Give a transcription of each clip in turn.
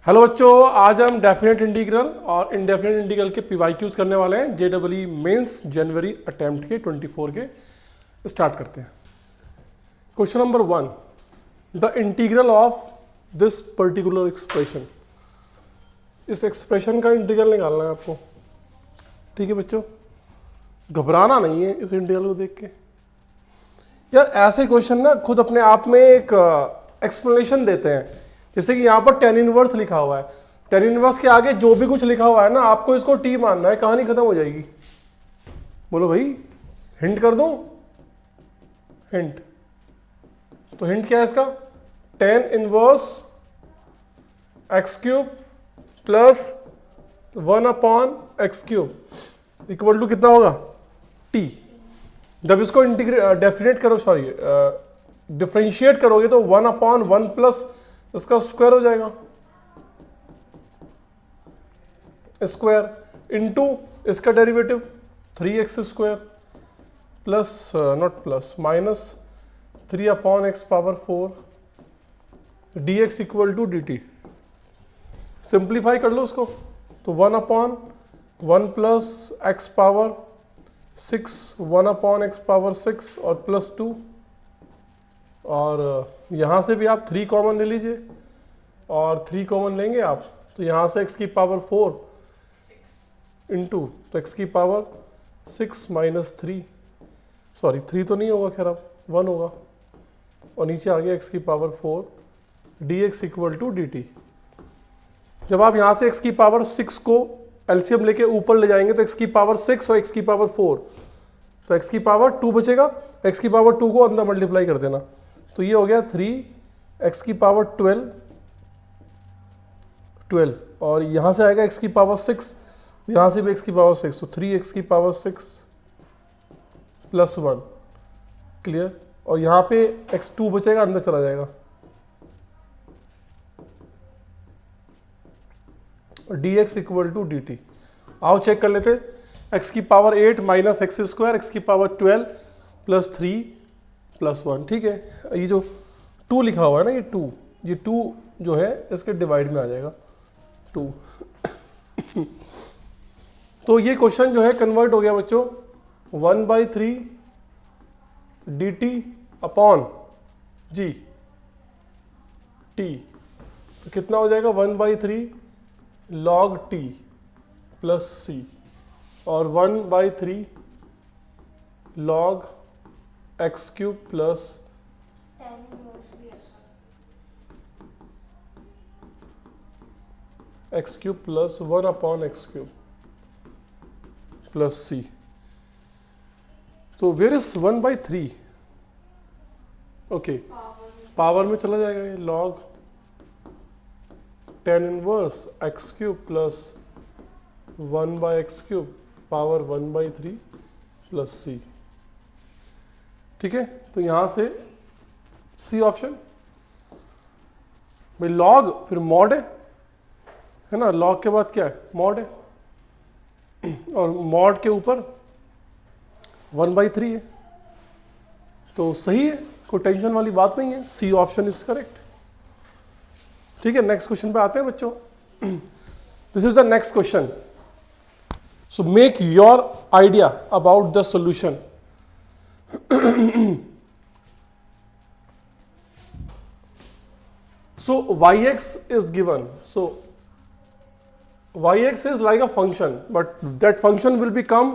Hello बच्चों, आज हम डेफिनेट इंटीग्रल और इनडेफिनेट इंटीग्रल के पीवाईक्यूज करने वाले हैं। जेडब्ल्यू मेंस जनवरी अटेम्प्ट के 24 के स्टार्ट करते हैं। Question number 1, the integral of this particular expression. इस एक्सप्रेशन का इंटीग्रल निकालना है आपको, ठीक है बच्चों। घबराना नहीं है इस इंटीग्रल को देख के। यार ऐसे क्वेश्चन ना खुद अपने आप में एक एक्सप्लेनेशन देते हैं। जैसे कि यहाँ पर टेन इनवर्स लिखा हुआ है, टेन इनवर्स के आगे जो भी कुछ लिखा हुआ है ना, आपको इसको टी मानना है, कहानी खत्म हो जाएगी। बोलो भाई, हिंट कर दूं? हिंट तो हिंट क्या है इसका? Tan inverse X cube plus 1/x cube equal to कितना होगा? टी। जब इसको डेफिनेट करो, सॉरी डिफरेंशिएट करोगे तो 1/1 प्लस इसका स्क्वायर हो जाएगा, स्क्वायर इनटू इसका derivative 3x square plus naught plus minus 3/x power 4 dx equal to dt। Simplify कर लो उसको तो 1/1 plus x power 6 1/x power 6 और प्लस 2, और यहाँ से भी आप 3 कॉमन ले लीजिए और 3 कॉमन लेंगे आप तो यहाँ से x की पावर 4 इंटू तो x की पावर 6 माइनस 3, सॉरी 3 तो नहीं होगा, खैर अब 1 होगा, और नीचे आ गया x की power 4 dx equal to dt। जब आप यहाँ से x की पावर 6 को एलसीएम लेके ऊपर ले जाएंगे तो x की पावर 6 और x की पावर 4, तो x की पावर 2 बचेगा, x की पावर 2 को अंदर मल्टीप्लाई कर देना, तो ये हो गया 3x की पावर 12 और यहाँ से आएगा x की पावर 6, यहाँ से भी x की पावर 6, तो 3x की पावर 6 प्लस 1, क्लियर। और यहाँ पे x2 बचेगा, अंदर चला जाएगा, dx इक्वल टू dt। आओ चेक कर लेते, x की power 8 minus x square, x की पावर 12 प्लस 3 प्लस 1, ठीक है। ये जो 2 लिखा हुआ है ना, ये 2 जो है इसके डिवाइड में आ जाएगा 2। तो ये क्वेश्चन जो है कन्वर्ट हो गया बच्चों 1/3 dt अपॉन g t, तो कितना हो जाएगा 1/3 log t प्लस c और 1/3 log x cube plus x cube plus 1/x cube plus c। तो वेयर इज 1/3? ओके, पावर में चला जाएगा ये, log tan inverse x cube plus 1/x cube power 1/3 plus c, ठीक है। तो यहां से सी ऑप्शन भाई, log फिर मॉड है ना, log के बाद क्या है? मॉड है, और मॉड के ऊपर 1/3 है, तो सही है, कोई टेंशन वाली बात नहीं है, सी ऑप्शन इज करेक्ट, ठीक है। नेक्स्ट क्वेश्चन पे आते हैं बच्चों। This is the next question, so make your idea about the solution. So yx is given, so yx is like a function, but that function will become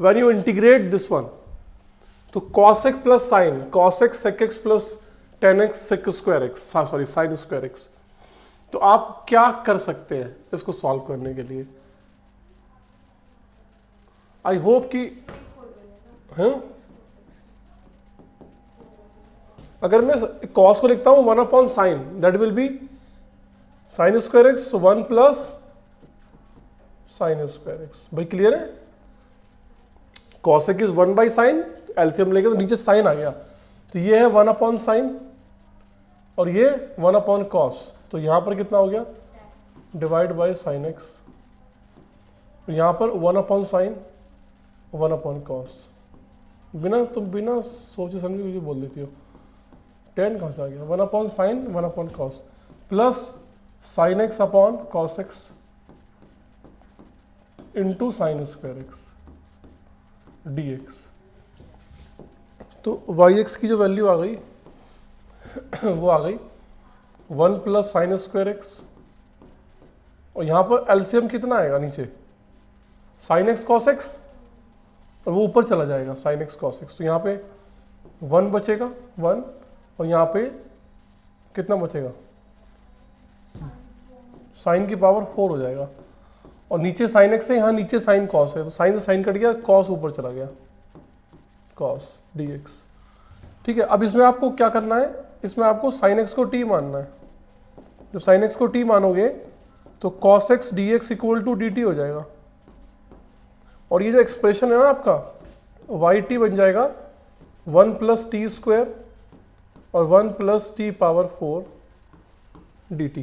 when you integrate this one, तो cos x plus sin, cos x sec x plus tan x sec square x, sorry sin square x। तो आप क्या कर सकते हैं इसको solve करने के लिए? आई होप कि है, अगर मैं cos को लिखता हूं 1/sin, that will be sin square x, तो 1 प्लस sin स्क्वायर x। भाई क्लियर है? cos x is 1/sin, LCM लेके तो नीचे sin आ गया, तो ये है 1/sin और ये 1/cos, तो यहां पर कितना हो गया? डिवाइड बाय sin x, यहां पर 1/sin 1/cos। तुम बिना सोचे समझे मुझे बोल देती हो, 10 कहाँ से आ गया? 1/sin 1/cos plus sine x upon cos x into sine square x D x. तो वाई एक्स की जो वैल्यू आ गई वो आ गई 1 प्लस साइन स्क्वायर एक्स, और यहाँ पर एलसीएम कितना आएगा नीचे, साइन एक्स कॉस एक्स, और वो ऊपर चला जाएगा साइन एक्स कॉस एक्स, तो यहाँ पे 1 बचेगा 1, और यहाँ पे कितना बचेगा, साइन की पावर 4 हो जाएगा, और नीचे साइन एक्स है, यहाँ नीचे साइन कॉस है, तो साइन से साइन कट गया, कॉस ऊपर चला गया, कॉस डी एक्स। ठीक है, अब इसमें आपको क्या करना है, इसमें आपको साइन एक्स को टी मानना है। जब साइन एक्स को टी मानोगे तो cos X D X equal to D T हो जाएगा, और ये जो एक्सप्रेशन है ना आपका वाई टी बन जाएगा 1 प्लस टी स्क्वायर और 1 plus T power 4 D T.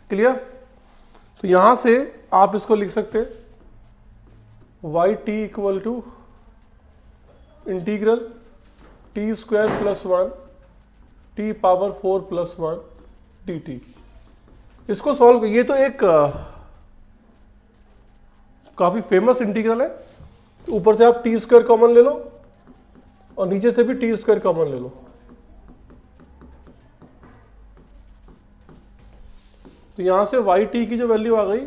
Clear? तो यहां से आप इसको लिख सकते हैं Y T equal to integral T square plus 1 T power 4 plus 1 D T. इसको सॉल्व, ये तो एक काफी फेमस इंटीग्रल है। ऊपर से आप टी स्क्वायर कॉमन ले लो और नीचे से भी टी स्क्वायर कॉमन ले लो, तो यहां से वाई टी की जो वैल्यू आ गई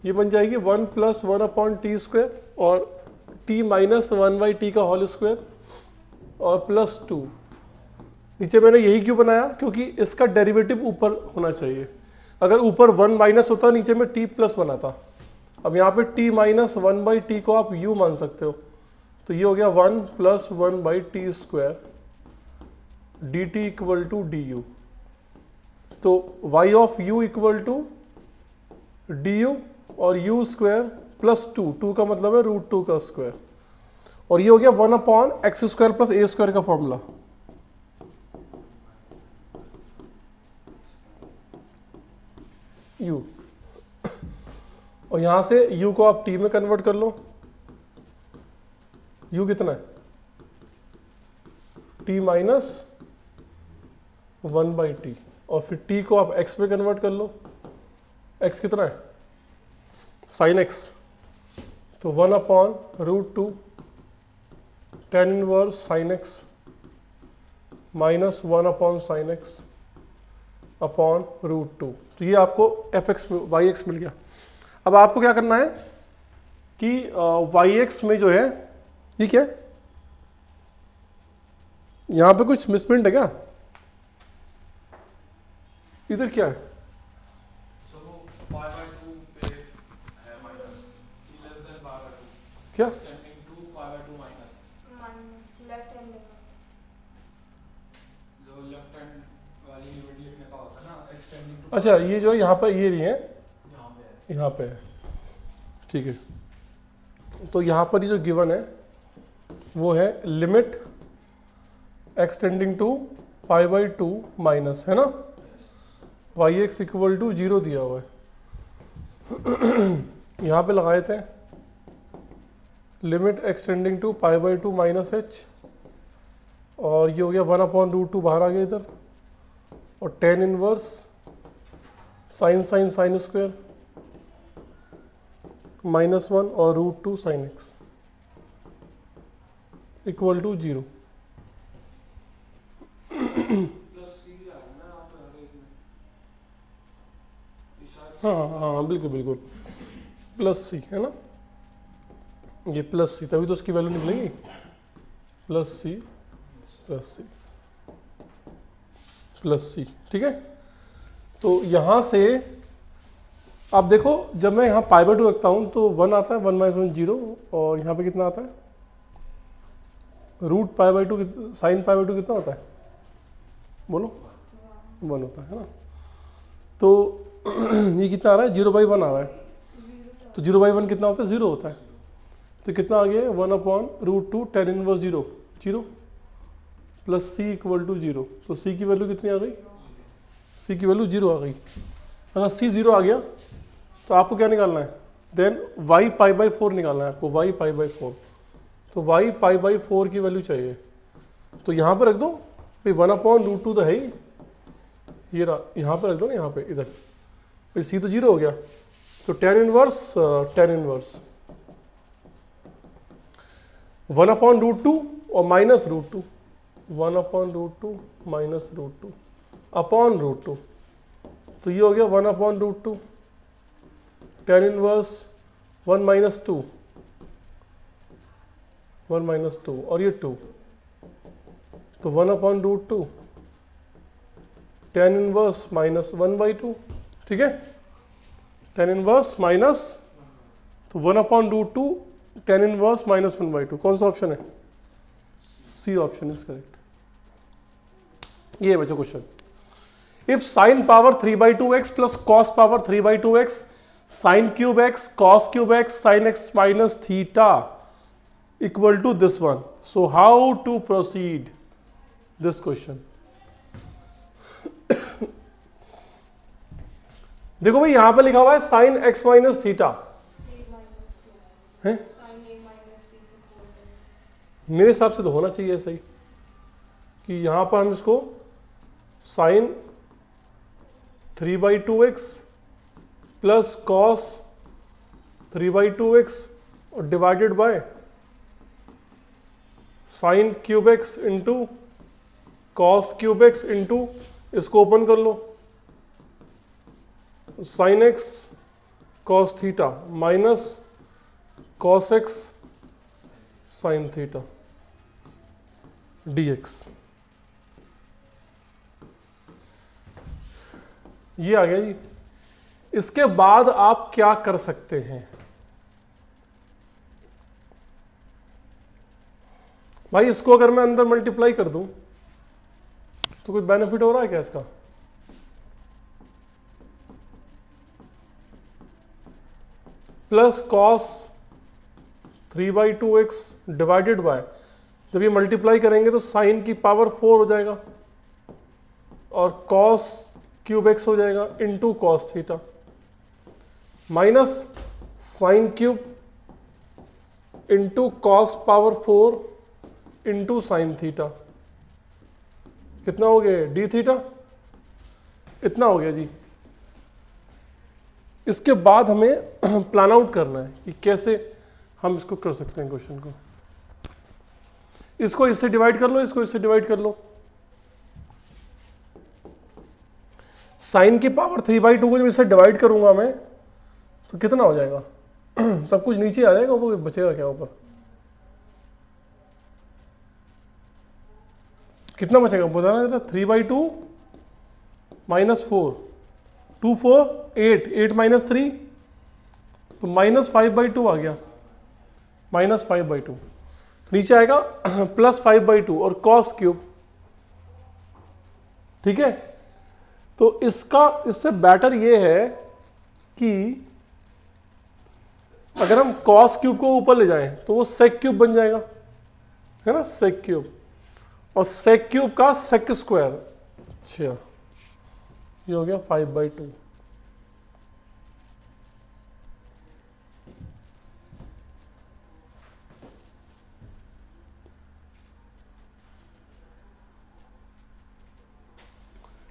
ये बन जाएगी 1 प्लस 1 अपॉन टी स्क्वायर और टी माइनस 1 बाई टी का होल स्क्वायर और प्लस 2। नीचे मैंने यही क्यों बनाया, क्योंकि इसका डेरिवेटिव ऊपर होना चाहिए। अगर ऊपर 1 माइनस होता नीचे में टी प्लस बनाता। अब यहाँ पे टी माइनस 1 बाई टी को आप यू मान सकते हो, तो ये हो गया 1 plus 1 by T square D T equal to D you. तो y of u equal to D U और u स्क्वायर प्लस 2 का मतलब है √2 का स्क्वायर, और ये हो गया 1 upon x square plus A square का फॉर्मूला। u, और यहां से u को आप t में कन्वर्ट कर लो। u कितना है, t माइनस 1 बाई टी, और फिर t को आप x में कन्वर्ट कर लो। x कितना है, साइन x, तो 1 upon √2 tan inverse sine x minus 1 upon sine x upon √2। तो ये आपको fx yx मिल गया। अब आपको क्या करना है कि yx में जो है ये क्या है, यहां पे कुछ मिसप्रिंट है क्या, इधर क्या है, क्या अच्छा, ये जो है यहाँ पर ये नहीं है, यहाँ पे है। ठीक है, तो यहाँ पर ये जो गिवन है वो है limit x tending to pi by 2 minus, है ना, वाई एक्स इक्वल टू 0 दिया हुआ है। यहाँ पे लगाए थे limit x tending to pi by 2 minus H, और ये हो गया 1 अपॉन √2 बाहर आ गया इधर, और tan इनवर्स साइन स्क्वायर -1 और √2 साइन एक्स इक्वल टू 0। हाँ बिल्कुल बिल्कुल, प्लस सी है ना, ये प्लस सी, तभी तो उसकी वैल्यू निकलेगी, plus C plus C plus C. ठीक है, तो यहाँ से आप देखो, जब मैं यहाँ पाई बाई 2 रखता हूँ तो 1 आता है, 1 माइनस 1 0, और यहाँ पे कितना आता है, root pi by 2, sine pi by 2 कितना होता है, बोलो 1 होता है ना। तो ये कितना आ रहा है, 0/1 आ रहा है, तो 0/1 कितना होता है, 0 होता है, तो कितना आ गया 1 upon √2 tan inverse 0 plus C equal to 0। तो सी की वैल्यू कितनी आ गई, सी की वैल्यू 0 आ गई। अगर सी 0 आ गया तो आपको क्या निकालना है, देन y पाई बाई 4 निकालना है आपको, y पाई बाई 4। तो y पाई बाई 4 की वैल्यू चाहिए, तो यहाँ पर रख दो भाई, 1 अपॉन √2 तो है ही, ये रहा, यहाँ पे रख दो ना, यहाँ पे इधर, तो सी तो 0 हो गया, तो tan इनवर्स 1/√2 और माइनस √2, 1/√2 माइनस √2 अपॉन √2, तो ये हो गया 1/√2 tan इनवर्स 1 माइनस 2 और ये 2, तो 1/√2 tan इनवर्स माइनस 1/2, ठीक है, tan इनवर्स माइनस, तो 1/√2 tan इनवर्स माइनस 1/2, कौन सा ऑप्शन है? C option is correct. ये बच्चों question, if sine power 3/2x plus cos power 3/2x sine cube x cos cube x sine x minus theta equal to this one, so how to proceed this question. देखो भाई यहां पे लिखा हुआ है sign x minus theta है, मेरे हिसाब से तो होना चाहिए ऐसा ही कि यहां पर हम इसको sign 3/2x plus cos 3/2x और divided by sine cube x into cos cube x into, इसको ओपन कर लो, sine x cos theta minus cos x sine theta dx, ये आ गया जी। इसके बाद आप क्या कर सकते हैं भाई, इसको अगर मैं अंदर मल्टीप्लाई कर दूं तो कोई बेनिफिट हो रहा है क्या इसका? Plus cos 3/2x divided by, जब ये मल्टीप्लाई करेंगे तो साइन की पावर 4 हो जाएगा और कॉस क्यूब x हो जाएगा into cos theta minus sine cube into cos power 4 into sine theta, कितना हो गया डी थीटा, इतना हो गया जी। इसके बाद हमें प्लान आउट करना है कि कैसे हम इसको कर सकते हैं क्वेश्चन को। इसको इससे डिवाइड कर लो, इसको इससे डिवाइड कर लो, साइन की पावर 3/2 को जब इससे डिवाइड करूंगा मैं तो कितना हो जाएगा सब कुछ नीचे आ जाएगा, वो बचेगा क्या ऊपर, कितना बचेगा बताना जरा, 3/2 माइनस 4, 2 4 8, 8 माइनस 3 तो माइनस 5/2 आ गया, माइनस 5/2, नीचे आएगा प्लस 5/2 और कॉस क्यूब, ठीक है। तो इसका इससे बेटर ये है कि अगर हम कॉस क्यूब को ऊपर ले जाएं तो वो सेक क्यूब बन जाएगा, है ना, सेक क्यूब, और सेक क्यूब का सेक स्क्वायर, अच्छा ये हो गया 5/2।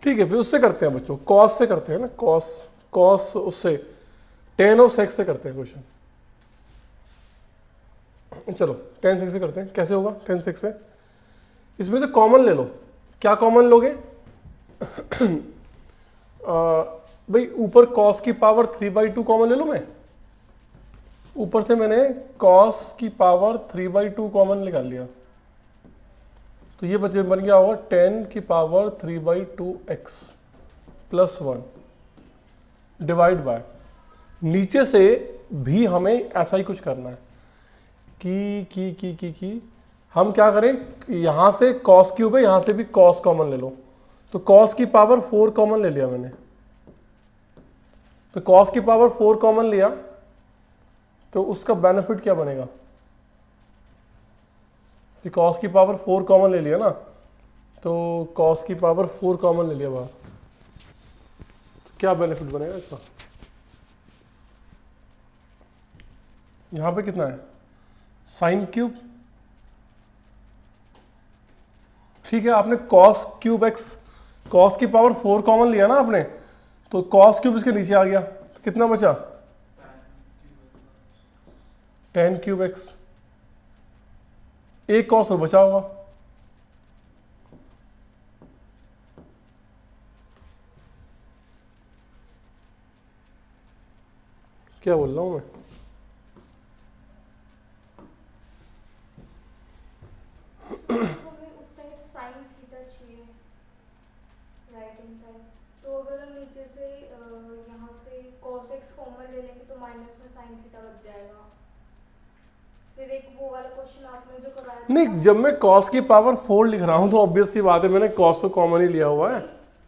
ठीक है, फिर उससे करते हैं बच्चों, कॉस से करते हैं ना, कॉस उससे टेन और सेक से करते हैं क्वेश्चन। चलो टेन सेक से करते हैं, कैसे होगा टेन सेक से, इसमें से कॉमन ले लो, क्या कॉमन लोगे भाई ऊपर कॉस की पावर 3/2 कॉमन ले लो, मैं ऊपर से मैंने कॉस की पावर 3/2 कॉमन निकाल लिया, तो ये बन गया होगा 10 की power 3/2x plus 1 divide by, नीचे से भी हमें ऐसा ही कुछ करना है कि हम क्या करें, यहां से कॉस क्यूब है, यहां से भी कॉस कॉमन ले लो, तो कॉस की पावर 4 कॉमन ले लिया मैंने, तो कॉस की पावर 4 कॉमन लिया तो उसका बेनिफिट क्या बनेगा कि कॉस की पावर 4 कॉमन ले लिया ना, तो कॉस की पावर 4 कॉमन ले लिया बाहर, तो क्या बेनिफिट बनेगा इसका, यहां पे कितना है साइन क्यूब, ठीक है, आपने कॉस क्यूब एक्स कॉस की पावर 4 कॉमन लिया ना आपने, तो कॉस क्यूब इसके नीचे आ गया, तो कितना बचा, tan क्यूब एक्स, एक कॉस और बचा होगा। क्या बोल रहा हूं मैं? उस साइड sin थीटा चाहिए राइट हैंड साइड, तो अगर हम नीचे से यहाँ से cos x कॉमन ले लेंगे तो माइनस में sin थीटा बच जाएगा। फिर एक वो वाला क्वेश्चन आपने जो कराया था, नहीं, जब मैं cos की पावर 4 लिख रहा हूं तो ऑब्वियस सी बात है मैंने cos को कॉमन ही लिया हुआ है।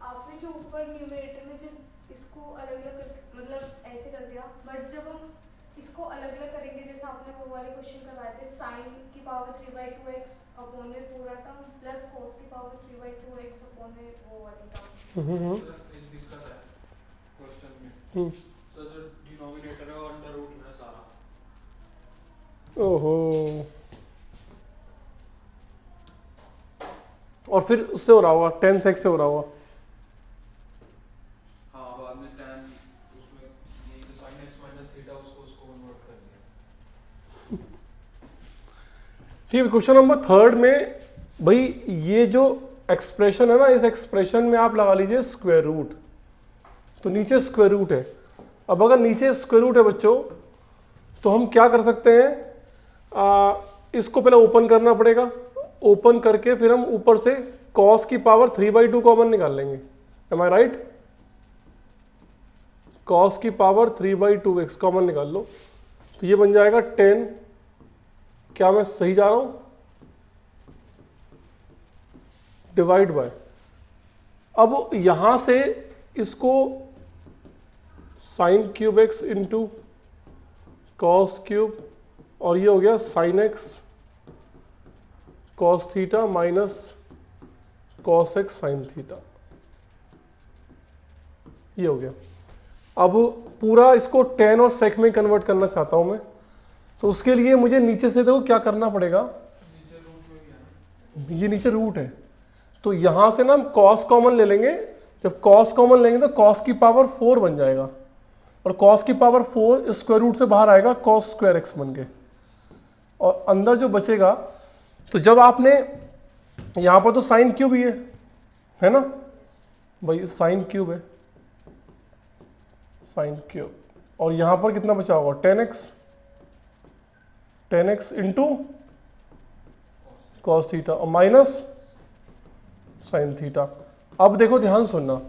आपने जो ऊपर न्यूमरेटर में जो इसको अलग अलग मतलब ऐसे कर दिया, बट जब हम इसको अलग अलग करेंगे जैसे आपने वो वाले क्वेश्चन करवाए थे, sin की पावर 3/2x अपॉन में पूरा टर्म प्लस cos की पावर 3/2x अपॉन में वो वाली टर्म। एक दिक्कत है क्वेश्चन में, सर जो डिनोमिनेटर है वो अंडर रूट में है सारा। ओहो, और फिर उससे हो रहा होगा, tan sec से हो रहा होगा। हाँ, बाद में tan उसमें ये जो sin x माइनस थीटा उसको कन्वर्ट कर दिया। ठीक है, क्वेश्चन नंबर 3 में भाई ये जो एक्सप्रेशन है ना, इस एक्सप्रेशन में आप लगा लीजिए स्क्वायर रूट, तो नीचे स्क्वायर रूट है। अब अगर नीचे स्क्वायर रूट है बच्चों, तो हम क्या कर सकते हैं, इसको पहले ओपन करना पड़ेगा, ओपन करके फिर हम ऊपर से cos की पावर 3/2 कॉमन निकाल लेंगे। M I right? cos की पावर 3/2x कॉमन निकाल लो, तो ये बन जाएगा 10, क्या मैं सही जा रहा हूं, डिवाइड बाय, अब यहां से इसको sin cube x into cos cube, और ये हो गया sin x cos theta minus cos x sin theta, ये हो गया। अब पूरा इसको tan और sec में कन्वर्ट करना चाहता हूं मैं, तो उसके लिए मुझे नीचे से देखो क्या करना पड़ेगा, नीचे रूट में भी है, ये नीचे रूट है, तो यहां से ना हम cos कॉमन ले लेंगे, जब cos कॉमन लेंगे तो cos की पावर 4 बन जाएगा, और cos की पावर 4 स्क्वायर रूट से बाहर आएगा cos स्क्वायर x बन के, और अंदर जो बचेगा, तो जब आपने यहां पर तो साइन क्यूब ही है ना भाई, साइन क्यूब है, साइन क्यूब, और यहां पर कितना बचा होगा, tan x into cos theta और माइनस साइन थीटा। अब देखो ध्यान सुनना,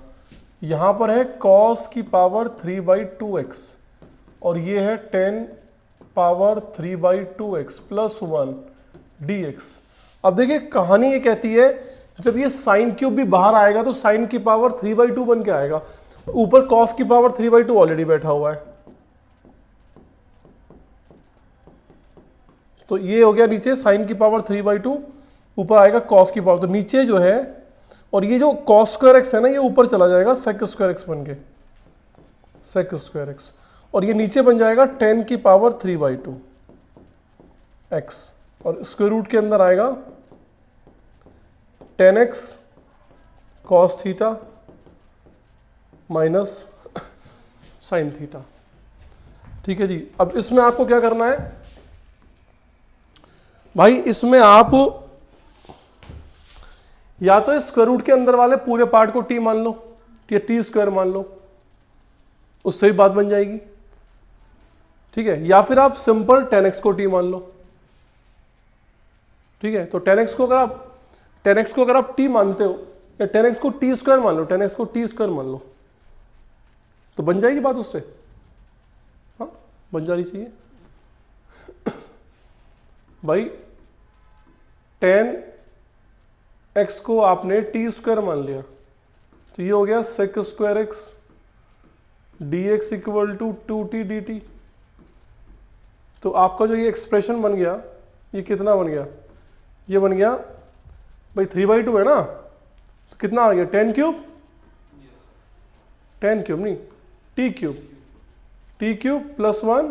यहां पर है cos की पावर 3/2x और ये है tan power 3/2x plus 1 dx। अब देखिए कहानी ये कहती है, जब ये साइन क्यूब भी बाहर आएगा तो साइन की पावर 3/2 बन के आएगा, ऊपर cos की पावर 3/2 ऑलरेडी बैठा हुआ है, तो ये हो गया नीचे साइन की पावर 3/2, ऊपर आएगा cos की पावर, तो नीचे जो है, और ये जो cos स्क्वायर एक्स है ना, ये ऊपर चला जाएगा sec स्क्वायर एक्स बन के, sec स्क्वायर एक्स, और ये नीचे बन जाएगा tan की पावर 3/2 x, और स्क्वायर रूट के अंदर आएगा tan x cos theta minus sine theta. ठीक है जी, अब इसमें आपको क्या करना है भाई, इसमें आप या तो इस स्क्वायर रूट के अंदर वाले पूरे पार्ट को t मान लो, या टी स्क्वायर मान लो, उससे भी बात बन जाएगी। ठीक है, या फिर आप सिंपल tan x को t मान लो। ठीक है, तो tan x को अगर आप t मानते हो, या tan x को t स्क्वायर मान लो, tan x को t स्क्वायर मान लो, तो बन जाएगी बात उससे, हाँ बन जानी चाहिए भाई। tan x को आपने t स्क्वायर मान लिया, तो ये हो गया sec square X dx equal to 2t dt। तो आपका जो ये एक्सप्रेशन बन गया, ये कितना बन गया, ये बन गया भाई 3/2 है ना, तो कितना आ गया, tan क्यूब, tan क्यूब नहीं t क्यूब प्लस 1,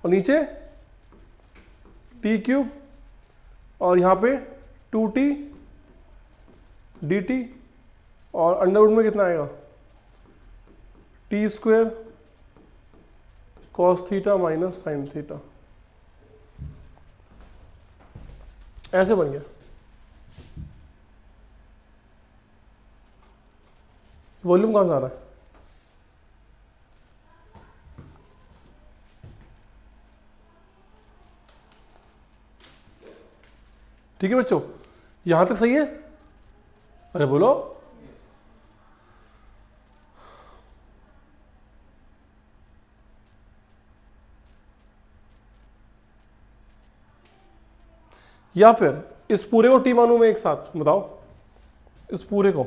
और नीचे t क्यूब, और यहाँ पे 2t dt और अंडरवुड में कितना आएगा, T square cos theta minus sine theta, ऐसे बन गया। वॉल्यूम कहाँ से आ रहा है, ठीक है बच्चों, यहां तक सही है? अरे बोलो, या फिर इस पूरे को टी मानूं मैं एक साथ, बताओ इस पूरे को,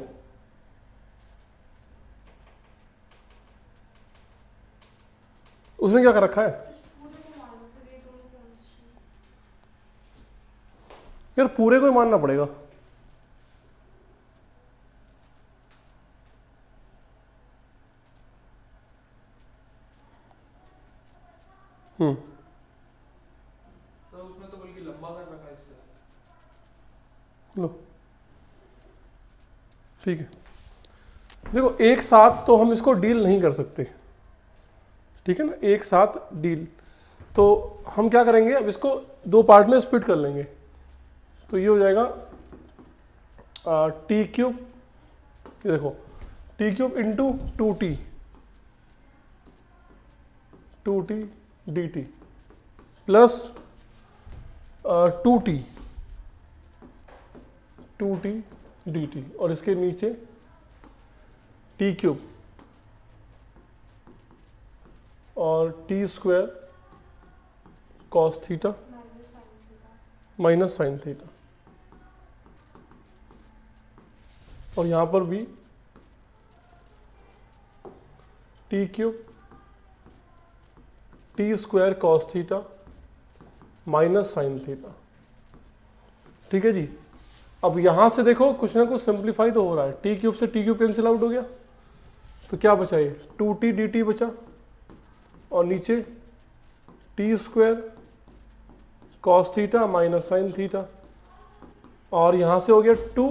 उसने क्या कर रखा है इस पूरे को मानो फिर ये दोनों कांस्टेंट। यार, पूरे को ही मानना पड़ेगा। तो उसमें तो बल्कि लंबा कर रखा है इससे। लो ठीक है, देखो एक साथ तो हम इसको डील नहीं कर सकते, ठीक है ना, एक साथ डील, तो हम क्या करेंगे, अब इसको दो पार्ट में स्प्लिट कर लेंगे। तो ये हो जाएगा टी क्यूब, ये देखो T cube into two t d T plus two t d T, और इसके नीचे टी क्यूब और T square cos theta minus sine theta, और यहाँ पर भी T cube T square cos theta minus sine theta, ठीक है जी। अब यहाँ से देखो कुछ ना कुछ सिंप्लीफाई तो हो रहा है, टी क्यूब से टी क्यूब कैंसिल आउट हो गया, तो क्या बचा ये टू टी डी टी बचा, और नीचे T square cos theta minus sine theta, और यहाँ से हो गया टू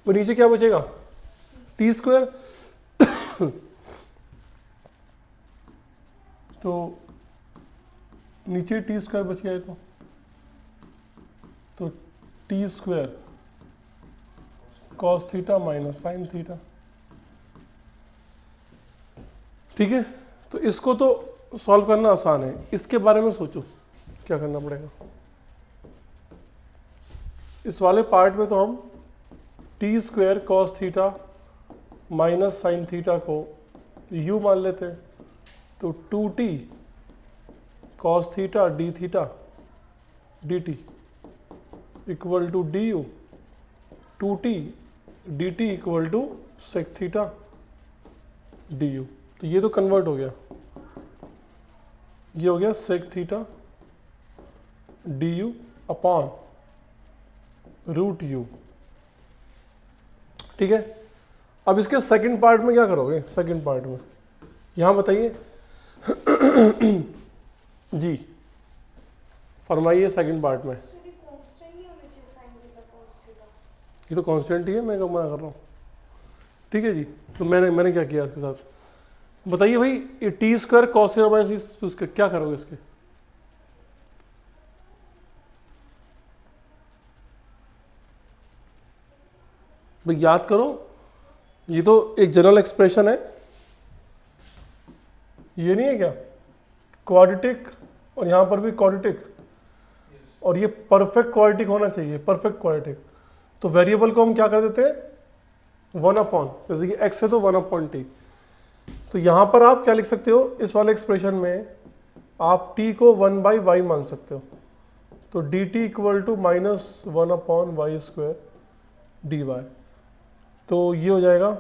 तो नीचे क्या बचेगा, टी स्क्वायर तो नीचे टी स्क्वायर बच गया है, तो T square cos theta minus sine theta, ठीक है। तो इसको तो सॉल्व करना आसान है, इसके बारे में सोचो क्या करना पड़ेगा। इस वाले पार्ट में तो हम t square cos theta minus sine theta को u मान लेते हैं, तो two t cos theta d theta d T equal to D u, two t d T equal to sec theta d you, तो ये तो कन्वर्ट हो गया, ये हो गया sec theta d u upon root u, ठीक है। अब इसके सेकंड पार्ट में क्या करोगे, सेकंड पार्ट में यहां बताइए जी, फरमाइए सेकंड पार्ट में। ये तो कांस्टेंट ही है, मैं कब मना कर रहा हूँ, ठीक है जी। तो मैंने क्या किया इसके साथ, बताइए भाई, ये T square cos theta minus उसके क्या करोगे इसके, भाई याद करो, ये तो एक जनरल एक्सप्रेशन है, ये नहीं है क्या, क्वाड्रेटिक, और यहाँ पर भी क्वाड्रेटिक, और ये परफेक्ट क्वाड्रेटिक होना चाहिए, परफेक्ट क्वाड्रेटिक। तो वेरिएबल को हम क्या कर देते हैं, वन अपॉन, जैसे कि एक्स है तो वन अपॉन टी। तो यहाँ पर आप क्या लिख सकते हो, इस वाले एक्सप्रेशन में आप t को वन बाई वाई मान सकते हो, तो d T equal to minus one upon y square d y, तो ये हो जाएगा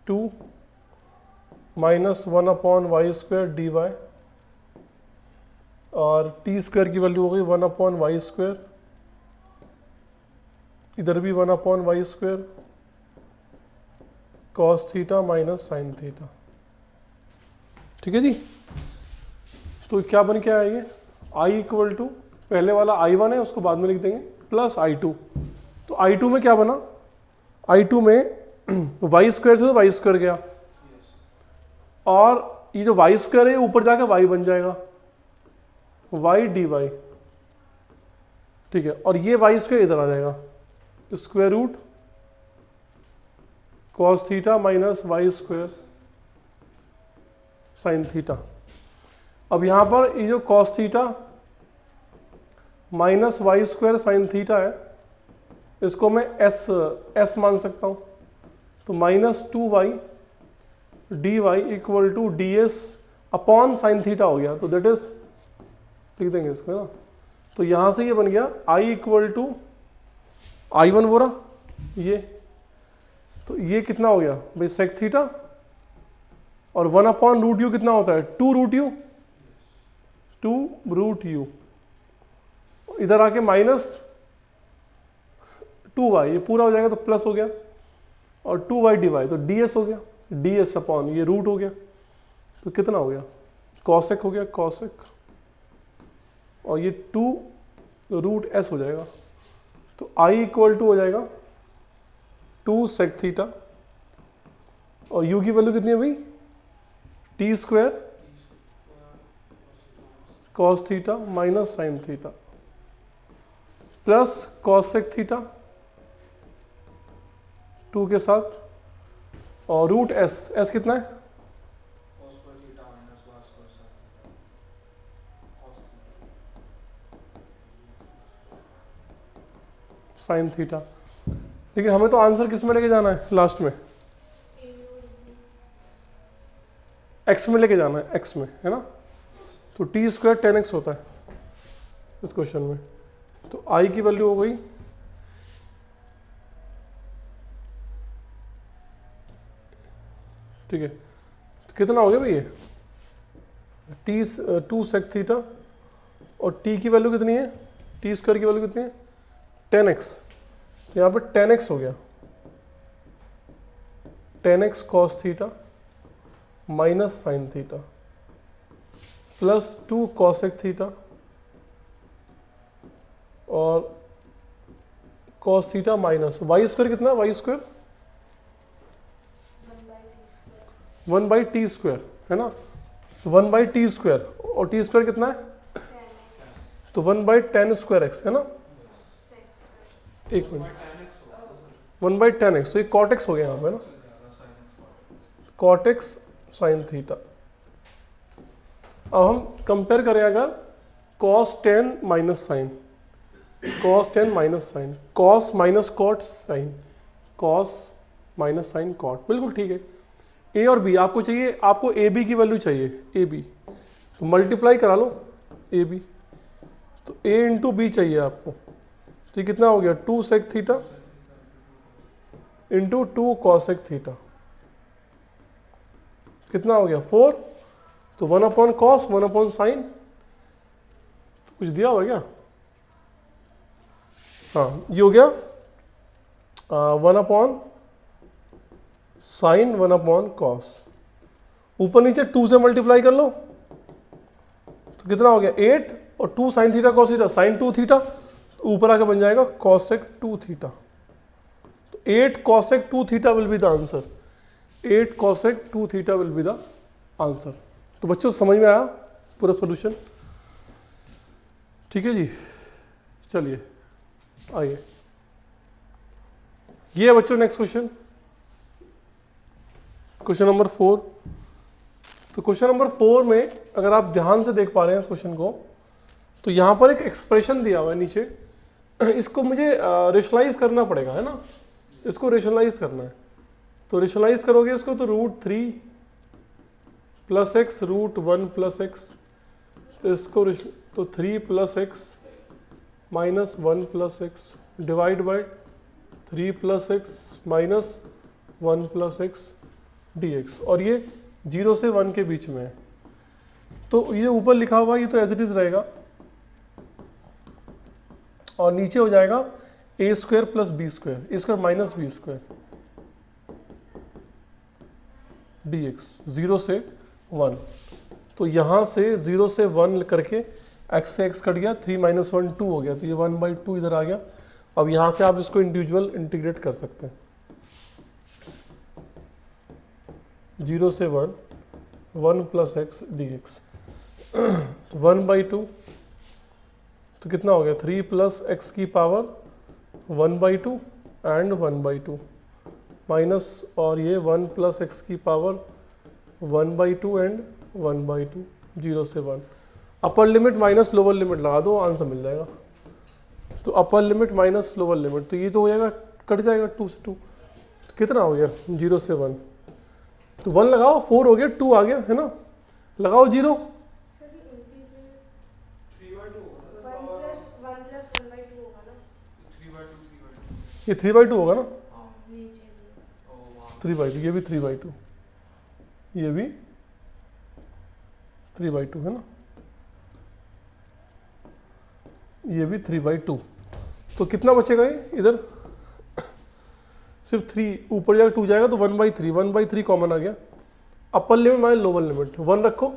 two minus one upon y square d y, और टी स्क्वायर की वैल्यू हो गई वन अपॉन वाई स्क्वायर, इधर भी one upon y square cos theta minus sine theta, ठीक है जी। तो क्या बन के आएंगे, i इक्वल टू, पहले वाला i1 है उसको बाद में लिख देंगे, प्लस i2, तो i2 में क्या बना, I2 में वाई स्क्वायर से तो वाई स्क्वायर गया, और ये जो वाई स्क्वायर है ऊपर जाकर वाई बन जाएगा, वाई डी वाई, ठीक है। और ये वाई स्क्वायर इधर आ जाएगा, square root cos theta minus Y square sine theta. अब यहाँ पर ये जो cos theta minus Y square sine theta है, इसको मैं एस मान सकता हूँ, तो minus 2y d y equal to d s upon sine theta हो गया, तो दैट इज, लिख देंगे इसको, है ना। तो यहाँ से ये बन गया I इक्वल टू I1 वो रहा ये, तो ये कितना हो गया भाई सेक थीटा, और 1 अपॉन रूट यू कितना होता है 2 रूट यू, 2 रूट यू, इधर आके माइनस 2y, ये पूरा हो जाएगा तो प्लस हो गया, और 2y डी वाई, तो ds हो गया, ds अपॉन ये रूट हो गया, तो कितना हो गया कॉसेक हो गया, कॉसेक, और ये 2 रूट एस हो जाएगा, तो I इक्वल टू हो जाएगा 2 सेक थीटा, और u की वैल्यू कितनी है भाई T square cos theta minus sine theta plus cosec theta 2 के साथ, और रूट एस, एस कितना है cos square theta minus y square sin theta cos theta। Sine theta. लेकिन हमें तो आंसर किस में लेके जाना है लास्ट में, एक्स में लेके जाना है, एक्स में, है ना। तो टी स्क्वायर 10x होता है इस क्वेश्चन में, तो आई की वैल्यू हो गई ठीक है, तो कितना हो गया भाई ये टी 2 सेक थीटा, और टी की वैल्यू कितनी है, टी स्क्वायर की वैल्यू कितनी है 10x, तो यहाँ पे 10x हो गया, 10x cos theta minus sine theta plus 2 cosec theta और cos theta minus Y square कितना है, Y square 1 by T square, है ना। तो 1 बाई टी स्क्वायर, और टी स्क्वायर कितना है, तो 1 बाई 10 स्क्वायर एक्स, है ना। एक मिनट, 1 बाई 10x, तो ये कॉट एक्स हो गया यहाँ पे ना, कॉट एक्स साइन थीटा। अब हम कंपेयर करें अगर cos 10 minus sine, cos 10 minus sine, cos minus cot sine, cos minus sine cot, बिल्कुल ठीक है। ए और बी आपको चाहिए, आपको ए बी की वैल्यू चाहिए, ए बी, तो मल्टीप्लाई करा लो ए बी, तो ए इंटू बी चाहिए आपको, तो ये कितना हो गया 2 sec theta into 2 cosec theta, कितना हो गया 4, तो 1 अपॉन कॉस 1 अपॉन साइन, कुछ दिया हुआ क्या, हाँ ये हो गया 1 अपॉन साइन 1 अपॉन कॉस, ऊपर नीचे 2 से मल्टीप्लाई कर लो, तो कितना हो गया 8, और 2 sine theta cos theta sine 2 theta, ऊपर आके बन जाएगा कॉसेक 2 थीटा, तो 8 cosec 2 theta will be the answer, 8 cosec 2 theta will be the answer. तो बच्चों समझ में आया पूरा सोल्यूशन, ठीक है जी। चलिए आइए, ये है बच्चों नेक्स्ट क्वेश्चन, क्वेश्चन नंबर 4। तो क्वेश्चन नंबर 4 में अगर आप ध्यान से देख पा रहे हैं इस क्वेश्चन को, तो यहाँ पर एक एक्सप्रेशन दिया हुआ है नीचे, इसको मुझे रेशनलाइज करना पड़ेगा, है ना, इसको रेशनलाइज करना है। तो रेशनलाइज करोगे इसको, तो √3 प्लस एक्स √1 प्लस एक्स, तो इसको तो 3 plus x minus 1 plus x divide by 3 plus x minus 1 plus x dx, और ये 0 से 1 के बीच में है। तो ये ऊपर लिखा हुआ ये तो एज इट इज रहेगा, और नीचे हो जाएगा a square plus b square, a square minus b square dx 0 से 1। तो यहाँ से 0 से 1 करके x से x कट गया, 3 माइनस 1 2 हो गया, तो ये 1/2 इधर आ गया। अब यहाँ से आप इसको इंडिविजुअल इंटीग्रेट कर सकते हैं, 0 से 1 1 प्लस एक्स डी एक्स, 1/2 तो कितना हो गया 3 प्लस एक्स की पावर 1/2 एंड 1/2 माइनस, और ये 1 प्लस एक्स की पावर 1/2 एंड 1/2, 0 से 1। Upper limit minus lower limit लगा दो, आंसर मिल जाएगा। तो upper limit minus lower limit, तो ये तो हो जाएगा, कट जाएगा 2 से 2, तो कितना हो गया 0 से 1, तो 1 लगाओ, 4 हो गया, 2 आ गया है ना, लगाओ 0, सर ये 3/2 होगा ना, 1 प्लस 1/2 होगा ना। 3/2 ये 3/2 होगा ना, हाँ नीचे ओ वहाँ 3/2, ये भी 3/2, ये भी 3/2 है ना, ये भी 3/2, तो कितना बचेगा ये इधर, सिर्फ 3 ऊपर जाएगा, 2 जाएगा तो 1/3 कॉमन आ गया। Upper limit minus lower limit, 1 रखो,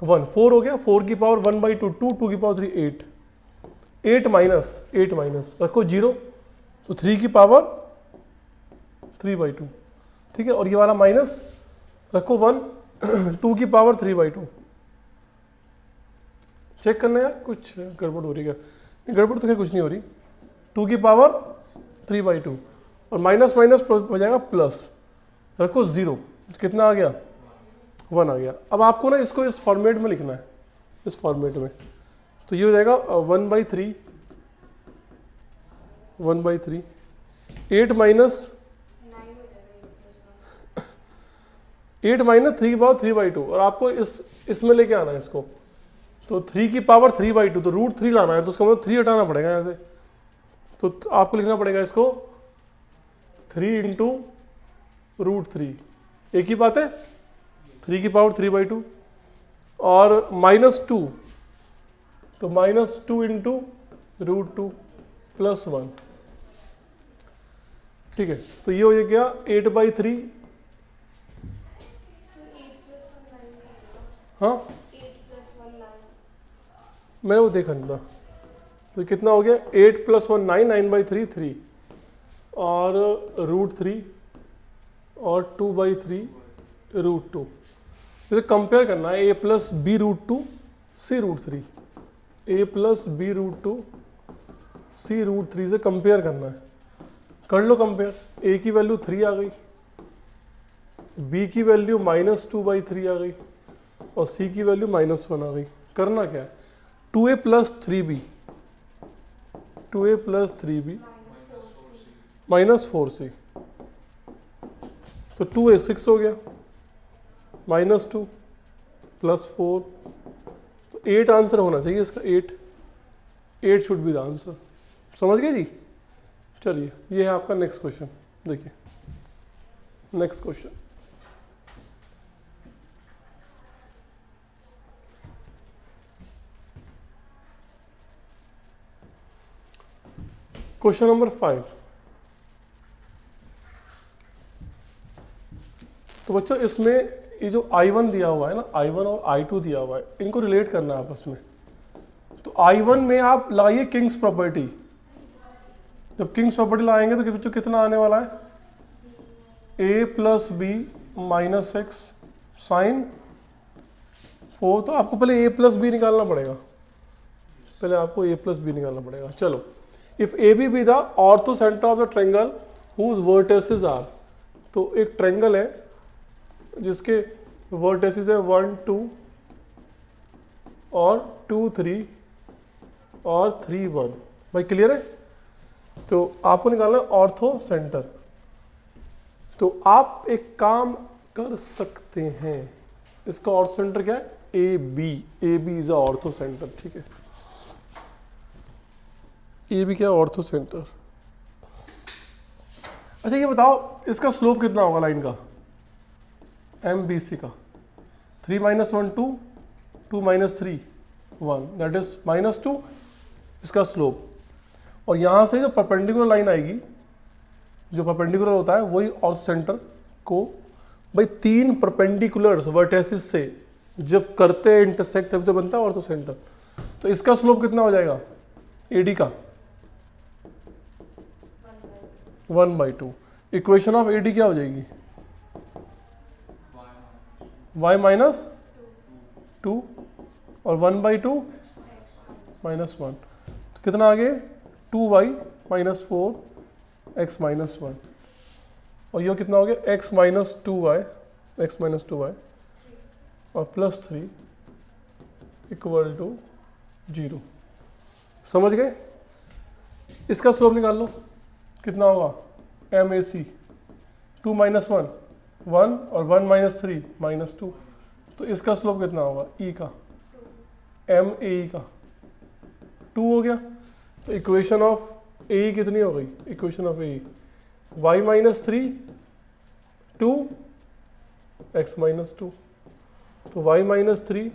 1 4 हो गया, 4 की पावर 1/2 2, 2 की पावर 3 8, 8 माइनस रखो 0, तो 3 की पावर 3/2, ठीक है, और ये वाला माइनस रखो 1 2 की पावर 3/2। चेक करना यार कुछ गड़बड़ हो रही है क्या, नहीं गड़बड़ तो खैर कुछ नहीं हो रही, 2 की पावर 3/2 और माइनस माइनस हो जाएगा प्लस, रखो 0, कितना आ गया 1 आ गया। अब आपको ना इसको इस फॉर्मेट में लिखना है, इस फॉर्मेट में, तो ये हो जाएगा 1/3 8 माइनस 9 हो जाएगा 8 माइनस 3 की पावर 3/2, और आपको इसमें लेके आना है इसको, तो 3 की पावर 3/2, तो √3 लाना है, तो उसका मतलब 3 हटाना पड़ेगा यहाँ से, तो आपको लिखना पड़ेगा इसको 3 इंटू √3, एक ही बात है, 3 की पावर 3/2 और -2, तो -2 इंटू √2 प्लस 1, ठीक है, तो ये हो गया 8/3, सर 8 प्लस 1 9 करेगा, हाँ 8 प्लस 1 9, मैंने वो देखा नहीं था, तो कितना हो गया 8 प्लस 1 9, 9/3 3 और √3 और 2/3 √2, इसे कंपेयर करना है, a plus b √2 c √3, a plus b √2 c √3 से कंपेयर करना है, कर लो कंपेयर, a की वैल्यू 3 आ गई, b की वैल्यू -2/3 आ गई और c की वैल्यू -1 आ गई। करना क्या है, 2a plus 3b, 2a plus 3b -4c, तो 2a 6 हो गया, -2 प्लस 4, तो 8 आंसर होना चाहिए इसका, 8 शुड बी द आंसर। समझ गए जी? चलिए ये है आपका नेक्स्ट क्वेश्चन, देखिए नेक्स्ट क्वेश्चन, क्वेश्चन नंबर 5। तो बच्चों इसमें ये जो I1 दिया हुआ है ना, I1 और I2 दिया हुआ है, इनको रिलेट करना है आपस में। तो I1 में आप लाइए किंग्स प्रॉपर्टी, जब किंग्स प्रॉपर्टी लाएंगे तो बच्चों कितना आने वाला है, a plus b minus x sine 4, तो आपको पहले a प्लस बी निकालना पड़ेगा, पहले आपको a प्लस बी निकालना पड़ेगा। चलो, if a b b the orthocentre of the triangle whose vertices are, तो एक ट्रायंगल है जिसके वर्टिसेस है 1 2 और 2 3 और 3 1, भाई क्लियर है? तो आपको निकालना है ऑर्थो सेंटर, तो आप एक काम कर सकते हैं, इसका ऑर्थो सेंटर क्या है, a b is a orthocentre, ठीक है, ए बी क्या है, ऑर्थो सेंटर। अच्छा ये बताओ इसका स्लोप कितना होगा लाइन का, एम बी सी का, 3 - 1 2 2 - 3 1, दैट इज -2 इसका स्लोप, और यहाँ से जो परपेंडिकुलर लाइन आएगी, जो परपेंडिकुलर होता है वही ऑर्थो सेंटर को, भाई 3 परपेंडिकुलर वर्टेसिस से जब करते हैं इंटरसेक्ट तभी तो बनता है ऑर्थो सेंटर। तो इसका स्लोप कितना हो जाएगा AD का, 1/2, इक्वेशन ऑफ AD क्या हो जाएगी, 1 y माइनस 2 और 1/2 -1, तो कितना आ गया 2y माइनस 4 x माइनस 1, और ये कितना हो गया x माइनस 2y और प्लस 3 इक्वल टू 0। समझ गए? इसका स्लोप निकाल लो, कितना होगा MAC 2 माइनस 1 1 और 1 माइनस 3 -2, तो इसका स्लोप कितना होगा E का MAE का 2 हो गया। तो इक्वेशन ऑफ AE कितनी हो गई? Equation of AE y minus 3 2 x minus 2, तो y minus 3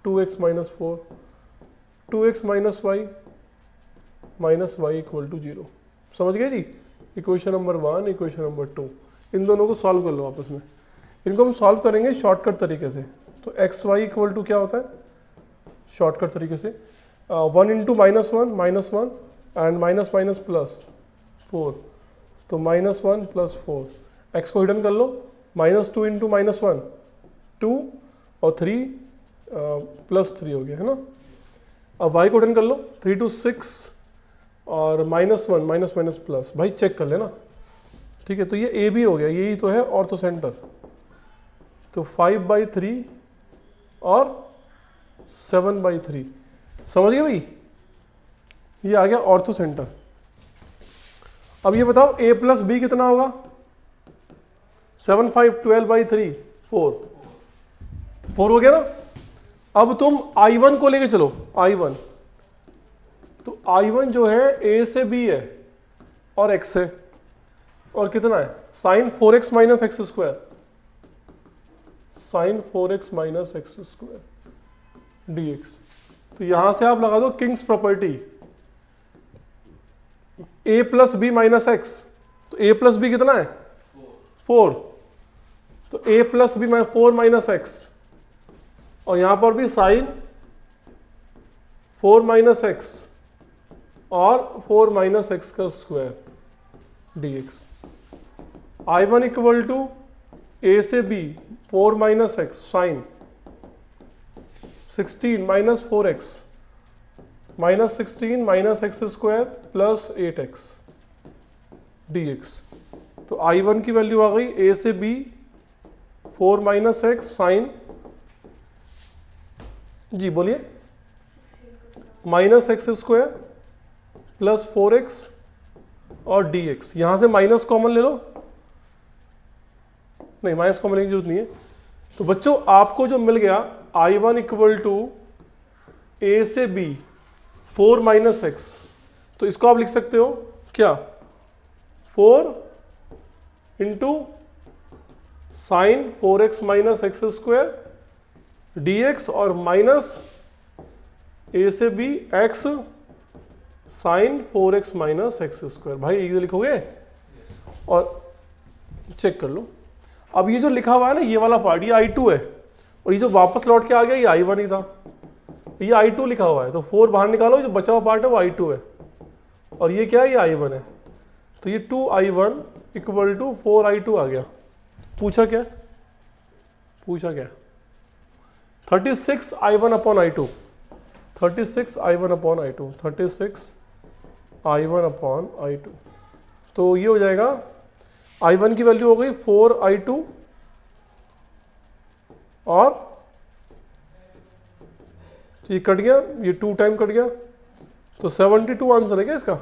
2x minus 4 2x minus y equal to 0। समझ गए जी? इक्वेशन नंबर 1 इक्वेशन नंबर 2, इन दोनों को सॉल्व कर लो आपस में। इनको हम सॉल्व करेंगे शॉर्टकट तरीके से। तो एक्स वाई इक्वल टू क्या होता है शॉर्टकट तरीके से 1 into -1 and minus minus plus 4, तो -1 प्लस 4, एक्स को हिडन कर लो, -2 इंटू -1 2 और 3 प्लस 3 हो गया है ना। अब y को हिडन कर लो, 3 to 6 और -1 माइनस माइनस प्लस, भाई चेक कर लेना, ठीक है। तो ये ए बी हो गया, यही तो है ऑर्थो सेंटर। तो 5/3 और 7/3, समझ गए भाई? ये आ गया ऑर्थो सेंटर। अब ये बताओ a प्लस बी कितना होगा? 7 5 12/3 4 हो गया ना। अब तुम I1 को लेके चलो, I1, तो I1 जो है a से b है और x है, और कितना है sin 4x minus x square, sin 4x minus x square dx। तो यहां से आप लगा दो king's property, a plus b minus x, तो a प्लस बी कितना है 4, तो a plus b 4 minus x, और यहां पर भी साइन 4 माइनस एक्स और 4 माइनस एक्स का square dx। I1 equal to a से b 4 minus x sine 16 minus 4x minus 16 minus x square plus 8x dx। तो I1 की वैल्यू आ गई a से b 4 माइनस एक्स साइन, जी बोलिए, minus x square plus 4x और dx। यहां से minus common ले लो, नहीं माइनस कॉमन लेने की जरूरत नहीं है। तो बच्चों आपको जो मिल गया I1 इक्वल टू a से b 4 माइनस एक्स, तो इसको आप लिख सकते हो क्या 4 into sine 4x minus x square dx और माइनस a से b x sine 4x minus x square. भाई ये लिखोगे और चेक कर लो। अब ये जो लिखा हुआ है ना ये वाला पार्ट, ये I2 है, और ये जो वापस लौट के आ गया ये I1 ही था, ये I2 लिखा हुआ है। तो 4 बाहर निकालो, जो बचा हुआ पार्ट है वो I2 है, और ये क्या है ये I1 है। तो ये 2I1 इक्वल टू 4I2 आ गया। पूछा क्या 36 I1 upon I2, 36 I1 upon I2, 36 I1 upon I2। तो ये हो जाएगा I1 की वैल्यू हो गई 4I2 और तो ये कट गया, ये 2 टाइम कट गया, तो 72 आंसर है क्या इसका?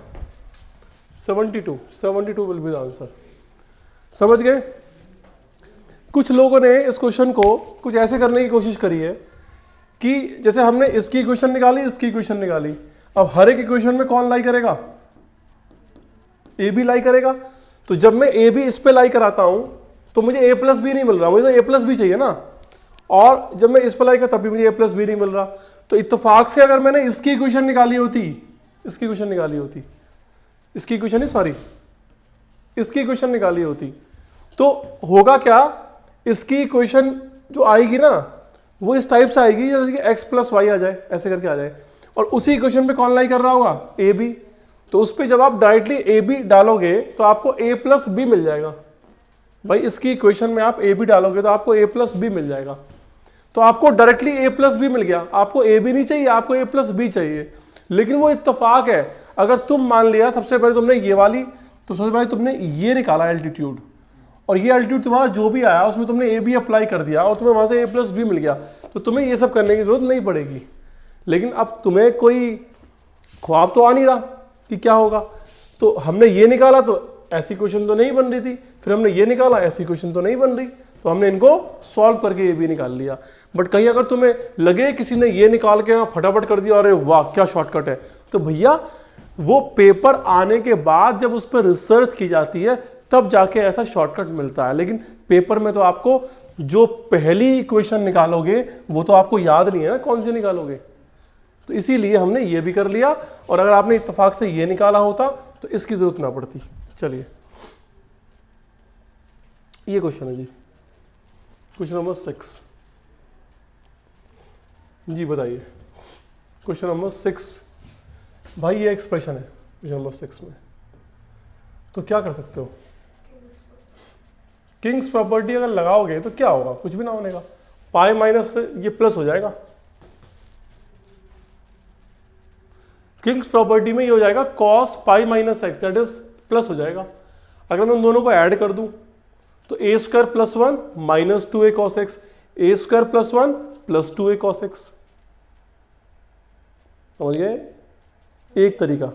72 विल बी द आंसर। समझ गए? कुछ लोगों ने इस क्वेश्चन को कुछ ऐसे करने की कोशिश करी है कि जैसे हमने इसकी इक्वेशन निकाली, इसकी इक्वेशन निकाली, अब हर एक इक्वेशन में कौन लाई करेगा? ए बी लाई करेगा। तो जब मैं ए बी इस पे लाई कराता हूं तो मुझे ए प्लस बी नहीं मिल रहा, मुझे तो ए प्लस बी चाहिए ना, और जब मैं इस पे लाई करता तब भी मुझे ए प्लस बी नहीं मिल रहा। तो इत्तेफाक से अगर मैंने इसकी इक्वेशन निकाली होती, इसकी इक्वेशन निकाली होती तो होगा क्या, इसकी इक्वेशन जो आएगी ना वो इस टाइप से आएगी जैसे कि x प्लस वाई आ जाए, ऐसे करके आ जाए, और उसी इक्वेशन पे कौन लाई कर रहा होगा? A b. तो उस पर जब आप डायरेक्टली ए बी डालोगे तो आपको ए प्लस बी मिल जाएगा, भाई इसकी इक्वेशन में आप ए बी डालोगे तो आपको ए प्लस बी मिल जाएगा। तो आपको डायरेक्टली ए प्लस बी मिल गया, आपको ए बी नहीं चाहिए, आपको ए प्लस बी चाहिए। लेकिन वो इत्तेफाक है, अगर तुम मान लिया सबसे पहले तुमने ये वाली, तो सबसे पहले तुमने ये निकाला एल्टीट्यूड, और ये एल्टीट्यूड तुम्हारा जो भी आया उसमें तुमने ए बी अप्लाई कर दिया और तुम्हें वहाँ से ए प्लस बी मिल गया, तो तुम्हें ये सब करने की जरूरत नहीं पड़ेगी। लेकिन अब तुम्हें कोई ख्वाब तो आ नहीं रहा कि क्या होगा, तो हमने ये निकाला तो ऐसी क्वेश्चन तो नहीं बन रही थी, फिर हमने ये निकाला ऐसी क्वेश्चन तो नहीं बन रही, तो हमने इनको सॉल्व करके ये भी निकाल लिया। बट कहीं अगर तुम्हें लगे किसी ने ये निकाल के फटाफट कर दिया, अरे वाह क्या शॉर्टकट है, तो भैया वो पेपर आने के बाद जब उस पर रिसर्च की जाती है तब जाके ऐसा शॉर्टकट मिलता है। लेकिन पेपर में तो आपको जो पहली इक्वेशन निकालोगे वो तो आपको याद नहीं है ना कौन सी निकालोगे, तो इसीलिए हमने ये भी कर लिया। और अगर आपने इत्तेफाक से ये निकाला होता तो इसकी जरूरत ना पड़ती। चलिए ये क्वेश्चन है जी, क्वेश्चन नंबर 6 जी, बताइए क्वेश्चन नंबर 6। भाई ये एक्सप्रेशन है क्वेश्चन नंबर 6 में, तो क्या कर सकते हो, किंग्स प्रॉपर्टी अगर लगाओगे तो क्या होगा, कुछ भी ना होने का, पाई माइनस ये प्लस हो जाएगा। किंग्स प्रॉपर्टी में ये हो जाएगा cos pi minus x, that is plus हो जाएगा। अगर मैं उन दोनों को ऐड कर दूं तो A square plus 1 minus 2a cos X, A square plus 1 plus 2a cos X, समझ गए, एक तरीका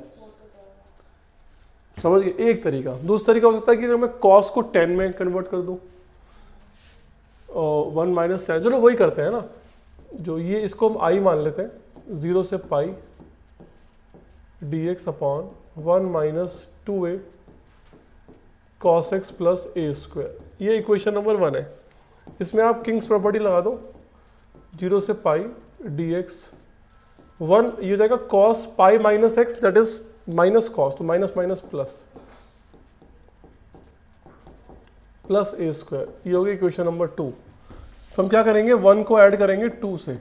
समझ गए, एक तरीका। दूसरा तरीका हो सकता है कि अगर मैं कॉस को 10 में कन्वर्ट कर दूं और 1 माइनस 10, चलो वही करते हैं ना, जो ये इसको हम आई मान लेते हैं, 0 से pi dx upon 1 minus 2a cos x plus A square, ये इक्वेशन नंबर 1 है। इसमें आप किंग्स प्रॉपर्टी लगा दो, 0 से पाई dx 1, ये हो जाएगा cos pi minus x, that is minus cos, तो minus minus plus plus A square, ये होगी इक्वेशन नंबर 2। तो हम क्या करेंगे, 1 को ऐड करेंगे 2 से,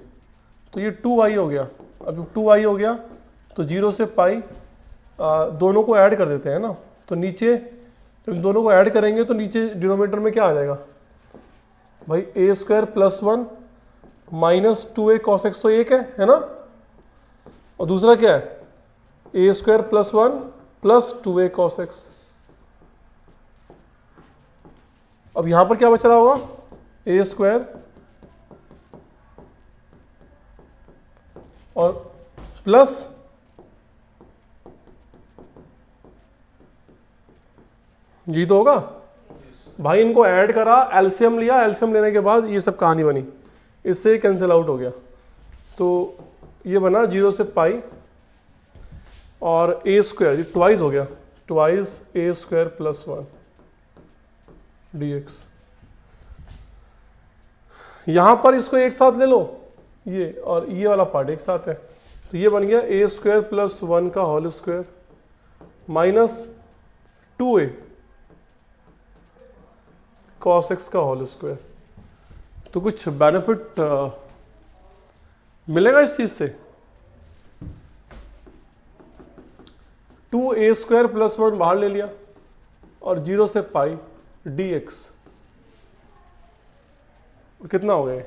तो ये 2i हो गया। अब जब 2i हो गया तो 0 से पाई दोनों को ऐड कर देते हैं ना, तो नीचे जब दोनों को ऐड करेंगे तो नीचे डिनोमिनेटर में क्या आ जाएगा भाई, a square plus 1 minus 2a cos x, तो एक है ना, और दूसरा क्या है, a square plus 1 plus 2a cos x. अब यहां पर क्या बच रहा होगा, ए स्क्वायर और प्लस जी तो होगा भाई, इनको ऐड करा, एलसीएम लिया, एलसीएम लेने के बाद ये सब कहानी बनी, इससे कैंसिल आउट हो गया, तो ये बना 0 से पाई और ए स्क्वायर, ये ट्वाइस हो गया, ट्वाइस ए स्क्वायर प्लस 1 dx। यहां पर इसको एक साथ ले लो, ये और ये वाला पार्ट एक साथ है, तो ये बन गया ए स्क्वायर प्लस 1 का whole square minus 2a cos x का होल स्क्वायर। तो कुछ बेनिफिट मिलेगा इस चीज से, 2a स्क्वायर प्लस 1 बाहर ले लिया और 0 से पाई dx, कितना हो गया,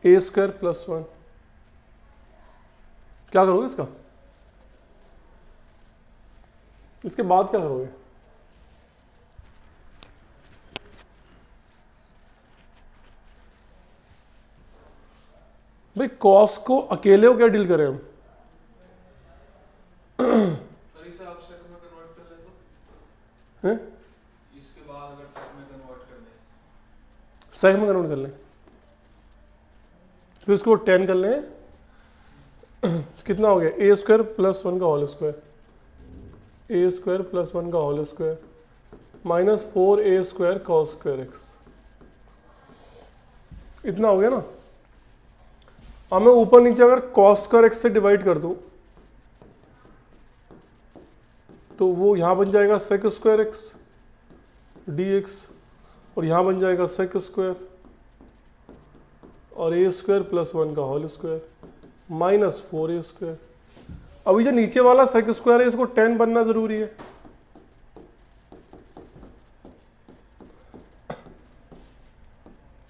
ए स्क्वायर प्लस 1। क्या करोगे इसका, इसके बाद क्या करोगे, भाई कॉस को अकेले हो क्या डील करें हम, सर आप सेक में कन्वर्ट कर ले तो हैं, इसके बाद अगर सेक में कन्वर्ट कर ले, सेक में कन्वर्ट कर लें, फिर उसको 10 कर लें, कितना हो गया, ए स्क्वायर प्लस 1 का whole square, a square plus 1 का whole square minus 4a square cos square x, इतना हो गया ना। अब मैं ऊपर नीचे अगर कॉस स्क्वायर एक्स से डिवाइड कर दूं तो वो यहां बन जाएगा सेक स्क्वायर एक्स dx, और यहां बन जाएगा सेक स्क्वायर और ए स्क्वायर प्लस 1 का whole square minus 4a square. अभी जो नीचे वाला सेक स्क्वायर है इसको 10 बनना जरूरी है,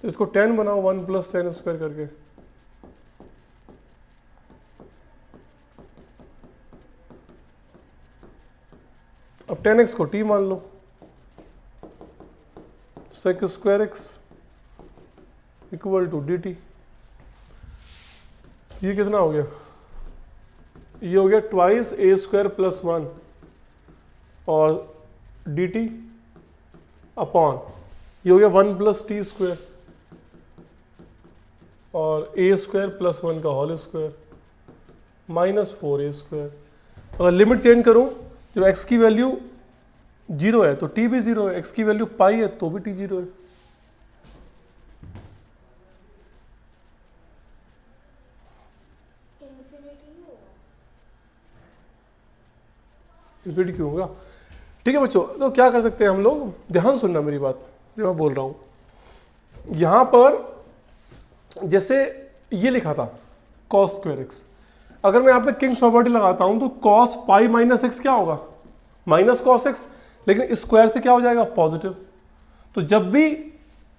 तो इसको 10 बनाओ 1 + 10 स्क्वायर करके। अब 10x को t मान लो, sec square x equal to dt। ये कितना हो गया? ये हो गया ट्वाइस a स्क्वायर + 1 और dt अपॉन ये हो गया 1 + t स्क्वायर और a स्क्वायर + 1 का होल स्क्वायर -4a स्क्वायर। अगर लिमिट चेंज करूं, जब x की वैल्यू 0 है तो t भी 0 है, x की वैल्यू पाई है तो भी t 0 है। इन्फिनिटी क्यों होगा? ठीक है बच्चों, तो क्या कर सकते हैं हम लोग, ध्यान सुनना मेरी बात जो मैं बोल रहा हूं। यहां पर जैसे ये लिखा था cos स्क्वायर x, अगर मैं यहाँ पे किंग्स प्रॉपर्टी लगाता हूं तो cos पाई माइनस x क्या होगा? माइनस cos x, लेकिन स्क्वायर से क्या हो जाएगा? पॉजिटिव। तो जब भी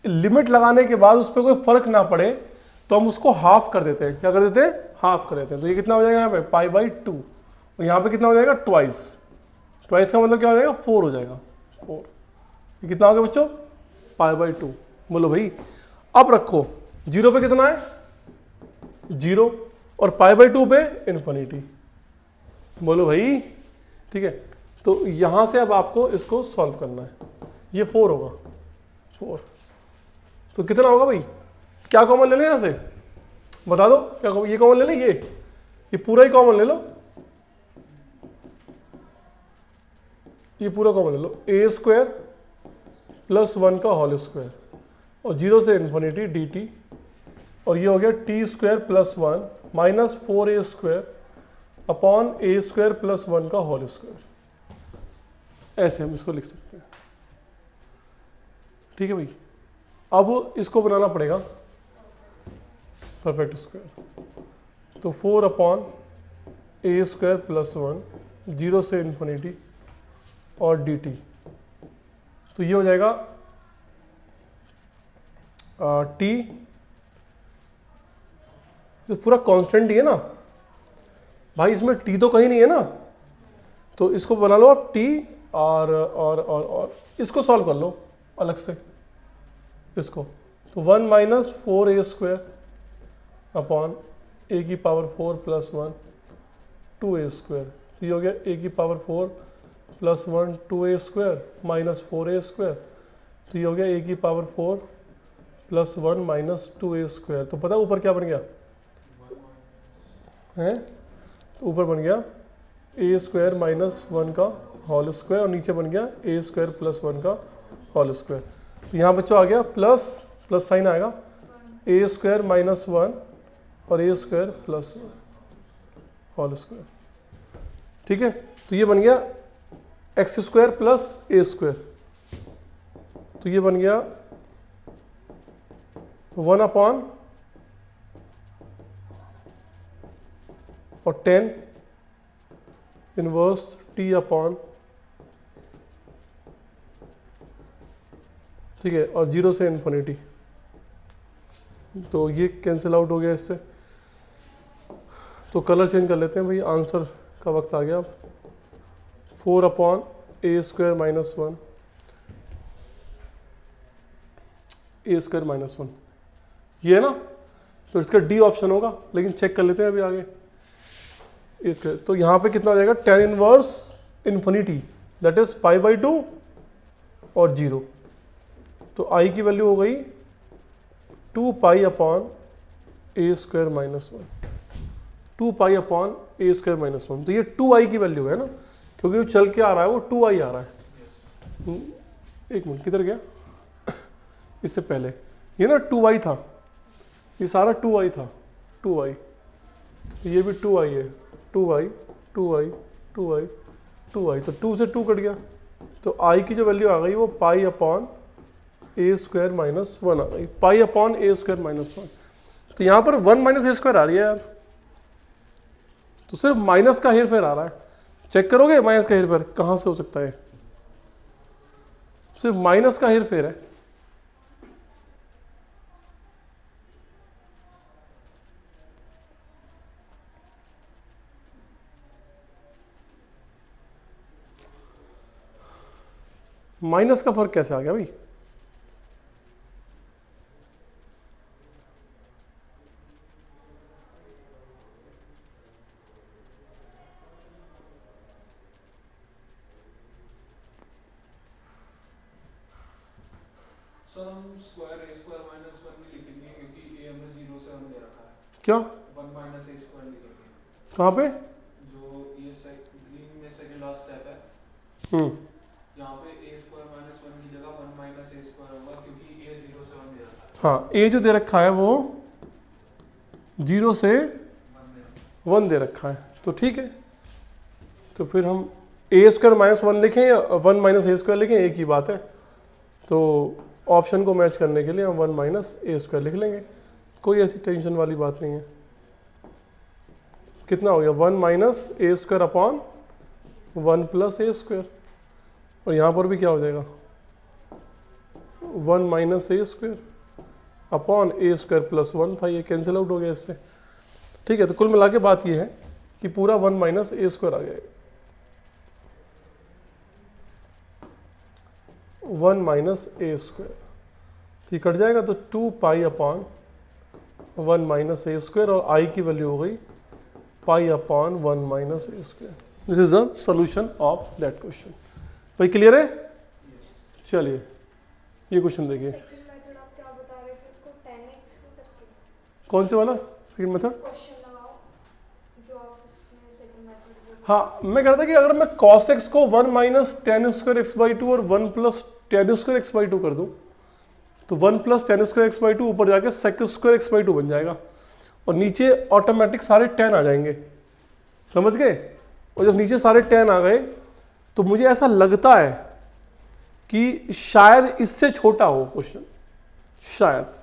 लिमिट लगाने के बाद उस पर कोई फर्क ना पड़े तो हम उसको हाफ कर देते हैं। क्या कर देते हैं? हाफ कर देते हैं। तो ये कितना हो जाएगा यहाँ पे? π/2। और यहाँ पे कितना हो जाएगा? ट्वाइस। ट्वाइस का मतलब क्या हो जाएगा? 4 हो जाएगा, 4। ये कितना हो गया बच्चों? π/2। बोलो भाई, अब रखो 0 पे कितना है? 0 और π/2 पे इन्फिनिटी। बोलो भाई, ठीक है। तो यहां से अब आपको इसको सॉल्व करना है। ये 4 होगा, 4। तो कितना होगा भाई? क्या कॉमन ले लें यहां से? बता दो क्या ये कॉमन ले लें? ये पूरा ही कॉमन ले लो, ये पूरा कॉमन ले लो। a स्क्वायर + 1 का होल स्क्वायर और 0 से इन्फिनिटी dt, और ये हो गया t square + 1 -4a square upon a square + 1 का होल स्क्वायर। ऐसे हम इसको लिख सकते हैं। ठीक है भाई, अब इसको बनाना पड़ेगा परफेक्ट स्क्वायर। तो 4 अपॉन a स्क्वायर + 1 0 से इन्फिनिटी और dt। तो ये हो जाएगा t, तो पूरा कांस्टेंट ही है ना भाई, इसमें t तो कहीं नहीं है ना। तो इसको बना लो आप t और इसको सॉल्व कर लो अलग से इसको। तो 1 - 4a square upon a⁴ + 1 2a square. तो ये हो गया a⁴ + 1 2a square -4a square. तो ये हो गया a⁴ + 1 - 2a स्क्वायर। तो पता है ऊपर क्या बन गया है? तो ऊपर बन गया a स्क्वायर -1 का होल स्क्वायर और नीचे बन गया a स्क्वायर + 1 का होल स्क्वायर। तो यहाँ बच्चों आ गया प्लस साइन आएगा, a स्क्वायर -1 और a स्क्वायर + 1 होल स्क्वायर। ठीक है, तो ये बन गया x स्क्वायर + a स्क्वायर। तो ये बन गया 1 अपॉन और 10 इनवर्स t अपॉन, ठीक है, और 0 से इन्फिनिटी। तो ये कैंसिल आउट हो गया इससे। तो कलर चेंज कर लेते हैं भाई, आंसर का वक्त आ गया। 4 upon a square -1 a square -1 ये है ना। तो इसका डी ऑप्शन होगा, लेकिन चेक कर लेते हैं अभी आगे। a स्क्वायर, तो यहाँ पे कितना हो जाएगा? 10 इनवर्स इन्फिनिटी दैट इज π/2 और 0। तो i की वैल्यू हो गई 2π upon a square -1, 2π upon a square -1। तो ये 2i की वैल्यू है ना, क्योंकि वो चल के आ रहा है, वो 2i आ रहा है। एक मिनट, किधर गया? इससे पहले ये ना 2i था, ये सारा 2i था, 2i, ये भी 2i है, 2i 2i 2i 2i। तो 2 से 2 कट गया, तो i की जो वैल्यू आ गई वो पाई अपॉन a स्क्वायर -1 आ गई, पाई अपॉन a स्क्वायर -1। तो यहाँ पर 1 - a स्क्वायर आ रही है यार, तो सिर्फ माइनस का हेर फेर आ रहा है। चेक करोगे माइनस का हेर फेर कहाँ से हो सकता है? सिर्फ माइनस का हेर फेर है। माइनस का फर्क कैसे आ गया भाई? सर हम स्क्वायर ए स्क्वायर माइनस 1 भी लिखेंगे क्योंकि ए हमें 0 से 1 दे रखा है। क्या 1 माइनस ए स्क्वायर लिखेंगे। कहाँ पे? जो ये ग्रीन में सेकंड लास्ट स्टेप है, यहाँ पे ए स्क्वायर माइनस 1 की जगह 1 माइनस ए स्क्वायर होगा क्योंकि ए 0 से 1 दे रखा है। हाँ, ए जो दे रखा है वो 0 से 1 दे रखा है, तो ठीक है। तो फिर हम ए स्क्वायर माइनस 1 लिखें या 1 माइनस ए स्क्वायर लिखें, एक ही बात है। तो ऑप्शन को मैच करने के लिए हम 1 माइनस ए स्क्वायर लिख लेंगे, कोई ऐसी टेंशन वाली बात नहीं है। कितना हो गया? 1 minus A square upon 1 plus A square, और यहाँ पर भी क्या हो जाएगा? 1 माइनस ए स्क्वायर अपॉन ए स्क्वायर प्लस 1 था, ये कैंसिल आउट हो गया इससे। ठीक है, तो कुल मिला के बात ये है कि पूरा 1 माइनस ए स्क्वायर आ गया, 1 माइनस ए स्क्वायर, तो ये कट जाएगा, तो 2 पाई अपॉन 1 माइनस ए स्क्वायर, और आई की वैल्यू हो गई pi upon 1 minus A square. This is the solution of that question. भाई क्लियर है? चलिए ये क्वेश्चन देखिए। सेकंड मेथड आप क्या बता रहे थे, उसको 10x करके कौन से वाला सेकंड मेथड? क्वेश्चन लगाओ जो आप इसमें सेकंड मेथड। हाँ, मैं कह रहा था कि अगर मैं cos x को 1 minus tan square x by two और 1 plus tan square x by two कर दूँ, तो 1 plus tan square x by two ऊपर जाके sec square x by two बन जाएगा, और नीचे ऑटोमेटिक सारे 10 आ जाएंगे, समझ गए? और जब नीचे सारे 10 आ गए तो मुझे ऐसा लगता है कि शायद इससे छोटा हो क्वेश्चन, शायद।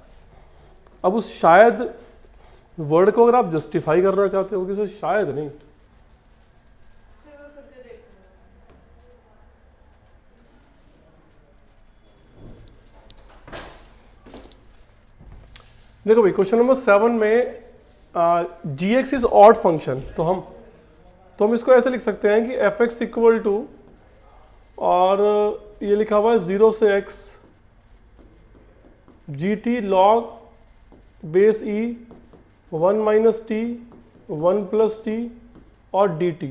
अब उस शायद वर्ड को अगर आप जस्टिफाई करना चाहते हो कि सर शायद नहीं, देखो भाई क्वेश्चन नंबर 7 में जी एक्स इज ऑड फंक्शन, तो हम इसको ऐसे लिख सकते हैं कि एफ एक्स इक्वल टू, और ये लिखा हुआ है 0 से x g t log base e 1 minus t 1 plus t और डी टी।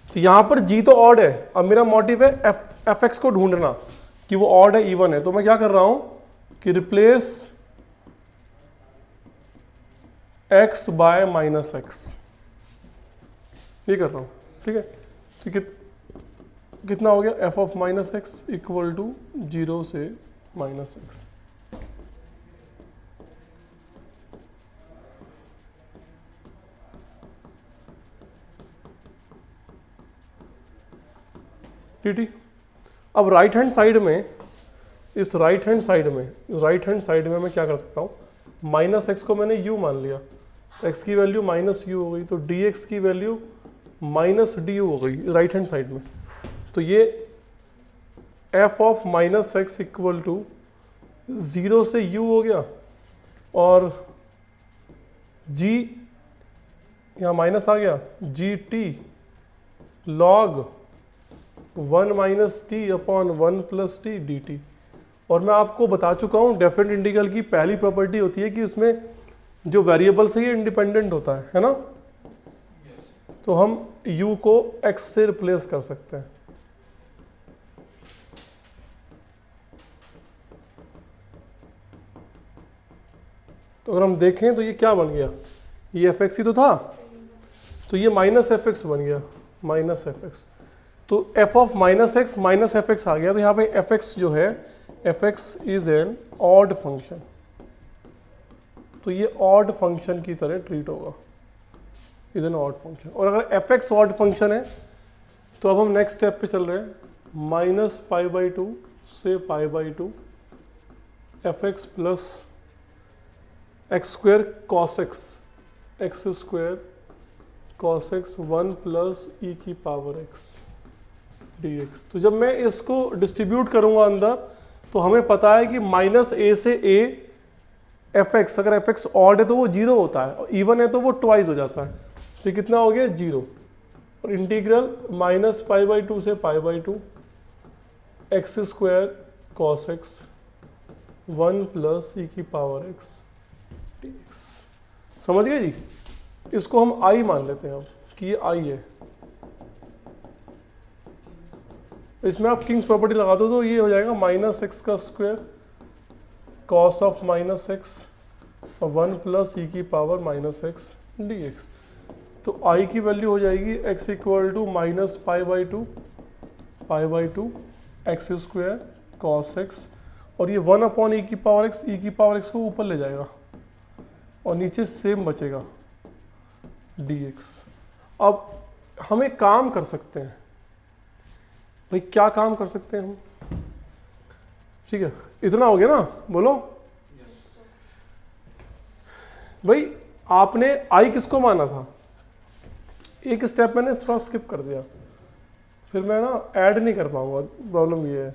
तो यहाँ पर g तो ऑड है, अब मेरा मोटिव है एफ एक्स को ढूंढना कि वो ऑड है इवन है, तो मैं क्या कर रहा हूँ कि replace x bye minus x, ये कर रहा हूँ। ठीक है, तो कितना हो गया? F of minus x equal to 0 से माइनस एक्स। टी। अब राइट हैंड साइड में, इस राइट हैंड साइड में मैं क्या कर सकता हूँ? माइनस एक्स को मैंने u मान लिया, x की वैल्यू माइनस u हो गई, तो dx की वैल्यू माइनस du हो गई राइट हैंड साइड में। तो ये f of minus x equal to 0 से u हो गया, और g यहाँ माइनस आ गया, जी t log 1 minus T upon 1 plus T d T. और मैं आपको बता चुका हूँ डेफिनेट इंटीग्रल की पहली प्रॉपर्टी होती है कि उसमें जो वेरिएबल्स है ये इंडिपेंडेंट होता है ना? तो हम u को x से रिप्लेस कर सकते हैं। तो अगर हम देखें तो ये क्या बन गया? ये एफ एक्स ही तो था, तो ये माइनस एफ एक्स बन गया, माइनस एफ एक्स। तो f of minus x minus f x आ गया, तो यहाँ पे एफ एक्स जो है, f x is an odd function, तो ये ऑड फंक्शन की तरह ट्रीट होगा, इज एन ऑड फंक्शन। और अगर एफ एक्स ऑड फंक्शन है तो अब हम नेक्स्ट स्टेप पे चल रहे हैं, माइनस पाई बाई टू से pi by two f x plus x square cos x square cos x 1 plus e की पावर एक्स डी एक्स। तो जब मैं इसको डिस्ट्रीब्यूट करूंगा अंदर, तो हमें पता है कि माइनस ए से ए एफ एक्स, अगर एफ एक्स ऑड है तो वो 0 होता है, और इवन है तो वो ट्वाइस हो जाता है। तो कितना हो गया? 0। और integral minus pi by two से pi by two x square cos x 1 plus e की पावर एक्स dx। समझ गए जी? इसको हम आई मान लेते हैं अब कि ये आई है। इसमें आप किंग्स प्रॉपर्टी लगा दो तो ये हो जाएगा माइनस एक्स का square cos of minus x और 1 प्लस ई की पावर माइनस एक्स dx। तो आई की वैल्यू हो जाएगी x equal to minus pi by two x square cos x और ये 1 अपॉन ई की पावर एक्स को ऊपर ले जाएगा और नीचे सेम बचेगा dx। अब हम एक काम कर सकते हैं भाई, क्या काम कर सकते हैं हम? ठीक है, इतना हो गया ना, बोलो भाई। आपने आई किसको माना था? एक स्टेप मैंने थोड़ा स्किप कर दिया, फिर मैं ना ऐड नहीं कर पाऊंगा। प्रॉब्लम ये है,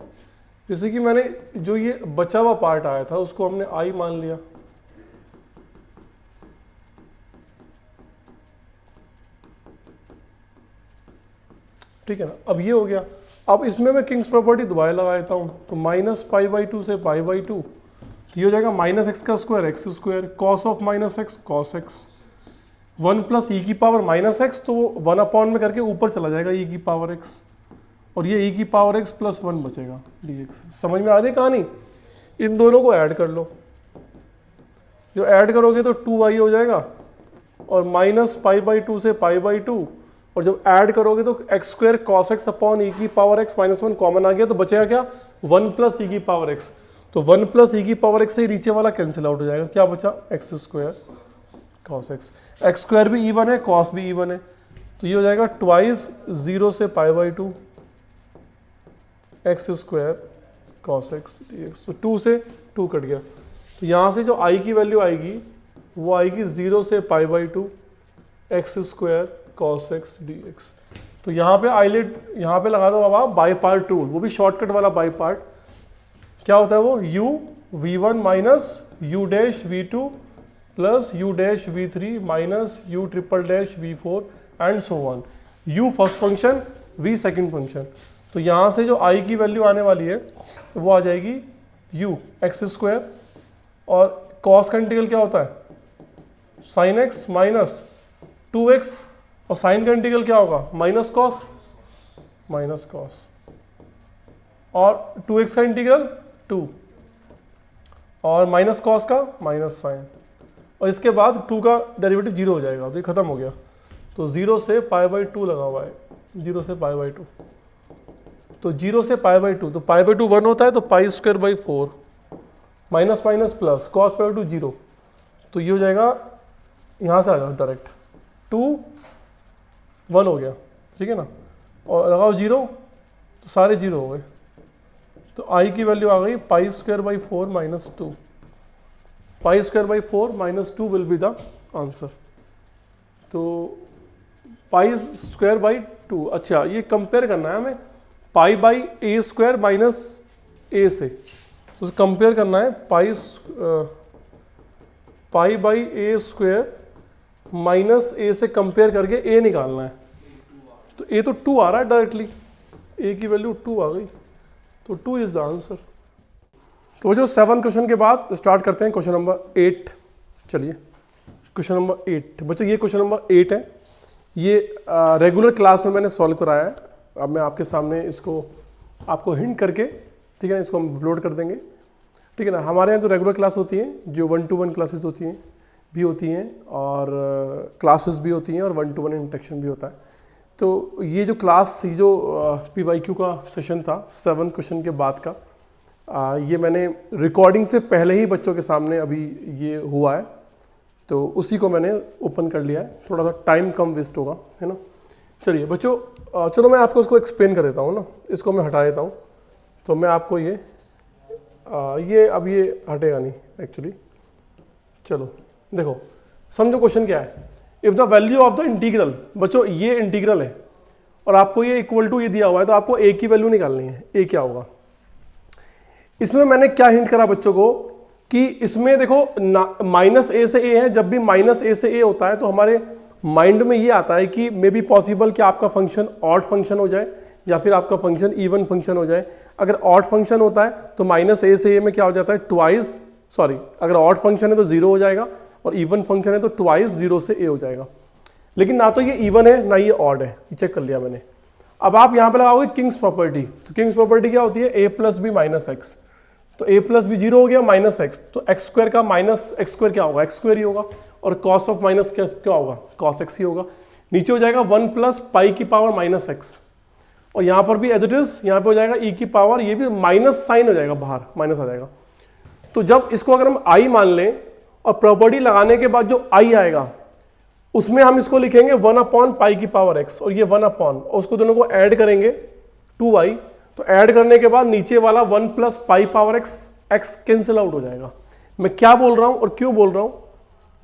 जैसे कि मैंने जो ये बचा हुआ पार्ट आया था उसको हमने आई मान लिया, ठीक है ना। अब ये हो गया। अब इसमें मैं किंग्स प्रॉपर्टी दोबारा लगा देता हूँ, तो माइनस पाई बाई टू से पाई बाई टू, तो ये हो जाएगा माइनस एक्स का square x square cos of minus x cos x 1 plus e की पावर माइनस एक्स, तो 1 अपॉन में करके ऊपर चला जाएगा ई की पावर एक्स और ये ई की पावर एक्स प्लस 1 बचेगा dx। समझ में आ रही कहानी? इन दोनों को ऐड कर लो, जो ऐड करोगे तो 2i हो जाएगा और माइनस पाई बाई टू से पाई बाई टू, और जब ऐड करोगे तो x square cos x upon e की पावर एक्स माइनस 1 कॉमन आ गया, तो बचेगा क्या? 1 प्लस ई की पावर एक्स। तो 1 प्लस ई की पावर एक्स से ही नीचे वाला कैंसिल आउट हो जाएगा। क्या बचा? X square cos x. X square भी इवन है, कॉस भी इवन है, तो ये हो जाएगा ट्वाइस 0 से pi by two x square cos x dx। तो 2 से 2 कट गया, तो यहाँ से जो आई की वैल्यू आएगी वो आएगी 0 से pi by two x square cos x dx। तो यहाँ पे आईलेट यहाँ पे लगा दो अब आप बाई पार्ट रूल, वो भी शॉर्टकट वाला बाई पार्ट। क्या होता है वो? u v1 minus u dash v2 plus u dash v3 minus u triple dash v4 and so on. u first function, v second function. तो यहाँ से जो i की वैल्यू आने वाली है वो आ जाएगी u एक्स स्क्वायर, और cos का इंटीग्रल क्या होता है? sin x माइनस 2x, और साइन का इंटीग्रल क्या होगा? माइनस कॉस, और 2x का इंटीग्रल 2, और माइनस कॉस का माइनस साइन, और इसके बाद 2 का डेरिवेटिव 0 हो जाएगा, तो ये खत्म हो गया। तो 0 से पाई बाई 2 लगा हुआ है, 0 से पाई बाई 2, तो 0 से पाई बाई 2, तो पाई बाई 2 1 होता है, तो pi square by 4 minus minus plus cos pi by 2 0, तो ये हो जाएगा, यहाँ से आ जाओ डायरेक्ट 2 1 हो गया, ठीक है ना, और लगाओ 0, तो सारे 0 हो गए। तो आई की वैल्यू आ गई pi square by 4 minus 2, pi square by 4 minus 2 will be the answer. तो पाई स्क्वायर बाई 2, अच्छा ये कंपेयर करना है हमें pi by a square minus a से, तो कंपेयर करना है pi by a square minus a से कंपेयर करके ए निकालना है। तो ए तो 2 आ रहा है डायरेक्टली, ए की वैल्यू 2 आ गई, तो 2 इज द आंसर। तो जो 7 क्वेश्चन के बाद स्टार्ट करते हैं क्वेश्चन नंबर 8। चलिए क्वेश्चन नंबर 8 बच्चे, ये क्वेश्चन नंबर 8 है, ये रेगुलर क्लास में मैंने सॉल्व कराया है। अब मैं आपके सामने इसको आपको हिंट करके, ठीक है ना, इसको हम अपलोड कर देंगे, ठीक है ना। हमारे यहाँ जो रेगुलर क्लास होती हैं, जो 1-to-1 क्लासेस होती हैं भी होती हैं, और क्लासेस भी होती हैं, और 1-to-1 इंटरेक्शन भी होता है। तो ये जो क्लास, ये जो PYQ का सेशन था 7 क्वेश्चन के बाद का, ये मैंने रिकॉर्डिंग से पहले ही बच्चों के सामने अभी ये हुआ है, तो उसी को मैंने ओपन कर लिया है, थोड़ा सा टाइम कम वेस्ट होगा, है ना। चलिए बच्चों, चलो मैं आपको इसको एक्सप्लेन कर देता हूँ ना, इसको मैं हटा देता हूँ, तो मैं आपको ये अब ये हटेगा नहीं एक्चुअली। चलो देखो, समझो क्वेश्चन क्या है। If the value of the integral, बच्चों ये इंटीग्रल है और आपको ये इक्वल टू ये दिया हुआ है, तो आपको ए की वैल्यू निकालनी है। ए क्या होगा? इसमें मैंने क्या हिंट करा बच्चों को कि इसमें देखो माइनस ए से ए है, जब भी माइनस ए से ए होता है तो हमारे माइंड में ये आता है कि मे बी पॉसिबल कि आपका फंक्शन ऑड फंक्शन हो जाए या फिर आपका फंक्शन इवन फंक्शन हो जाए। अगर ऑड फंक्शन होता है तो माइनस ए से ए में क्या हो जाता है, ट्वाइस, सॉरी अगर ऑड फंक्शन है तो 0 हो जाएगा और इवन फंक्शन है तो ट्वाइस 0 से ए हो जाएगा। लेकिन ना तो ये इवन है ना ये ऑड है, ये चेक कर लिया मैंने। अब आप यहाँ पे लगाओगे किंग्स प्रॉपर्टी, तो किंग्स प्रॉपर्टी क्या होती है, ए प्लस बी माइनस एक्स, तो ए प्लस बी 0 हो गया माइनस एक्स, तो एक्स स्क्वायर का माइनस एक्स स्क्वायर क्या होगा, एक्स स्क्वायर ही होगा, और कॉस ऑफ माइनस क्या होगा, कॉस एक्स ही होगा। नीचे हो जाएगा 1 प्लस पाई की पावर माइनस एक्स, और यहाँ पर भी एज इट इज यहाँ पे हो जाएगा ई की पावर, ये भी माइनस साइन हो जाएगा, बाहर माइनस आ जाएगा। तो जब इसको अगर हम आई मान लें और प्रॉपर्टी लगाने के बाद जो आई आएगा उसमें हम इसको लिखेंगे 1 अपॉन पाई की पावर एक्स, और ये 1 अपॉन, और उसको दोनों को ऐड करेंगे 2i, तो ऐड करने के बाद नीचे वाला 1 plus pi power x, x cancel out हो जाएगा। मैं क्या बोल रहा हूँ और क्यों बोल रहा हूँ,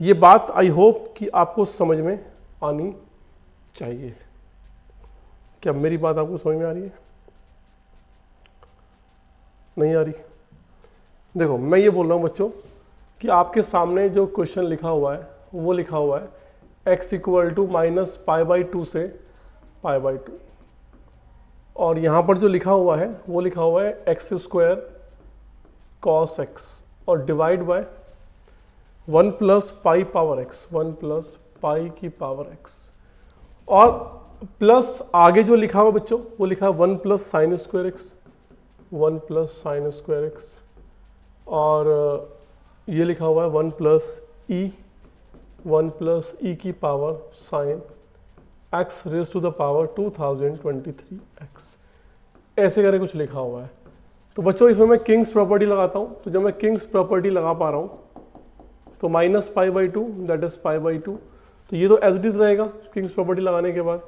ये बात आई होप कि आपको समझ में आनी चाहिए। क्या मेरी बात आपको समझ में आ रही है, नहीं आ रही? देखो मैं ये बोल रहा हूँ बच्चों कि आपके सामने जो क्वेश्चन लिखा हुआ है वो लिखा हुआ है x equal to minus pi by 2 से पाई बाई 2, और यहाँ पर जो लिखा हुआ है वो लिखा हुआ है एक्स स्क्वायर कॉस एक्स और divide by 1 plus pi power x, 1 plus pi की पावर एक्स, और प्लस आगे जो लिखा हुआ बच्चों वो लिखा है 1 plus sine square x, 1 plus sine square x, और ये लिखा हुआ है 1 प्लस ई, 1 प्लस ई की power sine x raise to the power 2023x, ऐसे करके कुछ लिखा हुआ है। तो बच्चों इसमें मैं किंग्स प्रॉपर्टी लगाता हूँ, तो जब मैं किंग्स प्रॉपर्टी लगा पा रहा हूँ तो minus pi by 2 that is pi by 2, तो ये तो एज इट इज रहेगा किंग्स प्रॉपर्टी लगाने के बाद,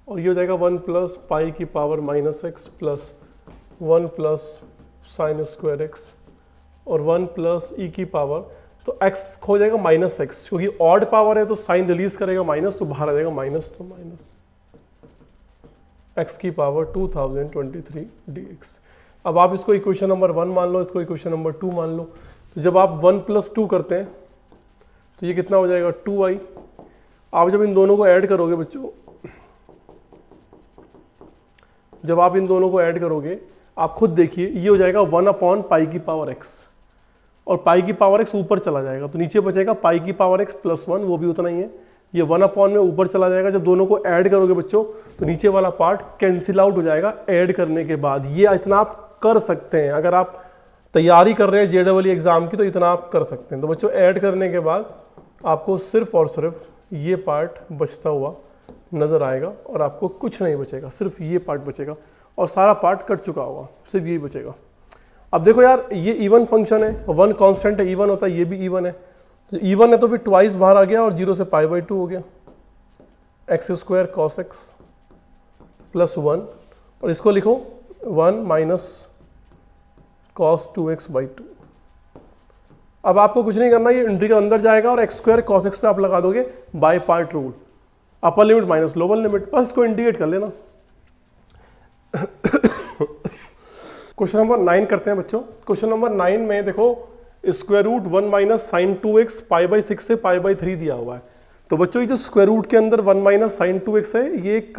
और ये हो जाएगा 1 प्लस पाई की power minus x plus 1 plus sine square x और 1 प्लस ई की पावर, तो x हो जाएगा माइनस एक्स, क्योंकि ऑड पावर है तो साइन रिलीज करेगा माइनस, तो बाहर आ जाएगा माइनस, तो माइनस x की पावर 2023 dx। अब आप इसको इक्वेशन नंबर 1 मान लो, इसको इक्वेशन नंबर 2 मान लो, तो जब आप 1 प्लस 2 करते हैं तो ये कितना हो जाएगा 2i। आप जब इन दोनों को ऐड करोगे बच्चों, जब आप इन दोनों को ऐड करोगे आप खुद देखिए, ये हो जाएगा 1 अपॉन पाई की पावर एक्स, और पाई की पावर एक्स ऊपर चला जाएगा तो नीचे बचेगा पाई की पावर एक्स प्लस 1, वो भी उतना ही है, ये 1 अपॉन में ऊपर चला जाएगा। जब दोनों को ऐड करोगे बच्चों तो नीचे वाला पार्ट कैंसिल आउट हो जाएगा ऐड करने के बाद। ये इतना आप कर सकते हैं, अगर आप तैयारी कर रहे हैं JEE एग्ज़ाम की तो इतना आप कर सकते हैं। तो बच्चों ऐड करने के बाद आपको सिर्फ और सिर्फ ये पार्ट बचता हुआ नज़र आएगा, और आपको कुछ नहीं बचेगा, सिर्फ ये पार्ट बचेगा, और सारा पार्ट कट चुका होगा, सिर्फ यही बचेगा। अब देखो यार ये इवन फंक्शन है, 1 कांस्टेंट है, इवन होता है, ये भी इवन है, तो इवन है तो फिर ट्वाइस बाहर आ गया और 0 से पाई बाई 2 हो गया, x square cos x plus 1, और इसको लिखो 1 माइनस कॉस 2x बाई 2। अब आपको कुछ नहीं करना, ये इंटीग्रल अंदर जाएगा और एक्स स्क्वायर कॉस एक्स पे आप लगा दोगे by part rule, upper limit minus lower limit, बस इसको इंटीग्रेट कर लेना। क्वेश्चन नंबर 9 करते हैं बच्चों। क्वेश्चन नंबर 9 में देखो square root 1 minus sine 2x pi by 6 से पाई बाई 3 दिया हुआ है। तो बच्चों ये जो स्क्वायर रूट के अंदर 1 माइनस साइन 2x है, ये एक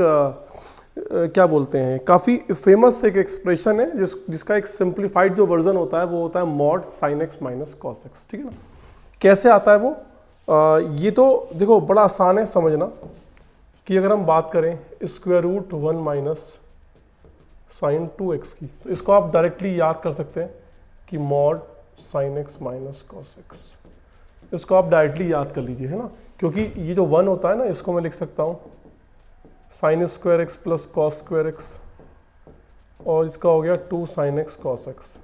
क्या बोलते हैं, काफ़ी फेमस एक एक्सप्रेशन है जिसका एक सिंप्लीफाइड जो वर्जन होता है वो होता है mod sine x minus cos x, ठीक है ना। कैसे आता है वो, ये तो देखो बड़ा आसान है समझना, कि अगर हम बात करें square root 1 minus sine 2x की, तो इसको आप डायरेक्टली याद कर सकते हैं कि mod sine x minus cos x, इसको आप डायरेक्टली याद कर लीजिए, है ना, क्योंकि ये जो 1 होता है ना, इसको मैं लिख सकता हूँ sine square x plus cos square x, और इसका हो गया 2 sine x cos x,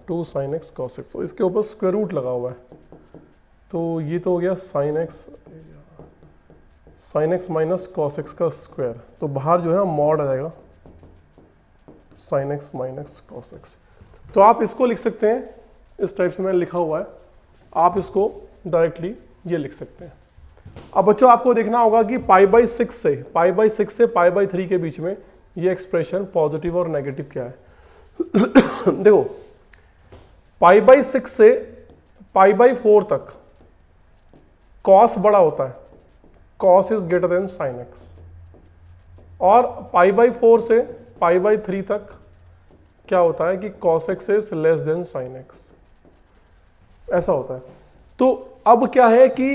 2 sine x cos x, तो इसके ऊपर स्क्वायर रूट लगा हुआ है, तो ये तो हो गया sine x minus cos x का स्क्वायर, तो बाहर जो है ना मॉड आ जाएगा sine x minus cos x. तो आप इसको लिख सकते हैं, इस टाइप से मैंने लिखा हुआ है, आप इसको डायरेक्टली ये लिख सकते हैं। अब बच्चों आपको देखना होगा कि पाई बाई 6 से पाई बाई 3 के बीच में ये एक्सप्रेशन पॉजिटिव और नेगेटिव क्या है। देखो पाई बाई 6 से पाई बाई 4 तक कॉस बड़ा होता है, cos is greater than sine x, और π/4 से π/3 तक क्या होता है कि cos x is less than sin x, ऐसा होता है। तो अब क्या है कि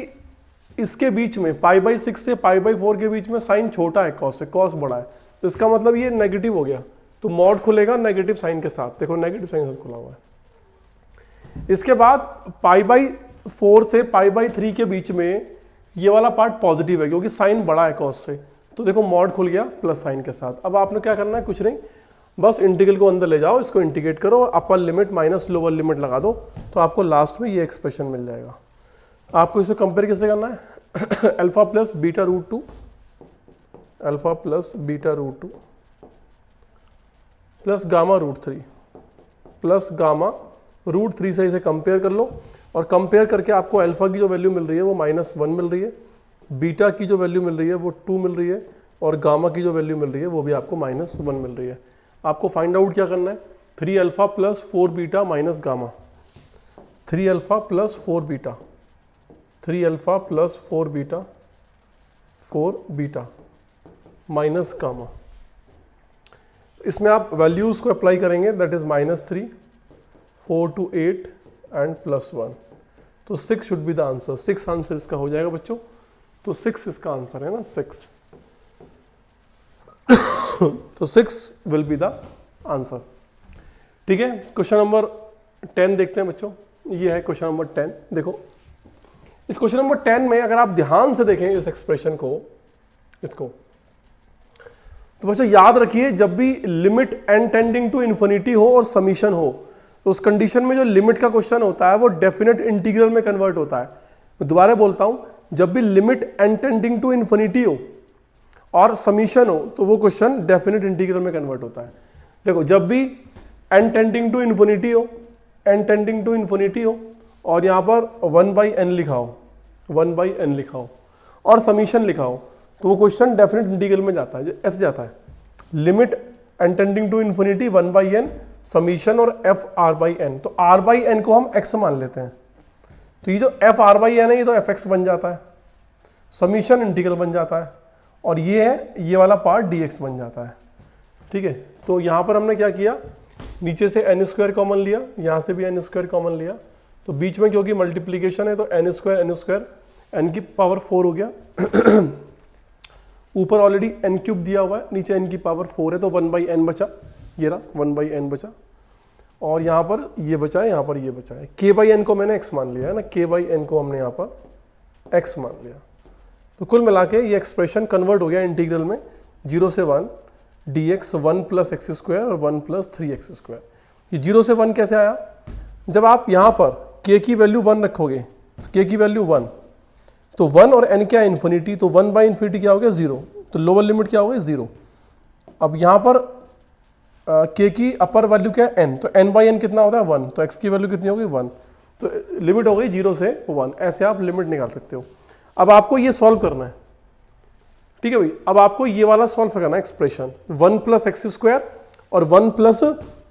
इसके बीच में π/6 से π/4 के बीच में साइन छोटा है cos से, cos बड़ा है, तो इसका मतलब ये नेगेटिव हो गया, तो मॉड खुलेगा नेगेटिव साइन के साथ, देखो नेगेटिव साइन के साथ खुला हुआ है। इसके बाद π/4 से π/3 के बीच में ये वाला पार्ट पॉजिटिव है क्योंकि साइन बड़ा है cos से, तो देखो मॉड खुल गया प्लस साइन के साथ। अब आपने क्या करना है, कुछ नहीं, बस इंटीग्रल को अंदर ले जाओ, इसको इंटीग्रेट करो, upper limit minus lower limit लगा दो, तो आपको लास्ट में ये एक्सप्रेशन मिल जाएगा। आपको इसे कंपेयर कैसे करना है, alpha plus beta root 2, alpha plus beta root 2 plus gamma root 3 plus gamma root 3 से इसे कंपेयर कर लो, और कंपेयर करके आपको अल्फा की जो वैल्यू मिल रही है वो -1 मिल रही है, बीटा की जो वैल्यू मिल रही है वो 2 मिल रही है, और गामा की जो वैल्यू मिल रही है वो भी आपको -1 मिल रही है। आपको फाइंड आउट क्या करना है, 3 alpha plus 4 beta minus gamma, 3 alpha plus 4 beta, 3 alpha plus 4 beta, 4 beta minus gamma. इसमें आप वैल्यूज को अप्लाई करेंगे, दैट इज -3, 4 to 8 एंड +1, तो 6 should be the answer. 6 answer इसका हो जाएगा बच्चों, तो 6 इसका आंसर है ना, 6 तो 6 विल बी द आंसर। ठीक है, क्वेश्चन नंबर 10 देखते हैं बच्चों। ये है क्वेश्चन नंबर 10। देखो इस क्वेश्चन नंबर 10 में अगर आप ध्यान से देखें इस एक्सप्रेशन को, इसको, तो बच्चों याद रखिए, जब भी limit n tending to infinity हो और समीशन हो, तो उस कंडीशन में जो लिमिट का क्वेश्चन होता है वो डेफिनेट इंटीग्रल में कन्वर्ट होता है। मैं दोबारा बोलता हूं, जब भी limit n tending to infinity हो और समीशन हो, तो वो क्वेश्चन डेफिनेट इंटीग्रल में कन्वर्ट होता है। देखो जब भी n टेंडिंग टू इन्फिनिटी हो, n टेंडिंग टू इन्फिनिटी हो, और यहाँ पर 1/n लिखा हो, 1/n लिखा हो, और समीशन लिखा हो, तो वो क्वेश्चन डेफिनेट इंटीग्रल में जाता है, ऐसे जाता है। Limit n tending to infinity 1/n summation और f r/n, तो r/n को हम x मान लेते हैं, तो ये जो f r/n है ये तो fx बन जाता है, समीशन इंटीग्रल बन जाता है, और ये है ये वाला पार्ट dx बन जाता है। ठीक है, तो यहाँ पर हमने क्या किया, नीचे से n² कॉमन लिया, यहाँ से भी n² कॉमन लिया, तो बीच में क्योंकि मल्टीप्लीकेशन है तो n² n की पावर 4 हो गया ऊपर ऑलरेडी n³ दिया हुआ है, नीचे n की पावर 4 है, तो 1/n बचा, ये रहा 1/n बचा, और यहाँ पर ये बचा है, यहाँ पर ये बचा है। k/n को मैंने x मान लिया है ना, k/n को हमने यहाँ पर x मान लिया, तो कुल मिला के ये एक्सप्रेशन कन्वर्ट हो गया इंटीग्रल में 0 से 1 dx 1 + x² और 1 + 3x²। ये 0 से 1 कैसे आया, जब आप यहाँ पर k की वैल्यू 1 रखोगे, तो k की वैल्यू 1, तो 1 और n क्या है इन्फिनिटी, तो 1/∞ क्या हो गया 0, तो लोअर लिमिट क्या हो गया 0। अब यहाँ पर k की अपर वैल्यू क्या है n, तो n/n कितना होता है 1, तो x की वैल्यू कितनी होगी 1, तो लिमिट हो गई 0 से 1, ऐसे आप लिमिट निकाल सकते हो। अब आपको ये सॉल्व करना है, ठीक है भाई, अब आपको ये वाला सॉल्व करना है एक्सप्रेशन 1 + x² और 1 +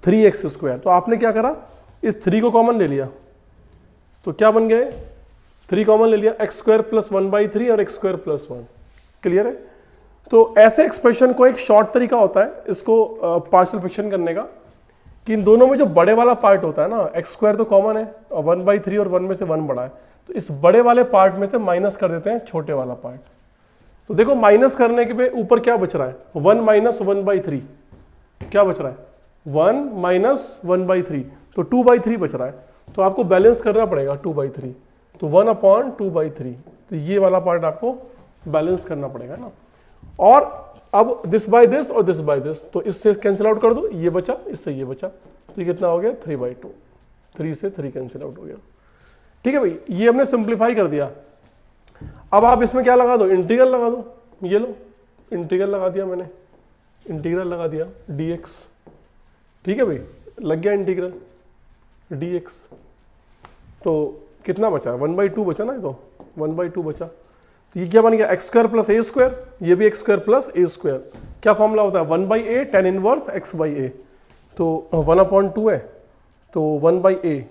3x²। तो आपने क्या करा, इस 3 को कॉमन ले लिया, तो क्या बन गए 3 कॉमन ले लिया, x² + 1/3 और x² + 1। क्लियर है, तो ऐसे एक्सप्रेशन को एक शॉर्ट तरीका होता है इसको पार्शियल फ्रैक्शन करने का, कि इन दोनों में जो बड़े वाला पार्ट होता है ना, x² तो कॉमन है और 1/3 और 1 में से 1 बड़ा है, तो इस बड़े वाले पार्ट में से माइनस कर देते हैं छोटे वाला पार्ट। तो देखो माइनस करने के पे ऊपर क्या बच रहा है, 1 - 1/3, क्या बच रहा है 1 - 1/3, तो 2/3 बच रहा है, तो आपको बैलेंस करना पड़ेगा 2/3, तो 1/2/3, तो ये वाला पार्ट आपको बैलेंस करना पड़ेगा ना। और अब दिस बाय दिस और दिस बाय दिस, तो इससे कैंसिल आउट कर दो, ये बचा, इससे ये बचा, तो ये कितना हो गया 3/2, 3 से 3 कैंसिल आउट हो गया। ठीक है भाई, ये हमने सिंप्लीफाई कर दिया। अब आप इसमें क्या लगा दो, इंटीग्रल लगा दो, ये लो इंटीग्रल लगा दिया मैंने, इंटीग्रल लगा दिया dx। ठीक है भाई, लग गया इंटीग्रल dx, तो कितना बचा 1/2 बचा ना, ये तो 1/2 बचा, तो ये क्या बन गया x² + a², ये भी x² + a²। क्या फॉर्मूला होता है 1/a tan इनवर्स x/a, तो 1/2 है, तो 1/a,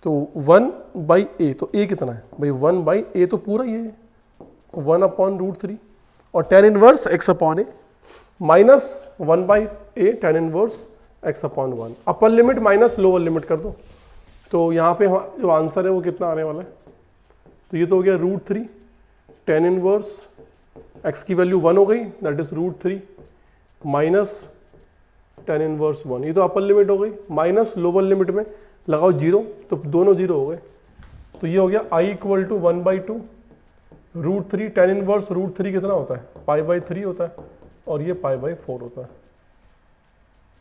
तो 1/a, तो a कितना है भाई 1/a, तो पूरा ये 1/√3, और tan inverse x/a minus 1/a tan inverse x upon 1, upper limit minus lower limit कर दो। तो यहाँ पे जो आंसर है वो कितना आने वाला है, तो ये तो हो गया √3 tan इनवर्स x की वैल्यू 1 हो गई, that is √3 minus tan inverse 1, ये तो अपर लिमिट हो गई, माइनस लोअर लिमिट में लगाओ 0, तो दोनों 0 हो गए। तो ये हो गया I equal to 1/2 √3 tan inverse √3 कितना होता है, π/3 होता है, और ये π/4 होता है।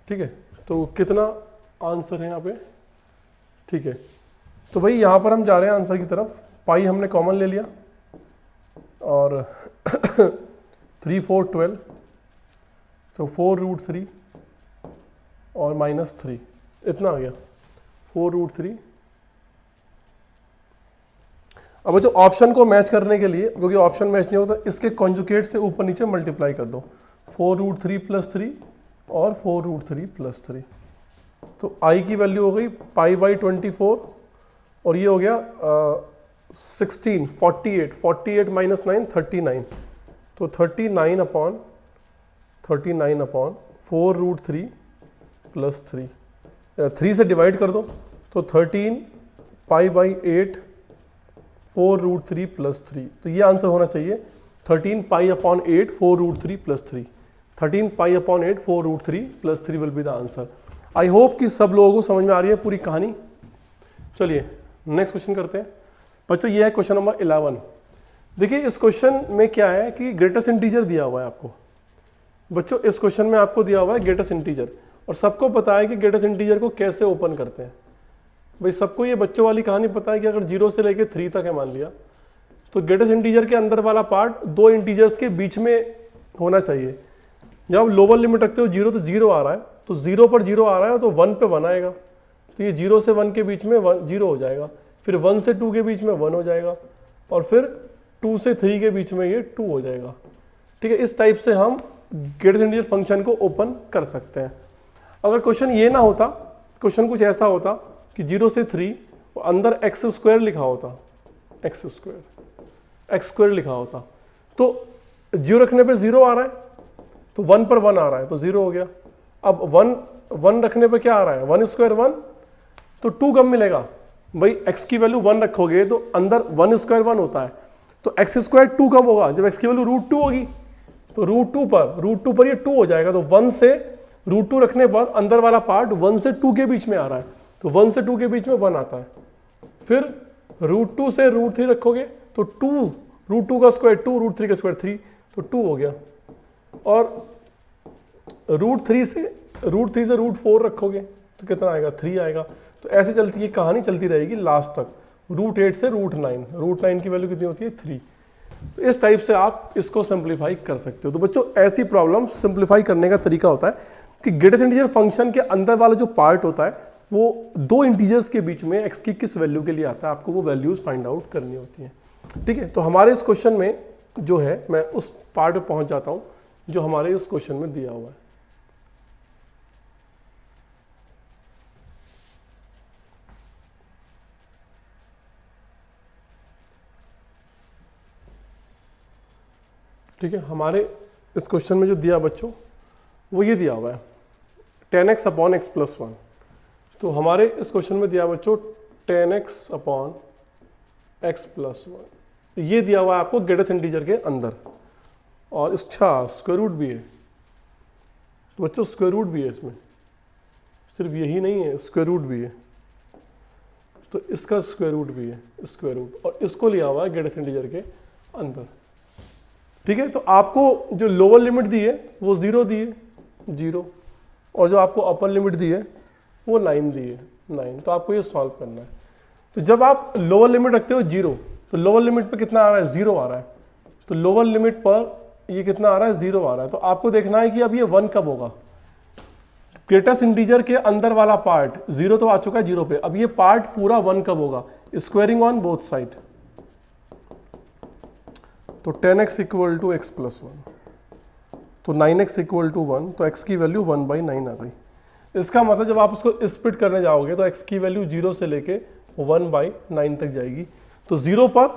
ठीक है, तो कितना आंसर है यहाँ पे, ठीक है। तो भाई यहाँ पर हम जा रहे हैं आंसर की तरफ, पाई हमने कॉमन ले लिया और 3 4 12, तो 4√3 और -3 इतना आ गया 4√3। अब जो ऑप्शन को मैच करने के लिए, क्योंकि ऑप्शन मैच नहीं होता, इसके कॉन्जुगेट से ऊपर नीचे मल्टीप्लाई कर दो, 4√3 + 3 और 4√3 + 3, तो I की वैल्यू हो गई π/24 और ये हो गया 16 48 48 - 9 39, तो 39 अपॉन 4√3 + 3, 3 से डिवाइड कर दो, तो 13 π/8 4√3 + 3, तो ये आंसर होना चाहिए 13 π/8 4√3 + 3, 13 π/8 4√3 + 3 will be the answer. I hope कि सब लोगों को समझ में आ रही है पूरी कहानी। चलिए नेक्स्ट क्वेश्चन करते हैं बच्चों, ये है क्वेश्चन नंबर 11। देखिए इस क्वेश्चन में क्या है कि ग्रेटेस्ट इंटीजर दिया हुआ है आपको। बच्चों इस क्वेश्चन में आपको दिया हुआ है ग्रेटेस्ट इंटीजर, और सबको पता है कि ग्रेटेस्ट इंटीजर को कैसे ओपन करते हैं। भाई सबको ये बच्चों वाली कहानी पता है कि अगर 0 से लेके 3 तक है मान लिया, तो ग्रेटेस्ट इंटीजर के अंदर वाला पार्ट दो इंटीजर्स के बीच में होना चाहिए। जब आप लोअर लिमिट रखते हो 0, तो 0 आ रहा है, तो 0 पर 0 आ रहा है तो 1 पे 1 आएगा, तो ये 0 से 1 के बीच में 0 हो जाएगा, फिर 1 से 2 के बीच में 1 हो जाएगा, और फिर 2 से 3 के बीच में ये 2 हो जाएगा। ठीक है, इस टाइप से हम ग्रेटेस्ट इंटीजर फंक्शन को ओपन कर सकते हैं। अगर क्वेश्चन ये ना होता, क्वेश्चन कुछ ऐसा होता कि 0 से 3 अंदर x² लिखा होता, x² लिखा होता, तो 0 रखने पर 0 आ रहा है, तो 1 पर 1 आ रहा है, तो 0 हो गया। अब 1 रखने पे क्या आ रहा है, 1² 1, तो 2 कब मिलेगा भाई, x की वैल्यू 1 रखोगे तो अंदर 1² 1 होता है, तो x² 2 कब होगा, जब x की वैल्यू √2 होगी, तो √2 पर ये 2 हो जाएगा, तो 1 से √2 रखने पर अंदर वाला पार्ट 1 से 2 के बीच में आ रहा है, तो 1 से 2 के बीच में 1 आता है, फिर √2 से √3 रखोगे तो 2, √2 का स्क्वायर 2, √3 का स्क्वायर 3, तो 2 हो गया, और √3 से √4 रखोगे तो कितना आएगा, 3 आएगा। तो ऐसे चलती ये कहानी चलती रहेगी लास्ट तक, √8 से √9 की वैल्यू कितनी होती है, 3। तो इस टाइप से आप इसको सिंप्लीफाई कर सकते हो। तो बच्चों ऐसी प्रॉब्लम सिंप्लीफाई करने का तरीका होता है कि ग्रेटेस्ट इंटीजर फंक्शन के अंदर वाला जो पार्ट होता है वो दो इंटीजर्स के बीच में x की किस वैल्यू के लिए आता है, आपको वो वैल्यूज फाइंड आउट करनी होती हैं। ठीक है, तो हमारे इस क्वेश्चन में जो है, मैं उस पार्ट पे पहुंच जाता हूं जो हमारे इस क्वेश्चन में दिया हुआ है। ठीक है, हमारे इस क्वेश्चन में जो दिया बच्चों वो ये दिया हुआ है 10x अपॉन x + 1। तो हमारे इस क्वेश्चन में दिया बच्चों 10x अपॉन x + 1, ये दिया हुआ है आपको ग्रेटेस्ट इंटीजर के अंदर, और इसका स्क्वायर रूट भी है। तो बच्चों स्क्वायर रूट भी है इसमें, सिर्फ यही नहीं है, स्क्वायर रूट भी है, तो इसका स्क्वायर रूट भी है, स्क्वायर रूट, और इसको लिया हुआ है ग्रेटेस्ट इंटीजर के अंदर। ठीक है, तो आपको जो लोअर लिमिट दी है वो 0 दी है, 0, और जो आपको अपर लिमिट दी है वो 9 दी है, 9। तो आपको ये सॉल्व करना है। तो जब आप लोअर लिमिट रखते हो 0, तो लोअर लिमिट पर कितना आ रहा है, 0 आ रहा है, तो लोअर लिमिट पर ये कितना आ रहा है, 0 आ रहा है। तो आपको देखना है कि अब ये 1 कब होगा। ग्रेटेस्ट इंटीजर के अंदर वाला पार्ट 0 तो आ चुका है 0 पे, अब ये पार्ट पूरा 1 कब होगा, स्क्वायरिंग ऑन बोथ साइड। तो 10x इक्वल टू x + 1, तो 9x इक्वल टू 1, तो x की वैल्यू 1/9 आ गई। इसका मतलब जब आप उसको स्प्लिट करने जाओगे तो x की वैल्यू 0 से लेके 1/9 तक जाएगी। तो 0 पर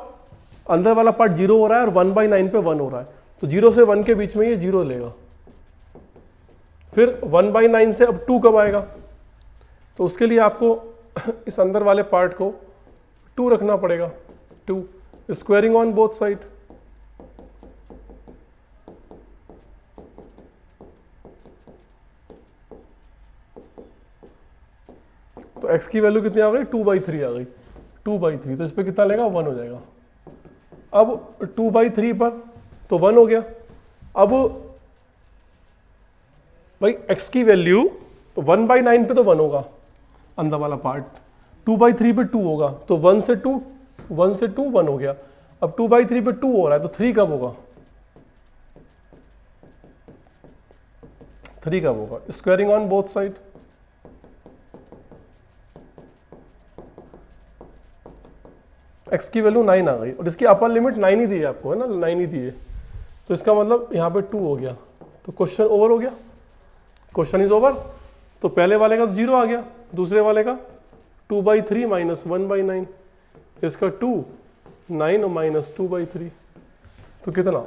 अंदर वाला पार्ट 0 हो रहा है और 1/9 पे 1 हो रहा है, तो 0 से 1 के बीच में ये 0 लेगा। फिर 1/9 से अब 2 कब आएगा, तो उसके लिए आपको इस अंदर वाले पार्ट को 2 रखना पड़ेगा, 2 स्क्वायरिंग ऑन बोथ साइड। तो x की वैल्यू कितनी आ गई, 2/3 आ गई, 2/3, तो इस पर कितना लेगा, 1 हो जाएगा। अब 2/3 पर तो 1 हो गया। अब भाई x की वैल्यू 1/9 पे तो 1 होगा, अंदर वाला पार्ट 2/3 पे 2 होगा, तो 1 से 2 1 हो गया। अब 2/3 पे 2 हो रहा है, तो 3 कब होगा, 3 कब होगा, squaring on both side. x की वैल्यू 9 आ गई और इसकी अपर लिमिट 9 ही दी है आपको, है ना, 9 ही दी है, तो इसका मतलब यहाँ पे 2 हो गया, तो क्वेश्चन ओवर हो गया, क्वेश्चन इज ओवर। तो पहले वाले का तो 0 आ गया, दूसरे वाले का 2/3 माइनस 1/9, इसका 2 9 और माइनस 2/3, तो कितना,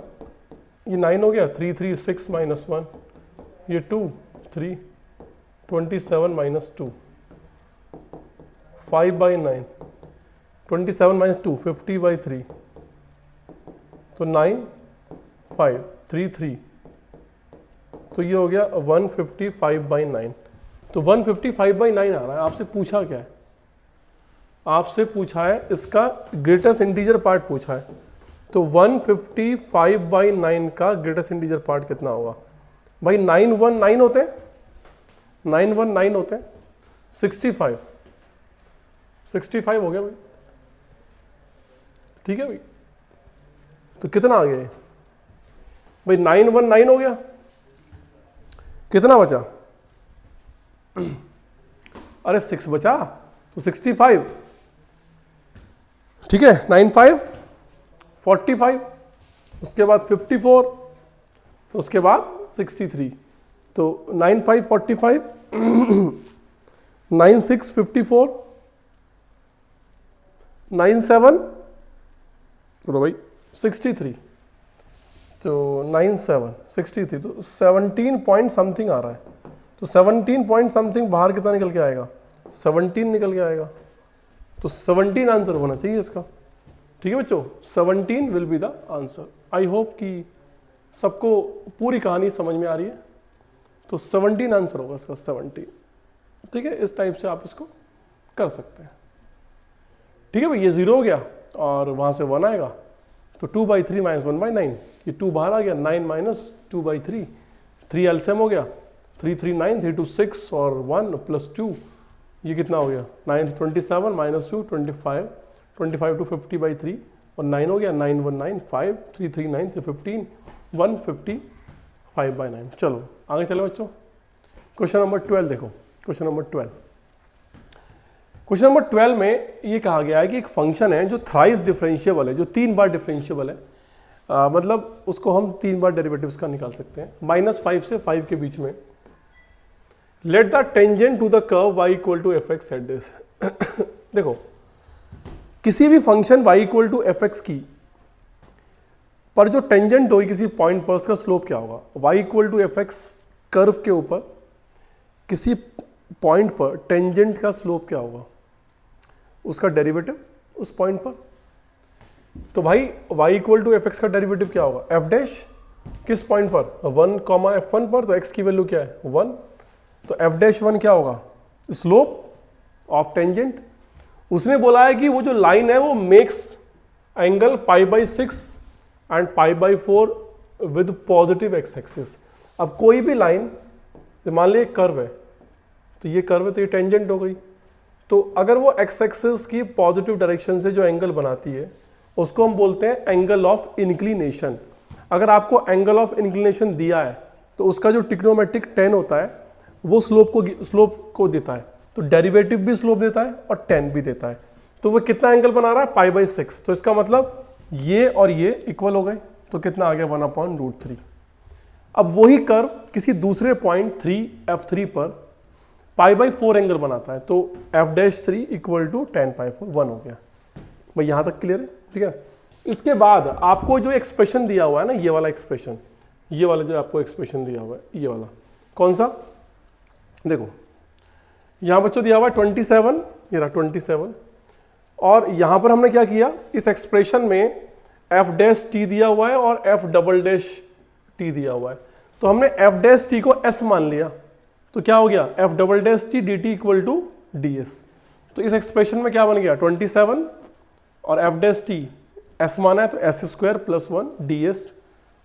ये 9 हो गया, 3 3 6 माइनस 1, ये 2 3 27 माइनस 2, 5/9, 27 माइनस 2 50/3, तो 9 5 3 3, तो ये हो गया 155/9। तो 155/9 आ रहा है। आपसे पूछा क्या है, आपसे पूछा है इसका ग्रेटेस्ट इंटीजर पार्ट पूछा है, तो 155/9 का ग्रेटेस्ट इंटीजर पार्ट कितना होगा भाई, 9 1 9 होते हैं, 9 1 9 होते हैं, 65 हो गया भाई, ठीक है भाई। तो कितना आ गया भाई, 9 1 9 हो गया, कितना बचा, अरे 6 बचा, तो 65, ठीक है, 9 5 45, उसके बाद 54, उसके बाद 63, तो 9 5 45 9 6 54 9 7 तो भाई 63, तो 9 7 63, तो 17 पॉइंट समथिंग आ रहा है, तो 17 पॉइंट समथिंग बाहर कितना निकल के आएगा, 17 निकल के आएगा, तो 17 आंसर होना चाहिए इसका, ठीक है बच्चों, 17 will be the answer. I hope कि सबको पूरी कहानी समझ में आ रही है, तो 17 आंसर होगा इसका, 17, ठीक है, इस टाइप से आप इसको कर सकते हैं, ठीक है भाई। ये 0 हो गया और वहाँ से 1 आएगा, तो 2/3 माइनस 1/9, ये 2 बाहर आ गया, 9 माइनस 2/3, 3 एलसीएम हो गया, 3 3 9 3 2 6 और 1 प्लस 2, ये कितना हो गया, 9 27 माइनस 2 25, 25 to 50/3 और 9 हो गया, 9 1 9 5 3 3 9 3 15 155/9। चलो आगे चलो बच्चों, क्वेश्चन नंबर 12 देखो, क्वेश्चन नंबर 12, क्वेश्चन नंबर 12 में ये कहा गया है कि एक फंक्शन है जो थ्राइस डिफरेंशिएबल है, जो 3 बार डिफरेंशिएबल है, मतलब उसको हम 3 बार डेरिवेटिव्स का निकाल सकते हैं, -5 से 5 के बीच में। Let the tangent to the curve y equal to f x at this. देखो किसी भी function y equal to f x की पर जो टेंजेंट होगी किसी पॉइंट पर, उसका स्लोप क्या होगा, y equal to f x curve के ऊपर किसी पॉइंट पर टेंजेंट का स्लोप क्या होगा, उसका डेरिवेटिव उस पॉइंट पर। तो भाई y equal to f x का डेरिवेटिव क्या होगा, एफ डैश किस पॉइंट पर, 1, f1 पर, तो x की वैल्यू क्या है 1, तो एफ डैश 1 क्या होगा, स्लोप ऑफ टेंजेंट। उसने बोला है कि वो जो लाइन है वो makes angle π/6 and π/4 with positive x axis. अब कोई भी लाइन, मान लीजिए कर्व है, तो ये कर्व है, तो ये टेंजेंट हो गई, तो अगर वो एक्स एक्सिस की पॉजिटिव डायरेक्शन से जो एंगल बनाती है उसको हम बोलते हैं एंगल ऑफ इंक्लिनेशन। अगर आपको एंगल ऑफ इंक्लिनेशन दिया है तो उसका जो ट्रिग्नोमेट्रिक tan होता है वो स्लोप को देता है, तो डेरिवेटिव भी स्लोप देता है और tan भी देता है। तो वो कितना एंगल बना रहा है π/6, तो इसका मतलब ये और ये इक्वल हो गए, तो कितना आ गया 1/√3। अब वही कर्व किसी दूसरे पॉइंट 3f3 पर π/4 एंगल बनाता है, तो f'3 इक्वल टू tan π/4 1 हो गया। भाई यहाँ तक क्लियर है, ठीक है। इसके बाद आपको जो एक्सप्रेशन दिया हुआ है ना, ये वाला एक्सप्रेशन, ये वाला जो आपको एक्सप्रेशन दिया हुआ है, ये वाला कौन सा? देखो यहाँ बच्चों दिया हुआ है 27, ये रहा 27, और यहाँ पर हमने क्या किया, इस एक्सप्रेशन में एफ डैश टी दिया हुआ है और एफ डबल डैश टी दिया हुआ है, तो हमने एफ डैश टी को एस मान लिया, तो क्या हो गया f double dash t d T equal to d s. तो इस एक्सप्रेशन में क्या बन गया 27 और एफ डैश टी एस माना है तो s square plus 1 d s,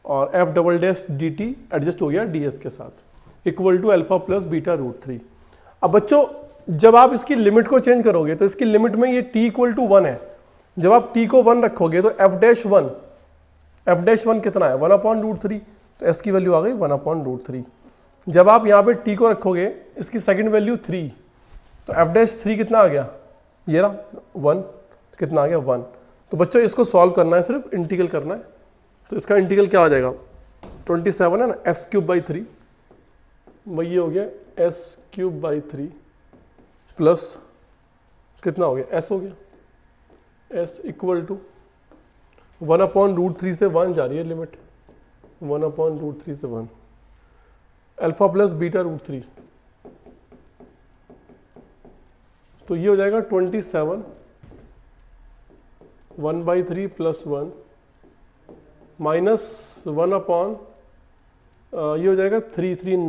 और f double dash d t adjust हो गया डी एस के साथ, equal to alpha plus beta root 3। अब बच्चों जब आप इसकी लिमिट को चेंज करोगे तो इसकी लिमिट में ये t इक्वल टू 1 है, जब आप t को 1 रखोगे तो एफ डैश 1 कितना है 1/√3, तो s की वैल्यू आ गई 1/√3। जब आप यहाँ पे t को रखोगे इसकी सेकंड वैल्यू 3, तो एफ डैश 3 कितना आ गया, ये रहा 1, कितना आ गया 1। तो बच्चों इसको सॉल्व करना है, सिर्फ इंटीग्रल करना है, तो इसका इंटीग्रल क्या आ जाएगा 27 है ना, s³/3, वही ये हो गया s³/3 प्लस कितना हो गया s हो गया, s इक्वल टू 1/√3 से 1 जा रही है लिमिट, 1/√3 से 1 अल्फा प्लस बीटा रूट 3, तो ये हो जाएगा 27 1/3 प्लस 1 माइनस 1/, ये हो जाएगा 3√3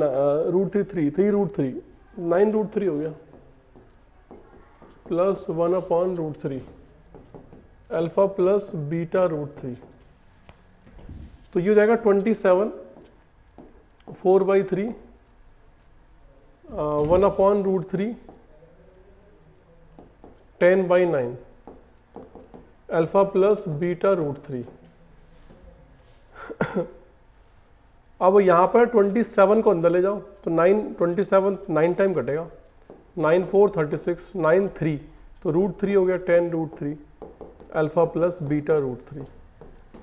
9√3 हो गया, plus 1/√3 alpha plus beta root 3, तो ये हो जाएगा 27 4/3 1/√3 10/9 अल्फा प्लस बीटा रूट 3। अब यहाँ पर 27 को अंदर ले जाओ तो 27 9 टाइम कटेगा, 9 4 36 9 3, तो √3 हो गया 10√3 अल्फा प्लस बीटा रूट 3।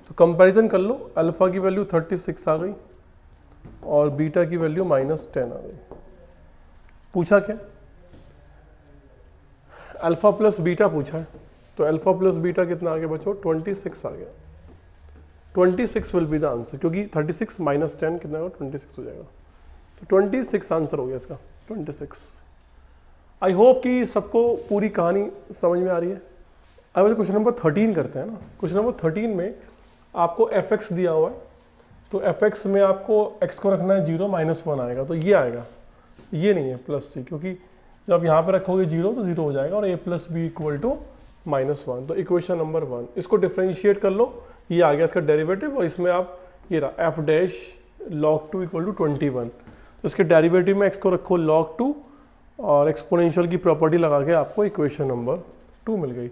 तो कंपैरिजन कर लो, अल्फा की वैल्यू 36 आ गई और बीटा की वैल्यू -10 आ गई। पूछा क्या, अल्फा प्लस बीटा पूछा है, तो अल्फा प्लस बीटा कितना आ गया बच्चों 26 आ गया, 26 विल बी द आंसर, क्योंकि 36 - 10 कितना होगा 26 हो जाएगा, तो 26 आंसर हो गया इसका 26। आई होप कि सबको पूरी कहानी समझ में आ रही है। अब क्वेश्चन नंबर 13 करते हैं ना। क्वेश्चन नंबर 13 में आपको fx दिया हुआ है, तो fx में आपको x को रखना है 0 -1 आएगा, तो ये आएगा, ये नहीं है +c, क्योंकि जब यहाँ पे रखोगे 0 तो 0 हो जाएगा, और a + b इक्वल टू -1, तो इक्वेशन नंबर 1 इसको डिफ्रेंशिएट कर लो, ये आ गया इसका डेरिवेटिव, और इसमें आप ये रहा f dash log 2 equal to 21, तो इसके डेरिवेटिव में x को रखो log 2 और एक्सपोनेंशियल की प्रॉपर्टी लगा के आपको इक्वेशन नंबर 2 मिल गई।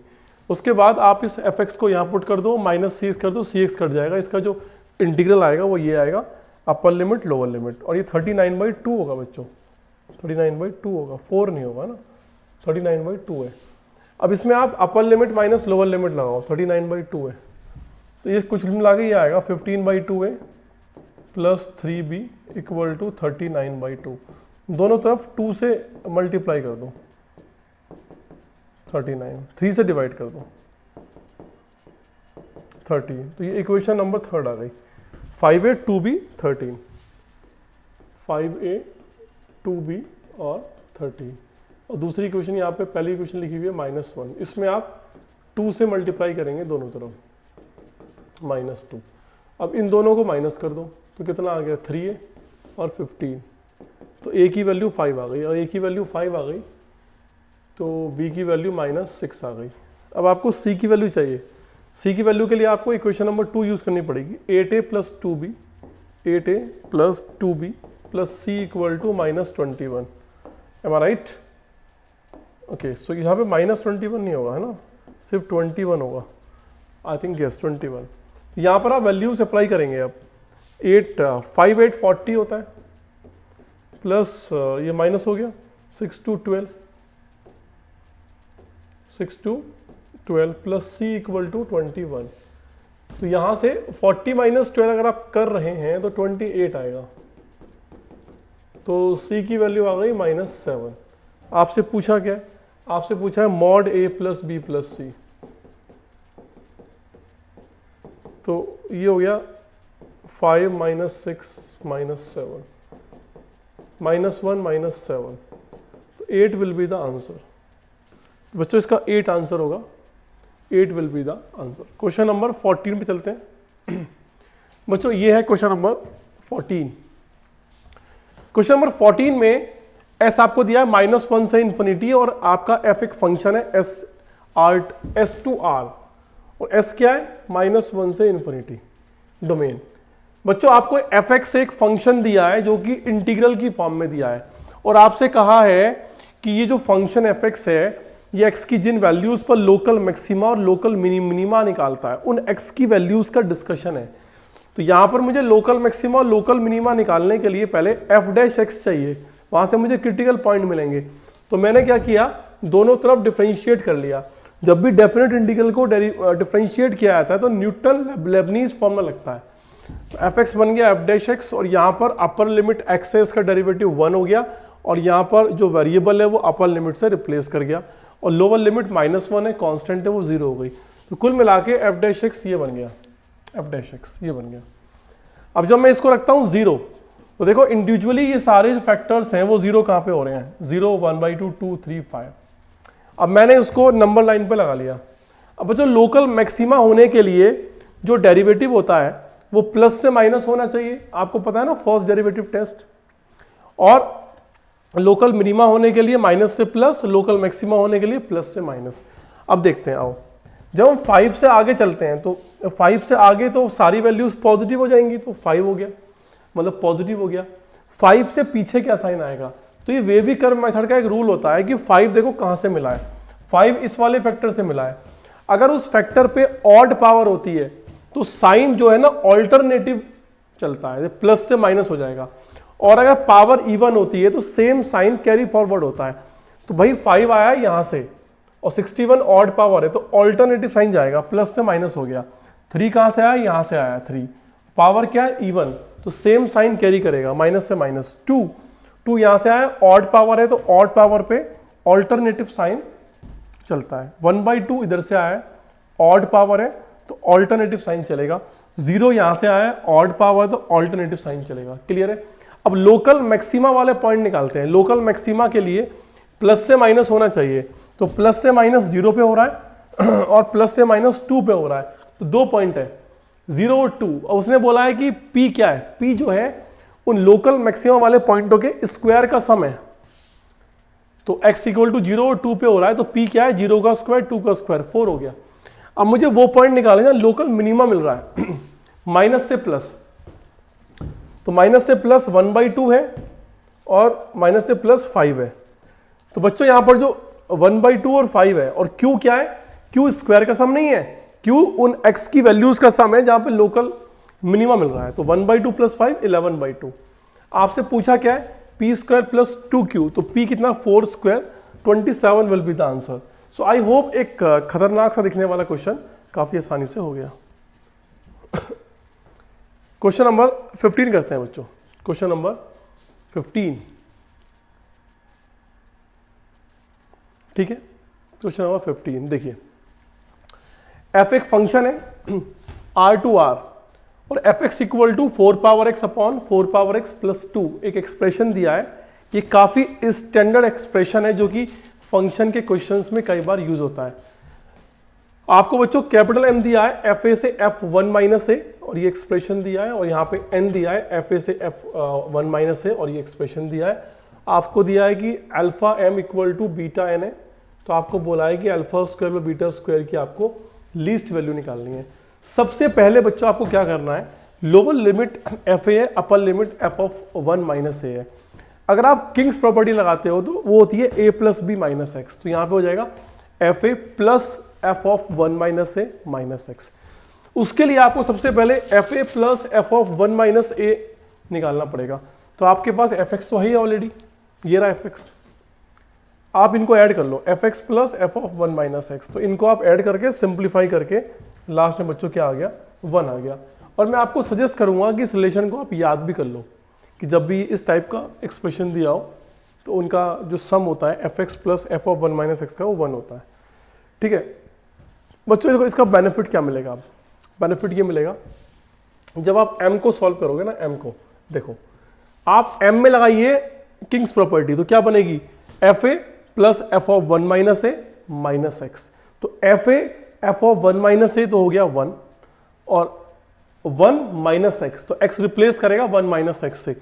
उसके बाद आप इस fx को यहाँ पुट कर दो, -cx कर दो, cx कट जाएगा, इसका जो इंटीग्रल आएगा वो ये आएगा, अपर लिमिट लोअर लिमिट, और ये 39/2 होगा बच्चों, 39/2 होगा, 4 नहीं होगा ना, 39/2 है। अब इसमें आप upper limit minus lower limit लगाओ, 39/2 है, तो ये कुछ मिला के ये आएगा 15/2a plus 3b equal to 39/2, दोनों तरफ 2 से मल्टीप्लाई कर दो, 39 3 से डिवाइड कर दो 30, तो ये इक्वेशन नंबर 3 आ गई, 5a 2b 13, 5a 2b और 13, और दूसरी इक्वेशन यहाँ पे पहली इक्वेशन लिखी हुई है -1, इसमें आप 2 से मल्टीप्लाई करेंगे दोनों तरफ, -2। अब इन दोनों को माइनस कर दो तो कितना आ गया 3a और 15, तो a की वैल्यू 5 आ गई, और a की वैल्यू 5 आ गई तो b की वैल्यू -6 आ गई। अब आपको c की वैल्यू चाहिए, c की वैल्यू के लिए आपको इक्वेशन नंबर 2 यूज़ करनी पड़ेगी, 8a + 2b 8a + 2b + c equal to -21, am I right? Okay, so यहाँ पे -21 नहीं होगा है ना, सिर्फ 21 होगा, आई थिंक यस 21। यहाँ पर आप वैल्यूज अप्लाई करेंगे, अब 5 8 40 होता है, प्लस ये माइनस हो गया 6 2 12 प्लस c इक्वल टू 21, तो यहाँ से 40 - 12 अगर आप कर रहे हैं तो 28 आएगा, तो c की वैल्यू आ गई -7। आपसे पूछा क्या, आपसे पूछा है mod a + b + c, तो ये हो गया 5 - 6 - 7, -1 -7, तो 8 विल बी द आंसर। बच्चों इसका 8 आंसर होगा, 8 will be the answer. Question number 14 पे चलते हैं। बच्चों ये है क्वेश्चन नंबर 14। क्वेश्चन नंबर 14 में एस आपको दिया है -1 से इन्फिनिटी, और आपका एफ एक फंक्शन है एस टू आर, और एस क्या है -1 से इन्फिनिटी डोमेन। बच्चों आपको एफ एक्स से एक फंक्शन दिया है जो कि इंटीग्रल की फॉर्म में दिया है, और आपसे कहा है कि ये जो फंक्शन एफ एक्स है ये एक्स की जिन वैल्यूज पर लोकल मैक्सिमा और लोकल मिनिमा निकालता है उन एक्स की वैल्यूज का डिस्कशन है। तो यहां पर मुझे लोकल मैक्सिमा और लोकल मिनिमा निकालने के लिए पहले एफ डैश एक्स चाहिए, वहां से मुझे क्रिटिकल पॉइंट मिलेंगे। तो मैंने क्या किया, दोनों तरफ डिफरेंशिएट कर लिया। जब भी डेफिनेट इंटीग्रल को डिफरेंशिएट किया जाता है तो न्यूटन लेबनीज फॉर्मूला लगता है। तो एफ एक्स बन गया एफ डैश एक्स, और यहाँ पर अपर लिमिट एक्स है, इसका डेरिवेटिव 1 हो गया, और यहाँ पर जो वेरिएबल है वो अपर लिमिट से रिप्लेस कर गया, और लोअर लिमिट -1 है, कांस्टेंट है, वो 0 हो गई। तो कुल मिला के एफ डैश एक्स ये बन गया, एफ डैश एक्स ये बन गया। अब जब मैं इसको रखता हूँ 0, तो देखो इंडिविजुअली ये सारे जो फैक्टर्स हैं वो 0 कहाँ पे हो रहे हैं, 0, 1/2, 2, 3, 5। अब मैंने उसको नंबर लाइन पे लगा लिया। अब बच्चों लोकल मैक्सिमा होने के लिए जो डेरिवेटिव होता है वो प्लस से माइनस होना चाहिए, आपको पता है ना फर्स्ट डेरिवेटिव टेस्ट। और लोकल मिनिमा होने के लिए माइनस से प्लस, लोकल मैक्सिमा होने के लिए प्लस से माइनस। अब देखते हैं, आओ जब हम 5 से आगे चलते हैं तो 5 से आगे तो सारी वैल्यूज पॉजिटिव हो जाएंगी, तो 5 हो गया, मतलब पॉजिटिव हो गया। 5 से पीछे क्या साइन आएगा, तो ये वेवी कर्व मेथड का एक रूल होता है कि 5 देखो कहां से मिला है, 5 इस वाले फैक्टर से मिला है। अगर उस फैक्टर पे ऑड पावर होती है तो साइन जो है ना ऑल्टरनेटिव चलता है, प्लस से माइनस हो जाएगा, और अगर पावर इवन होती है तो सेम साइन कैरी फॉरवर्ड होता है। तो भाई 5 आया यहां से और 61 ऑड पावर है तो ऑल्टरनेटिव साइन जाएगा, प्लस से माइनस हो गया। 3 कहां से आया, यहां से आया 3, पावर क्या है इवन, तो सेम साइन कैरी करेगा, माइनस से माइनस। 2 यहां से आया, ऑड पावर है तो ऑड पावर पे ऑल्टरनेटिव साइन चलता है। 1/2 इधर से आया, ऑड पावर है तो ऑल्टरनेटिव साइन चलेगा। 0 यहां से आया, ऑड पावर है तो ऑल्टरनेटिव साइन चलेगा। क्लियर है। अब लोकल मैक्सिमा वाले पॉइंट निकालते हैं। लोकल मैक्सिमा के लिए प्लस से माइनस होना चाहिए, तो प्लस से माइनस 0 पे हो रहा है और प्लस से माइनस 2 पे हो रहा है, तो 2 पॉइंट है 0 और 2। और उसने बोला है कि P क्या है, P जो है उन लोकल मैक्सिमा वाले पॉइंटों के स्क्वायर का सम है। तो x = 0 और 2 पे हो रहा है, तो P क्या है, 0 का स्क्वायर 2 का स्क्वायर 4 हो गया। अब मुझे वो पॉइंट निकालना है लोकल मिनिमा मिल रहा है माइनस से प्लस, तो माइनस से प्लस 1/2 है और माइनस से प्लस 5 है। तो बच्चों यहां पर जो 1/2 और 5 है, और Q क्या है, Q स्क्वायर का सम नहीं है, Q उन x की वैल्यूज का सम है जहां पे लोकल मिनिमा मिल रहा है। तो 1/2 + 5 11/2। आपसे पूछा क्या है, P² + 2Q, तो P कितना 4² 27 will be the answer. So I hope एक खतरनाक सा दिखने वाला क्वेश्चन काफी आसानी से हो गया। क्वेश्चन नंबर 15 करते हैं बच्चों। क्वेश्चन नंबर 15, ठीक है। क्वेश्चन नंबर 15 देखिए, f एक फंक्शन है R/R और fx = 4x अपॉन 4x + 2 एक एक्सप्रेशन दिया है। ये काफी स्टैंडर्ड एक्सप्रेशन है जो कि फंक्शन के क्वेश्चंस में कई बार यूज होता है। आपको बच्चों कैपिटल M दिया है fa से f1 - a और ये एक्सप्रेशन दिया है, और यहाँ पे n दिया है fa से f1 - a और ये एक्सप्रेशन दिया है। आपको दिया है कि अल्फा m = βn है, तो आपको बोला है कि α² β² की आपको लीस्ट वैल्यू निकालनी है। सबसे पहले बच्चों आपको क्या करना है, लोअर लिमिट fa है, अपर लिमिट f(1 - a) है। अगर आप किंग्स प्रॉपर्टी लगाते हो तो वो होती है a + b - x, तो यहाँ पे हो जाएगा fa + f(1 - a - x। उसके लिए आपको सबसे पहले fa + f(1 - a) निकालना पड़ेगा। तो आपके पास fx तो है ही ऑलरेडी, ये रहा fx, आप इनको ऐड कर लो fx + f(1 - x), तो इनको आप ऐड करके सिंप्लीफाई करके लास्ट में बच्चों क्या आ गया, 1 आ गया। और मैं आपको सजेस्ट करूंगा कि इस रिलेशन को आप याद भी कर लो कि जब भी इस टाइप का एक्सप्रेशन दिया हो तो उनका जो सम होता है fx + f(1 - x) का वो 1 होता है। ठीक है बच्चों, देखो इसका बेनिफिट क्या मिलेगा। आप बेनिफिट ये मिलेगा, जब आप m को सॉल्व करोगे ना, m को देखो आप m में लगाइए किंग्स प्रॉपर्टी, तो क्या बनेगी f a plus f of 1 minus a minus x. तो f a f of 1 minus a तो हो गया 1 और 1 माइनस एक्स, तो x रिप्लेस करेगा 1 माइनस एक्स से,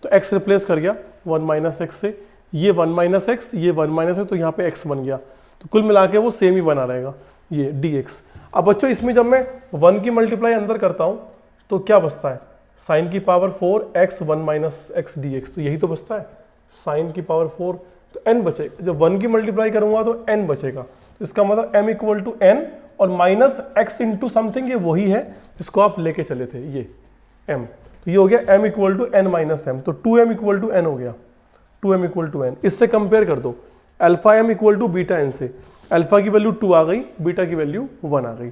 तो x रिप्लेस कर गया 1 माइनस एक्स से, ये 1 माइनस एक्स, ये 1 माइनस एक्स, तो यहाँ पे x बन गया, तो कुल मिला के वो सेम ही बना रहेगा ये dx। अब बच्चों इसमें जब मैं 1 की मल्टीप्लाई अंदर करता हूँ तो क्या बचता है, साइन की power 4 x 1 minus x dx, तो यही तो बचता है साइन की पावर 4, तो n बचेगा। जब 1 की मल्टीप्लाई करूंगा तो n बचेगा, इसका मतलब m इक्वल टू n और माइनस x इंटू समथिंग, ये वही है जिसको आप लेके चले थे, ये m, तो ये हो गया m equal to n minus m, तो 2m इक्वल टू n हो गया, 2m इक्वल टू n। इससे कंपेयर कर दो alpha m equal to beta n से, अल्फा की वैल्यू 2 आ गई, बीटा की वैल्यू 1 आ गई।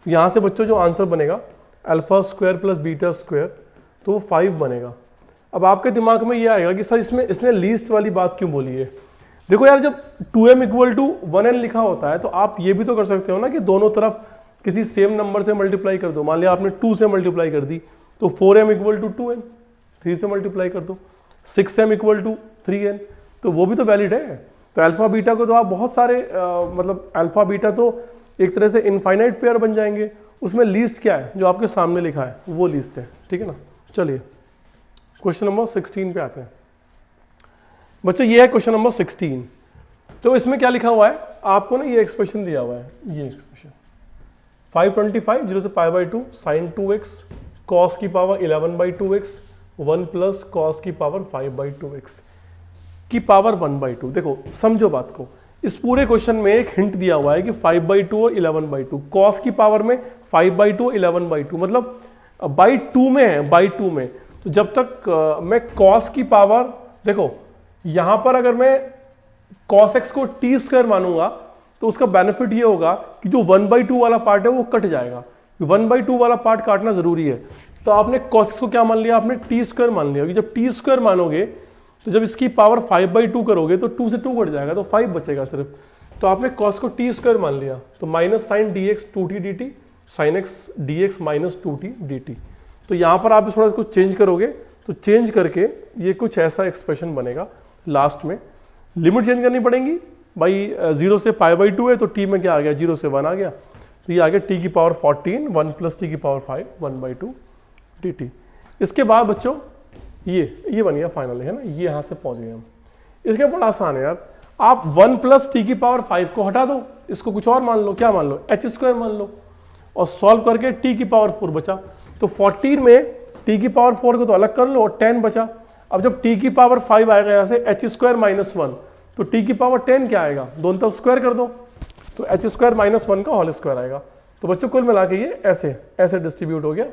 यहाँ से बच्चों जो आंसर बनेगा alpha square plus beta square, तो वो 5 बनेगा। अब आपके दिमाग में ये आएगा कि सर इसने लीस्ट वाली बात क्यों बोली है। देखो यार, जब 2m इक्वल टू 1n लिखा होता है तो आप ये भी तो कर सकते हो ना कि दोनों तरफ किसी सेम नंबर से मल्टीप्लाई कर दो। मान लिया आपने 2 से मल्टीप्लाई कर दी तो 4m इक्वल टू 2n, 3 से मल्टीप्लाई कर दो, 6m इक्वल टू 3n, तो वो भी तो वैलिड है। तो अल्फा बीटा को तो आप बहुत सारे मतलब अल्फा बीटा तो एक तरह से इनफाइनाइट पेयर बन जाएंगे, उसमें लीस्ट क्या है जो आपके सामने लिखा है वो लीस्ट है, ठीक है ना। चलिए क्वेश्चन नंबर 16 पे आते हैं बच्चों, ये है क्वेश्चन नंबर 16। तो इसमें क्या लिखा हुआ है, आपको ना ये एक्सप्रेशन दिया हुआ है, ये एक्सप्रेशन 525 0 से π/2 sin 2x cos की पावर 11/2x 1 प्लस कॉस की पावर 5/2x की पावर 1/2। देखो समझो बात को, इस पूरे क्वेश्चन में एक हिंट दिया हुआ है कि 5/2 और 11/2, कॉस की पावर में 5/2 11/2 मतलब बाई 2 में है, बाई 2 में। तो जब तक मैं कॉस की पावर, देखो यहां पर अगर मैं cos x को t स्क्वायर मानूंगा तो उसका बेनिफिट ये होगा कि जो 1/2 वाला पार्ट है वो कट जाएगा, 1/2 वाला पार्ट काटना जरूरी है। तो आपने cos x को क्या मान लिया, आपने t स्क्वायर मान लिया, कि जब t स्क्वायर मानोगे तो जब इसकी पावर 5/2 करोगे तो 2 से 2 कट जाएगा, तो 5 बचेगा सिर्फ। तो आपने cos को t स्क्वायर मान लिया, तो minus sine dx 2t dt sine x dx minus 2t dt। तो यहाँ पर आप थोड़ा इसको चेंज करोगे तो चेंज करके ये कुछ ऐसा एक्सप्रेशन बनेगा। लास्ट में लिमिट चेंज करनी पड़ेगी भाई, 0 से π/2 है तो t में क्या आ गया, 0 से 1 आ गया, तो ये आ गया t की पावर 14 1 प्लस t की पावर 5 1/2 dt। इसके बाद बच्चों ये बन गया फाइनल, है ना, ये यहाँ से पहुँच गए हम। इसके बड़ा आसान है यार, आप 1 प्लस t की पावर 5 को हटा दो, इसको कुछ और मान लो, क्या मान लो, h स्क्वायर मान लो, और सॉल्व करके t की पावर 4 बचा। तो 14 में t की पावर 4 को तो अलग कर लो और 10 बचा। अब जब t की पावर 5 आएगा यहाँ से h स्क्वायर माइनस 1, तो t की पावर 10 क्या आएगा, दोनों तरफ स्क्वायर कर दो, तो h स्क्वायर माइनस 1 का होल स्क्वायर आएगा। तो बच्चों कुल मिला के ये ऐसे डिस्ट्रीब्यूट हो गया,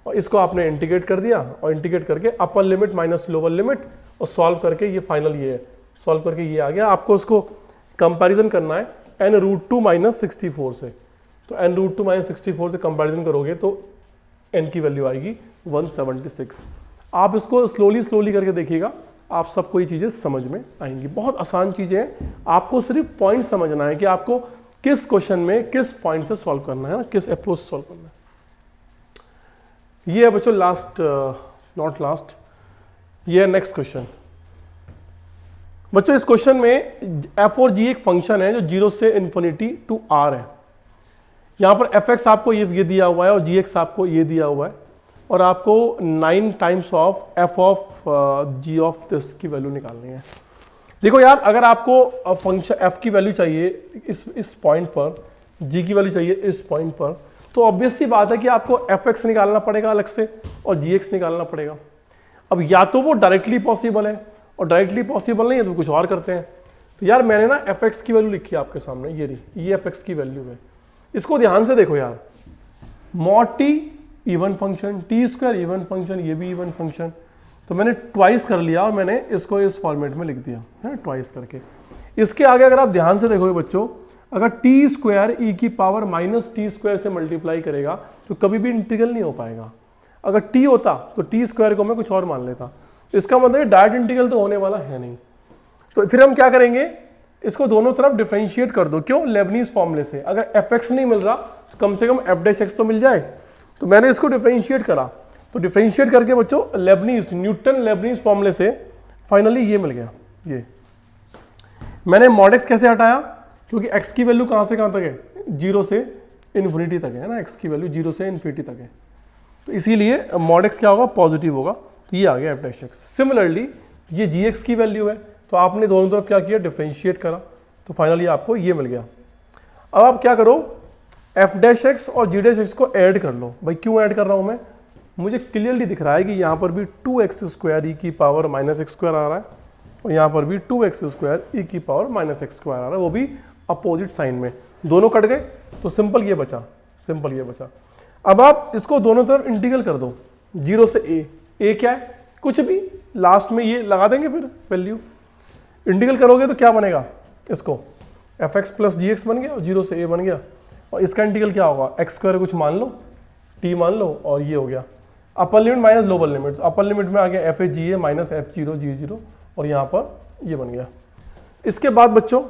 और इसको आपने इंटीग्रेट कर दिया, और इंटीग्रेट करके upper limit minus lower limit, और सॉल्व करके ये फाइनल ये है, सॉल्व करके ये आ गया। आपको उसको कंपैरिजन करना है n√2 माइनस 64 से, तो n√2 माइनस 64 से कंपैरिजन करोगे तो n की वैल्यू आएगी 176। आप इसको स्लोली करके देखिएगा, आप सबको ये चीज़ें समझ में आएंगी। बहुत आसान चीज़ें हैं, आपको सिर्फ पॉइंट समझना है कि आपको किस क्वेश्चन में किस पॉइंट से सॉल्व करना है ना, किस अप्रोच से सॉल्व करना है। ये है बच्चों लास्ट, नॉट लास्ट, ये है नेक्स्ट क्वेश्चन। बच्चों इस क्वेश्चन में f और g एक फंक्शन है जो 0 से इन्फिनिटी टू r है। यहाँ पर fx आपको ये दिया हुआ है और gx आपको ये दिया हुआ है, और आपको 9 times of f of g of this की वैल्यू निकालनी है। देखो यार, अगर आपको फंक्शन f की वैल्यू चाहिए इस पॉइंट पर, g की वैल्यू चाहिए इस पॉइंट पर, तो ऑब्वियस सी बात है कि आपको fx निकालना पड़ेगा अलग से और gx निकालना पड़ेगा। अब या तो वो डायरेक्टली पॉसिबल है, और डायरेक्टली पॉसिबल नहीं है तो कुछ और करते हैं। तो यार मैंने ना fx की वैल्यू लिखी है आपके सामने, ये रही, ये fx की वैल्यू है। इसको ध्यान से देखो यार, mod t even function, t square even function, ये भी इवन फंक्शन, तो मैंने ट्वाइस कर लिया और मैंने इसको इस फॉर्मेट में लिख दिया है, ट्वाइस करके। इसके आगे अगर आप ध्यान से देखोगे बच्चों, अगर टी स्क्वायर ई की पावर माइनस टी स्क्वायर से मल्टीप्लाई करेगा तो कभी भी इंटीग्रल नहीं हो पाएगा। अगर टी होता तो टी स्क्वायर को मैं कुछ और मान लेता, इसका मतलब डायरेक्ट इंटीग्रल तो होने वाला है नहीं। तो फिर हम क्या करेंगे, इसको दोनों तरफ डिफरेंशिएट कर दो। क्यों, लेबनीज फॉर्मूले से। अगर एफ एक्स नहीं मिल रहा तो कम से कम एफ डैश एक्स तो मिल जाए। तो मैंने इसको डिफरेंशिएट करा, तो डिफरेंशिएट करके बच्चों लेबनीज, न्यूटन लेबनीज फॉर्मूले से फाइनली ये मिल गया। ये मैंने मॉड एक्स कैसे हटाया, क्योंकि एक्स की वैल्यू कहाँ से कहाँ तक है, 0 से इन्फिनिटी तक है ना, एक्स की वैल्यू 0 से इन्फिनिटी तक है, तो इसीलिए मॉड एक्स क्या होगा, पॉजिटिव होगा, तो ये आ गया एफ डैश एक्स। सिमिलरली ये जी एक्स की वैल्यू है, तो आपने दोनों तरफ क्या किया, डिफरेंशिएट करा, तो फाइनली आपको ये मिल गया। अब आप क्या करो, एफ डैश एक्स और जी डैश एक्स को ऐड कर लो। भाई क्यों ऐड कर रहा हूँ मैं, मुझे क्लियरली दिख रहा है कि यहाँ पर भी 2x² ई की पावर -x² आ रहा है, और यहाँ पर भी 2x² ई की पावर -x² आ रहा है, वो भी अपोजिट साइन में, दोनों कट गए, तो सिंपल ये बचा, सिंपल ये बचा। अब आप इसको दोनों तरफ इंटीग्रल कर दो, 0 से a क्या है, कुछ भी, लास्ट में ये लगा देंगे फिर वैल्यू, इंटीग्रल करोगे तो क्या बनेगा, इसको fx + gx बन गया, और 0 से a बन गया, और इसका इंटीग्रल क्या होगा, x² कुछ मान लो, t मान लो, और ये हो गया upper limit minus lower limit, upper limit में आ गया f g a - f0 g0, और यहाँ पर ये बन गया। इसके बाद बच्चों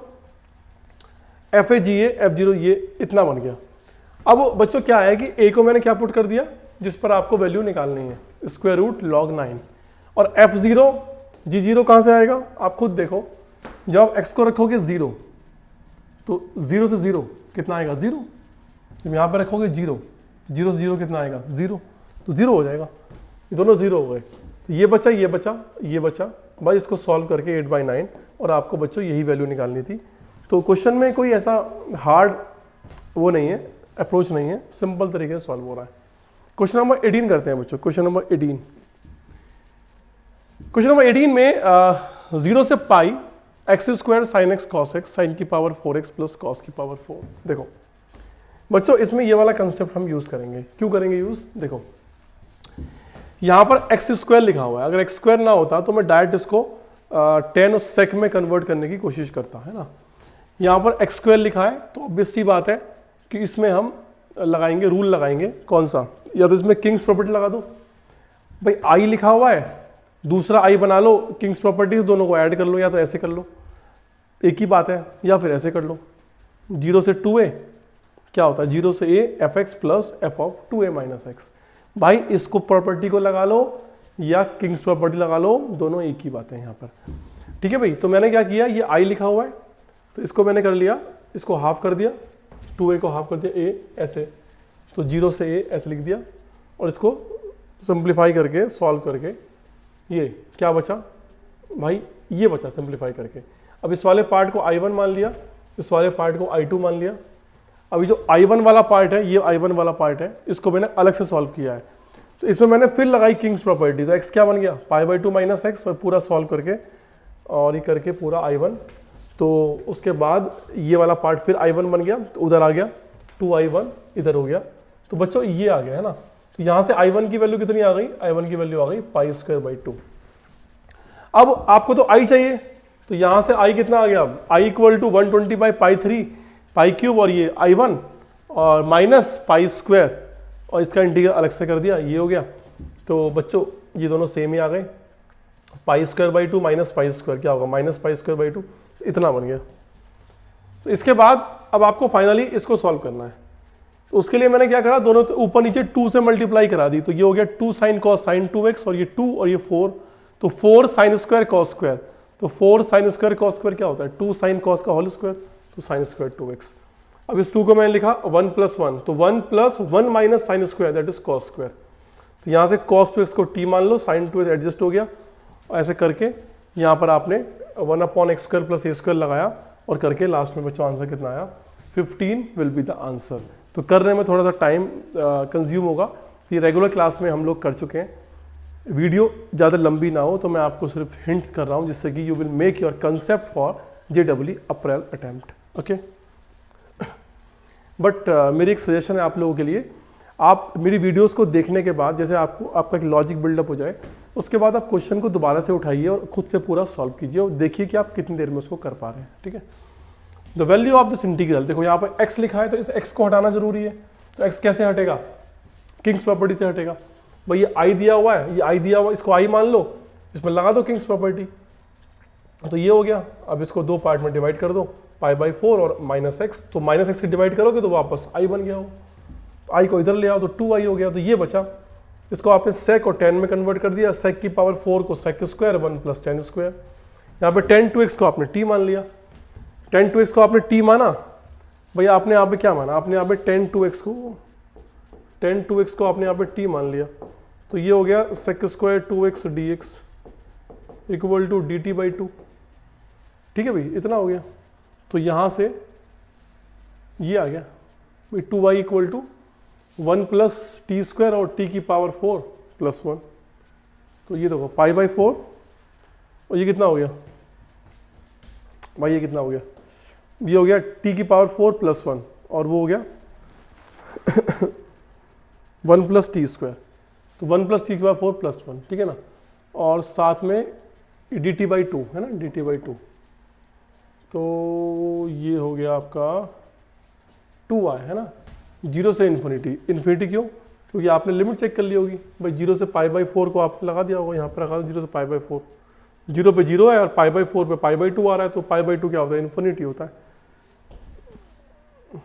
f g a f0 ये इतना बन गया। अब बच्चों क्या है कि a को मैंने क्या पुट कर दिया, जिस पर आपको वैल्यू निकालनी है, √log9, और f0 g0 कहाँ से आएगा, आप खुद देखो, जब आप x को रखोगे 0, तो 0 से 0 कितना आएगा, 0, जब यहाँ पर रखोगे 0, 0 से 0 कितना आएगा, 0, तो 0 हो जाएगा, ये दोनों 0 हो गए, तो ये बचा, ये बचा, ये बचा। भाई इसको सॉल्व करके 8/9, और आपको बच्चों यही वैल्यू निकालनी थी। तो क्वेश्चन में कोई ऐसा हार्ड वो नहीं है, अप्रोच नहीं है, सिंपल तरीके से सॉल्व हो रहा है। क्वेश्चन नंबर 18 करते हैं बच्चों, क्वेश्चन नंबर 18। क्वेश्चन नंबर 18 में 0 से पाई x² sin x cos x sin की पावर 4x + cos की पावर 4। देखो बच्चों इसमें ये वाला कंसेप्ट हम यूज करेंगे, क्यों करेंगे यूज, देखो यहाँ पर x² लिखा हुआ है, अगर x² ना होता तो मैं डायरेक्ट इसको 10 sec में कन्वर्ट करने की कोशिश करता है ना। यहाँ पर x² लिखा है, तो ऑब्वियस सी बात है कि इसमें हम लगाएंगे, रूल लगाएंगे, कौन सा, या तो इसमें किंग्स प्रॉपर्टी लगा दो, भाई i लिखा हुआ है, दूसरा i बना लो, किंग्स प्रॉपर्टीज दोनों को ऐड कर लो, या तो ऐसे कर लो, एक ही बात है, या फिर ऐसे कर लो, 0 से 2a क्या होता है, 0 से a fx + f(2a - x)। भाई इसको प्रॉपर्टी को लगा लो या किंग्स प्रॉपर्टी लगा लो, दोनों एक ही बात है यहाँ पर, ठीक है भाई। तो मैंने क्या किया, ये i लिखा हुआ है, तो इसको मैंने कर लिया, इसको हाफ कर दिया, 2a को हाफ कर दिया, a ऐसे, तो 0 से a ऐसे लिख दिया, और इसको सिंप्लीफाई करके सॉल्व करके ये क्या बचा भाई, ये बचा सिंप्लीफाई करके। अब इस वाले पार्ट को i1 मान लिया, इस वाले पार्ट को i2 मान लिया। अभी जो i1 वाला पार्ट है, ये i1 वाला पार्ट है, इसको मैंने अलग से सॉल्व किया है, तो इसमें मैंने फिर लगाई किंग्स प्रॉपर्टीज, x क्या बन गया, π/2 - x, और पूरा सॉल्व करके और ये करके पूरा i1, तो उसके बाद ये वाला पार्ट फिर i1 बन गया, तो उधर आ गया 2i1, इधर हो गया, तो बच्चों ये आ गया है ना। तो यहाँ से i1 की वैल्यू कितनी आ गई, i1 की वैल्यू आ गई π²/2। अब आपको तो i चाहिए, तो यहाँ से i कितना आ गया, i = 120/π3 π3, और ये i1 और माइनस π², और इसका इंटीग्रल अलग से कर दिया, ये हो गया। तो बच्चों ये दोनों सेम ही आ गए, π²/2 माइनस π² क्या होगा, -π²/2, इतना बन गया। तो इसके बाद अब आपको फाइनली इसको सॉल्व करना है, तो उसके लिए मैंने क्या करा, दोनों ऊपर नीचे 2 से मल्टीप्लाई करा दी, तो ये हो गया 2 sin cos sin 2x, और ये 2 और ये 4, तो 4 sin² cos², तो 4 sin² cos² क्या होता है, 2 sin cos का होल स्क्वायर, तो sin² 2x। अब इस 2 को मैंने लिखा 1 + 1, तो 1 + 1 - sin², दैट इज cos²। तो यहाँ से cos 2x को t मान लो, sin 2x एडजस्ट हो गया, और ऐसे करके यहाँ पर आपने 1/x² + a² लगाया, और करके लास्ट में बच्चों आंसर कितना आया, 15 विल बी द आंसर। तो करने में थोड़ा सा टाइम कंज्यूम होगा, तो ये रेगुलर क्लास में हम लोग कर चुके हैं, वीडियो ज़्यादा लंबी ना हो, तो मैं आपको सिर्फ हिंट कर रहा हूँ, जिससे कि you will make your concept for JEE April attempt, okay. But मेरी एक सजेशन है आप लोगों के लिए, आप मेरी वीडियोस को देखने के बाद, जैसे आपका एक लॉजिक बिल्डअप हो जाए, उसके बाद आप क्वेश्चन को दोबारा से उठाइए और खुद से पूरा सॉल्व कीजिए, और देखिए कि आप कितनी देर में उसको कर पा रहे हैं, ठीक है। The value of this integral, देखो यहाँ पर x लिखा है, तो इस x को हटाना जरूरी है, तो x कैसे हटेगा, किंग्स प्रॉपर्टी से हटेगा। भाई ये i दिया हुआ है, ये i दिया हुआ, इसको i मान लो, इसमें लगा दो किंग्स प्रॉपर्टी, तो ये हो गया। अब इसको 2 पार्ट में डिवाइड कर दो, π/4 और -x, तो -x से डिवाइड करोगे तो वापस i बन गया हो, i को इधर ले आओ तो 2i हो गया, तो ये बचा। इसको आपने सेक और टेन में कन्वर्ट कर दिया, सेक की पावर 4 को sec square 1 plus tan square. यहाँ पे टेन टू एक्स को आपने टी मान लिया, टेन टू एक्स को आपने टी माना, भैया आपने यहाँ पे क्या माना, आपने यहाँ पे टेन टू एक्स को आपने यहाँ पे टी मान लिया, तो ये हो गया sec square 2x dx equal to dt by 2। ठीक है भाई, इतना हो गया। तो यहाँ से ये आ गया भाई 2y equal to 1 plus t square और t की पावर 4 प्लस 1। तो ये देखो पाई बाई 4, और ये कितना हो गया भाई, ये कितना हो गया, ये हो गया t की पावर 4 प्लस 1, और वो हो गया 1 प्लस टी स्क्वायर, तो 1 प्लस टी की पावर 4 प्लस 1, ठीक है ना, और साथ में डी टी बाई 2 है ना, डी टी बाई 2। तो ये हो गया आपका 2y है ना, 0 से इन्फिनिटी। इन्फिनिटी क्यों, क्योंकि आपने लिमिट चेक कर ली होगी भाई, 0 से पाई बाई 4 को आपने लगा दिया होगा, यहाँ पर रखा 0 से पाई बाई 4, 0 पे 0 है और पाई बाई 4 पे पाई बाई 2 आ रहा है, तो पाई बाई 2 क्या होता है, इन्फिनिटी होता है।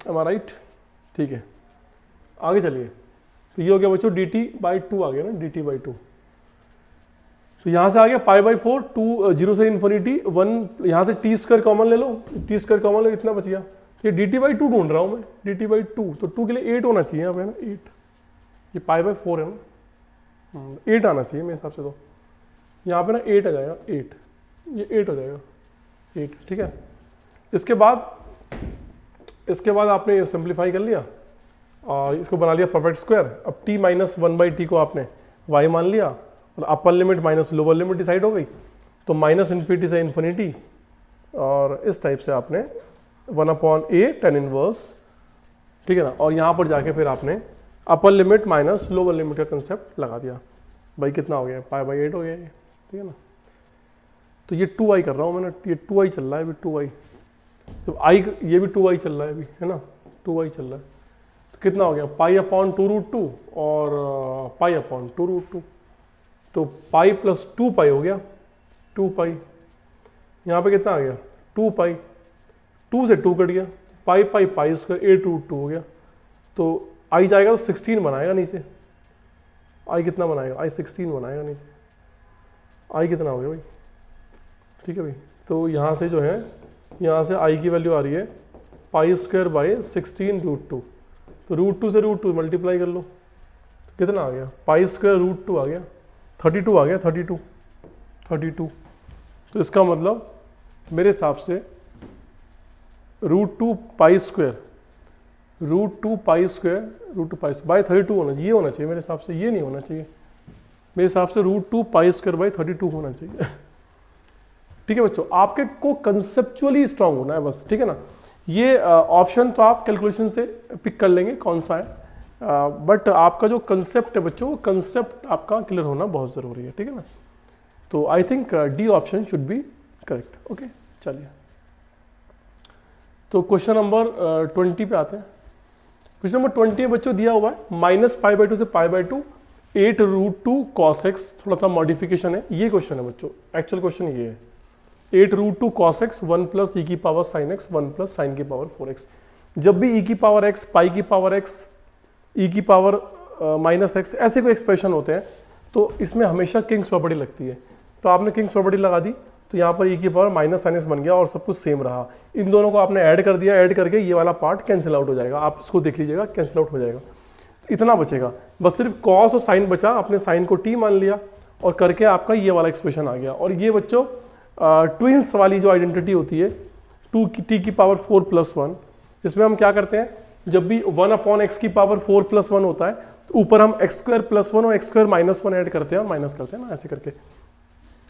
am I right? ठीक है, आगे चलिए। तो ये हो गया बच्चों डी टी बाई 2 आ गया ना, डी टी बाई 2। तो यहाँ से आ गया पाई बाई 4, 2 0 से इन्फिनिटी 1, यहाँ से टी स्क्वायर कॉमन ले लो, टी स्क्वायर कॉमन लो, इतना बच गया। तो ये डी टी बाई 2 ढूंढ रहा हूँ मैं, डी टी बाई 2, तो 2 के लिए 8 होना चाहिए यहाँ पे ना, 8, ये पाई बाई 4 है ना, 8 आना चाहिए मेरे हिसाब से। तो यहाँ पे ना 8 आ जाएगा, 8, ये 8 हो जाएगा, 8, ठीक है। इसके बाद आपने सिंप्लीफाई कर लिया और इसको बना लिया परफेक्ट स्क्वायर। अब t माइनस 1/t को आपने y मान लिया, और upper limit minus lower limit decide हो गई, तो माइनस इन्फिनिटी से इन्फिनिटी, और इस टाइप से आपने 1/a tan इनवर्स, ठीक है ना। और यहाँ पर जाके फिर आपने upper limit minus lower limit का कंसेप्ट लगा दिया, भाई कितना हो गया, पाई बाई 8 हो गया ये, ठीक है ना। तो ये 2y कर रहा हूँ मैंने, ये 2y चल रहा है अभी, 2y, तो i ये भी 2y चल रहा है अभी, है ना, 2y चल रहा है। तो कितना हो गया, पाई अपॉन 2√2 और पाई अपॉन 2√2, तो पाई प्लस 2 पाई हो गया, 2 पाई। यहाँ पे कितना आ गया, 2 पाई, 2 से 2 कट गया, पाई पाई पाई स्क्वायर 8√2 हो गया। तो आई जाएगा तो 16 बनाएगा नीचे, आई कितना बनाएगा, आई 16 बनाएगा नीचे, आई कितना हो गया भाई, ठीक है भाई। तो यहाँ से जो है, यहाँ से आई की वैल्यू आ रही है पाई स्क्वायर बाई 16√2, तो √2 से √2 मल्टीप्लाई कर लो, तो कितना आ गया, पाई स्क्वायर √2 आ गया, 32 आ गया, 32। तो इसका मतलब मेरे हिसाब से √2 पाई स्क्वायर बाई 32 होना चाहिए, ये होना चाहिए मेरे हिसाब से, ये नहीं होना चाहिए मेरे हिसाब से, √2 पाई स्क्वायर बाई 32 होना चाहिए। ठीक है बच्चों, आपके को कंसेप्चुअली स्ट्रांग होना है बस, ठीक है ना। ये ऑप्शन तो आप कैलकुलेशन से पिक कर लेंगे कौन सा है, बट आपका जो कंसेप्ट है बच्चों, वो कंसेप्ट आपका क्लियर होना बहुत ज़रूरी है, ठीक है ना। तो I think D option should be correct. Okay, चलिए तो क्वेश्चन नंबर 20 पे आते हैं। क्वेश्चन नंबर 20 बच्चों दिया हुआ है माइनस पाई बाई 2 से पाई बाई 2 8√2 cos x, थोड़ा सा मॉडिफिकेशन है, ये क्वेश्चन है बच्चों, एक्चुअल क्वेश्चन ये है 8√2 cos x 1 प्लस ई की power sign x 1 plus sign की पावर 4x। जब भी ई की पावर x, पाई की पावर x, ई की पावर माइनस x, ऐसे कोई एक्सप्रेशन होते हैं, तो इसमें हमेशा किंग्स प्रॉपर्टी लगती है। तो आपने किंग्स प्रॉपर्टी लगा दी, तो यहाँ पर ई की पावर माइनस साइन x बन गया और सब कुछ सेम रहा। इन दोनों को आपने ऐड कर दिया, ऐड करके ये वाला पार्ट कैंसिल आउट हो जाएगा, आप इसको देख लीजिएगा, कैंसिल आउट हो जाएगा। तो इतना बचेगा, बस सिर्फ कॉस और साइन बचा, आपने साइन को टी मान लिया और करके आपका ये वाला एक्सप्रेशन आ गया। और ये बच्चों ट्विंस वाली जो आइडेंटिटी होती है 2 की टी की पावर 4 प्लस 1, इसमें हम क्या करते हैं, जब भी 1/x की पावर 4 प्लस 1 होता है, तो ऊपर हम x स्क्वायर प्लस 1 और x स्क्वायर माइनस 1 ऐड करते हैं और माइनस करते हैं ना, ऐसे करके।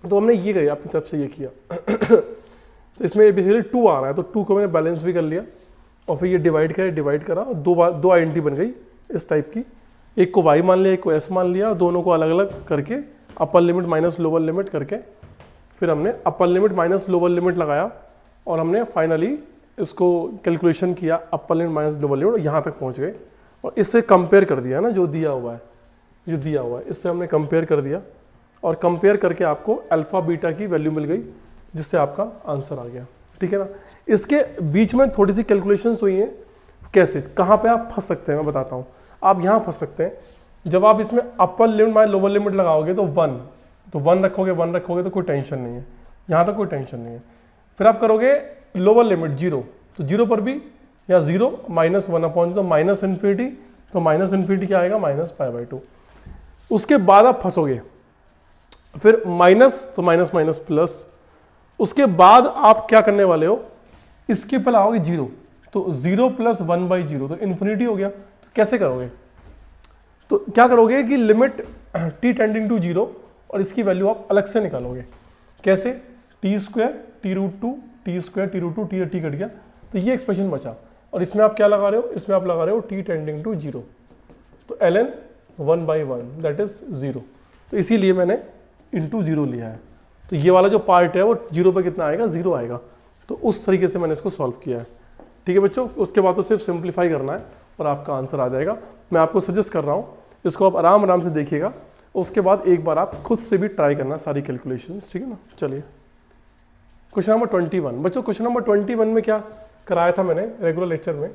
तो हमने ये किया, अपनी तरफ से ये किया। तो इसमें बेसिकली 2 आ रहा है, तो 2 को मैंने बैलेंस भी कर लिया और फिर ये डिवाइड करा, दो आइडेंटिटी बन गई इस टाइप की। एक को y मान लिया, एक को s मान लिया, दोनों को अलग अलग करके upper limit minus lower limit करके फिर हमने upper limit minus lower limit लगाया और हमने फाइनली इसको कैलकुलेशन किया, upper limit minus lower limit, यहाँ तक पहुँच गए। और इससे कंपेयर कर दिया ना, जो दिया हुआ है, इससे हमने कंपेयर कर दिया और कंपेयर करके आपको अल्फ़ा बीटा की वैल्यू मिल गई, जिससे आपका आंसर आ गया, ठीक है ना। इसके बीच में थोड़ी सी कैलकुलेशंस हुई हैं, कैसे, कहाँ पे आप फंस सकते हैं मैं बताता हूँ। आप यहाँ फंस सकते हैं जब आप इसमें upper limit minus lower limit लगाओगे तो 1, तो 1 रखोगे तो कोई टेंशन नहीं है, यहाँ तक कोई टेंशन नहीं है। फिर आप करोगे लोअर लिमिट 0, तो 0 पर भी या 0 -1 अपॉन तो माइनस इन्फिनिटी, तो माइनस इन्फिनिटी क्या आएगा -π/2। उसके बाद आप फंसोगे, फिर माइनस तो माइनस माइनस प्लस, उसके बाद आप क्या करने वाले हो, इसके पर आओगे 0, तो 0 + 1/0 तो इन्फिनिटी हो गया। तो कैसे करोगे, तो क्या करोगे कि लिमिट t टेंडिंग टू 0 और इसकी वैल्यू आप अलग से निकालोगे। कैसे, t² t√2 t² t√2 t cut गया, तो ये एक्सप्रेशन बचा। और इसमें आप क्या लगा रहे हो, इसमें आप लगा रहे हो t टेंडिंग टू 0, तो ln 1/1 दैट इज 0। तो इसीलिए मैंने इंटू 0 लिया है। तो ये वाला जो पार्ट है वो 0 पे कितना आएगा, 0 आएगा। तो उस तरीके से मैंने इसको सॉल्व किया है। ठीक है बच्चों, उसके बाद तो सिर्फ सिंप्लीफाई करना है और आपका आंसर आ जाएगा। मैं आपको सजेस्ट कर रहा हूँ इसको आप आराम आराम से देखिएगा, उसके बाद एक बार आप खुद से भी ट्राई करना सारी कैलकुलेशंस, ठीक है ना। चलिए क्वेश्चन नंबर 21 बच्चों, क्वेश्चन नंबर 21 में क्या कराया था मैंने रेगुलर लेक्चर में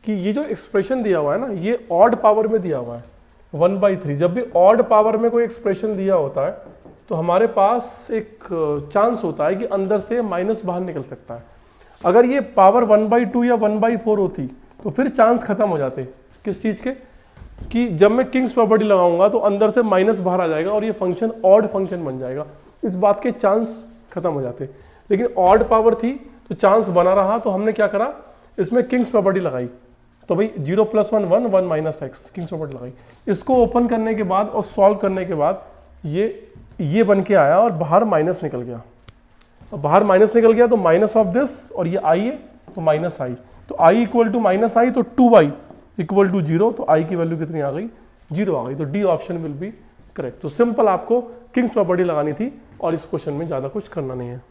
कि ये जो एक्सप्रेशन दिया हुआ है ना, ये ऑड पावर में दिया हुआ है 1/3। जब भी ऑड पावर में कोई एक्सप्रेशन दिया होता है तो हमारे पास एक चांस होता है कि अंदर से माइनस बाहर निकल सकता है। अगर ये पावर 1/2 या 1/4 होती तो फिर चांस खत्म हो जाते। किस चीज़ के, कि जब मैं किंग्स प्रॉपर्टी लगाऊंगा तो अंदर से माइनस बाहर आ जाएगा और ये फंक्शन ऑड फंक्शन बन जाएगा, इस बात के चांस खत्म हो जाते। लेकिन ऑड पावर थी तो चांस बना रहा, तो हमने क्या करा, इसमें किंग्स प्रॉपर्टी लगाई। तो भाई 0 + 1 1 1 - x किंग्स प्रॉपर्टी लगाई। इसको ओपन करने के बाद और सॉल्व करने के बाद ये बन के आया और बाहर माइनस निकल गया। और बाहर माइनस निकल गया तो माइनस ऑफ दिस, और ये i है तो -i, तो i = -i, तो 2y = 0, तो i की वैल्यू कितनी आ गई, 0 आ गई। तो D option will be correct. तो सिंपल आपको किंग्स प्रॉपर्टी लगानी थी और इस क्वेश्चन में ज़्यादा कुछ करना नहीं है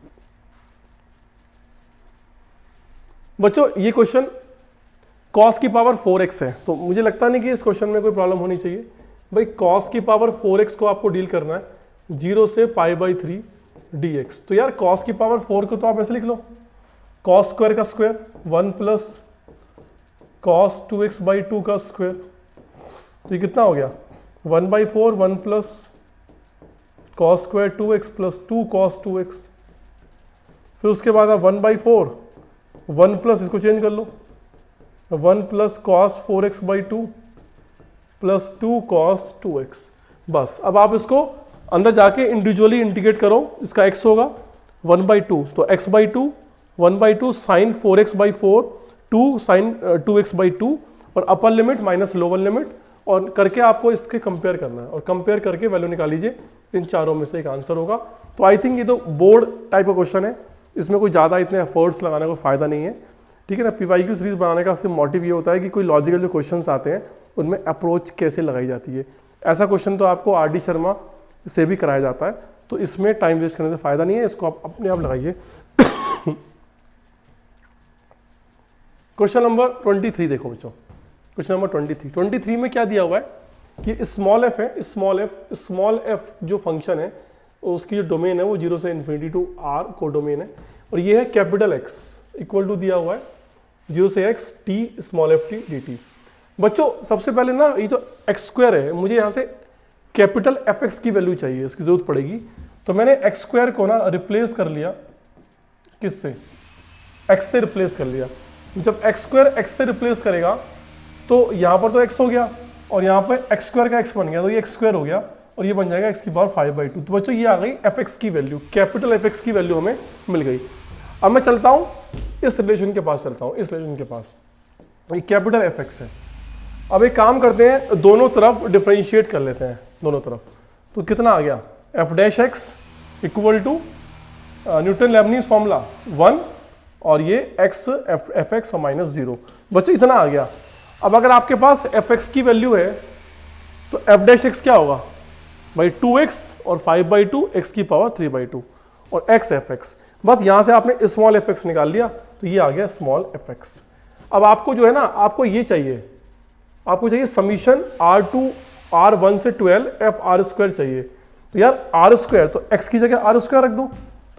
बच्चों। ये क्वेश्चन cos की पावर 4x है, तो मुझे लगता नहीं कि इस क्वेश्चन में कोई प्रॉब्लम होनी चाहिए। भाई cos की पावर 4x को आपको डील करना है 0 से π/3 dx। तो यार cos की पावर 4 को तो आप ऐसे लिख लो, cos स्क्वायर का स्क्वायर 1 + cos 2x/2 का स्क्वायर, तो ये कितना हो गया 1/4 1 + cos square 2x + 2 cos 2x। फिर उसके बाद आप 1/4 1 + इसको चेंज कर लो, 1 + cos 4x/2 + 2 cos 2x। बस अब आप इसको अंदर जाके इंडिविजुअली इंटीग्रेट करो। इसका x होगा 1/2, तो x/2 1/2 sin 4x/4 2 sin 2x/2 और upper limit minus lower limit, और करके आपको इसके कंपेयर करना है और कंपेयर करके वैल्यू निकाल लीजिए। इन चारों में से एक आंसर होगा। तो आई थिंक ये तो बोर्ड टाइप का क्वेश्चन है, इसमें कोई ज़्यादा इतने एफर्ट्स लगाने का फ़ायदा नहीं है, ठीक है ना। PYQ सीरीज बनाने का सिर्फ मोटिव ये होता है कि कोई लॉजिकल जो क्वेश्चंस आते हैं उनमें अप्रोच कैसे लगाई जाती है। ऐसा क्वेश्चन तो आपको RD शर्मा से भी कराया जाता है, तो इसमें टाइम वेस्ट करने से फ़ायदा नहीं है, इसको आप अपने आप लगाइए। क्वेश्चन नंबर 23 देखो बच्चों, क्वेश्चन नंबर 23 में क्या दिया हुआ है कि स्मॉल f है, स्मॉल f जो फंक्शन है उसकी जो डोमेन है वो 0 से ∞ टू r को डोमेन है, और ये है कैपिटल X इक्वल टू दिया हुआ है 0 से x t small f t dt। बच्चों सबसे पहले ना ये तो x² है, मुझे यहाँ से कैपिटल fx की वैल्यू चाहिए, इसकी जरूरत पड़ेगी। तो मैंने x² को ना रिप्लेस कर लिया, किससे, x से रिप्लेस कर लिया। जब x² x से रिप्लेस करेगा तो यहाँ पर तो x हो गया और यहाँ पर x² का x बन गया, तो ये x² हो गया और ये बन जाएगा x की पावर 5/2। तो बच्चों ये आ गई fx की वैल्यू, कैपिटल fx की वैल्यू हमें मिल गई। अब मैं चलता हूँ इस रिलेशन के पास, इस रिलेशन के पास, ये कैपिटल fx है। अब एक काम करते हैं, दोनों तरफ डिफरेंशिएट कर लेते हैं, दोनों तरफ। तो कितना आ गया f' equal to Newton Leibniz formula 1 और ये x fx और -0। बच्चों इतना आ गया। अब अगर आपके पास fx की वैल्यू है तो f' क्या होगा भाई 2x और 5/2 x की पावर 3/2 और x fx। बस यहाँ से आपने स्मॉल fx निकाल लिया, तो ये आ गया स्मॉल fx। अब आपको जो है ना, आपको ये चाहिए, आपको चाहिए समीशन r2 r1 से 12 f r² चाहिए। तो यार r² तो x की जगह r² रख दो,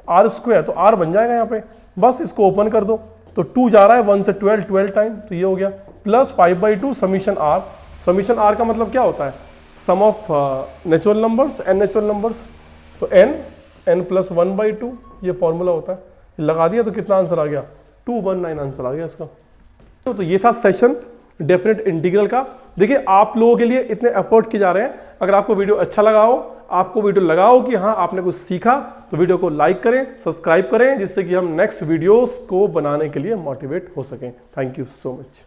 r² तो r बन जाएगा यहाँ पे, बस इसको ओपन कर दो। तो 2 जा रहा है 1 से 12 टाइम, तो ये हो गया plus 5/2 summation r। Summation r का मतलब क्या होता है, sum of natural numbers, n natural numbers, तो n प्लस 1/2 ये फॉर्मूला होता है, लगा दिया तो कितना आंसर आ गया, 219 आंसर आ गया इसका। तो ये था सेशन डेफिनेट इंटीग्रल का। देखिए आप लोगों के लिए इतने एफर्ट किए जा रहे हैं, अगर आपको वीडियो अच्छा लगा हो, आपको वीडियो लगा हो कि हाँ आपने कुछ सीखा, तो वीडियो को लाइक करें, सब्सक्राइब करें, जिससे कि हम नेक्स्ट वीडियोस को बनाने के लिए मोटिवेट हो सकें। Thank you so much.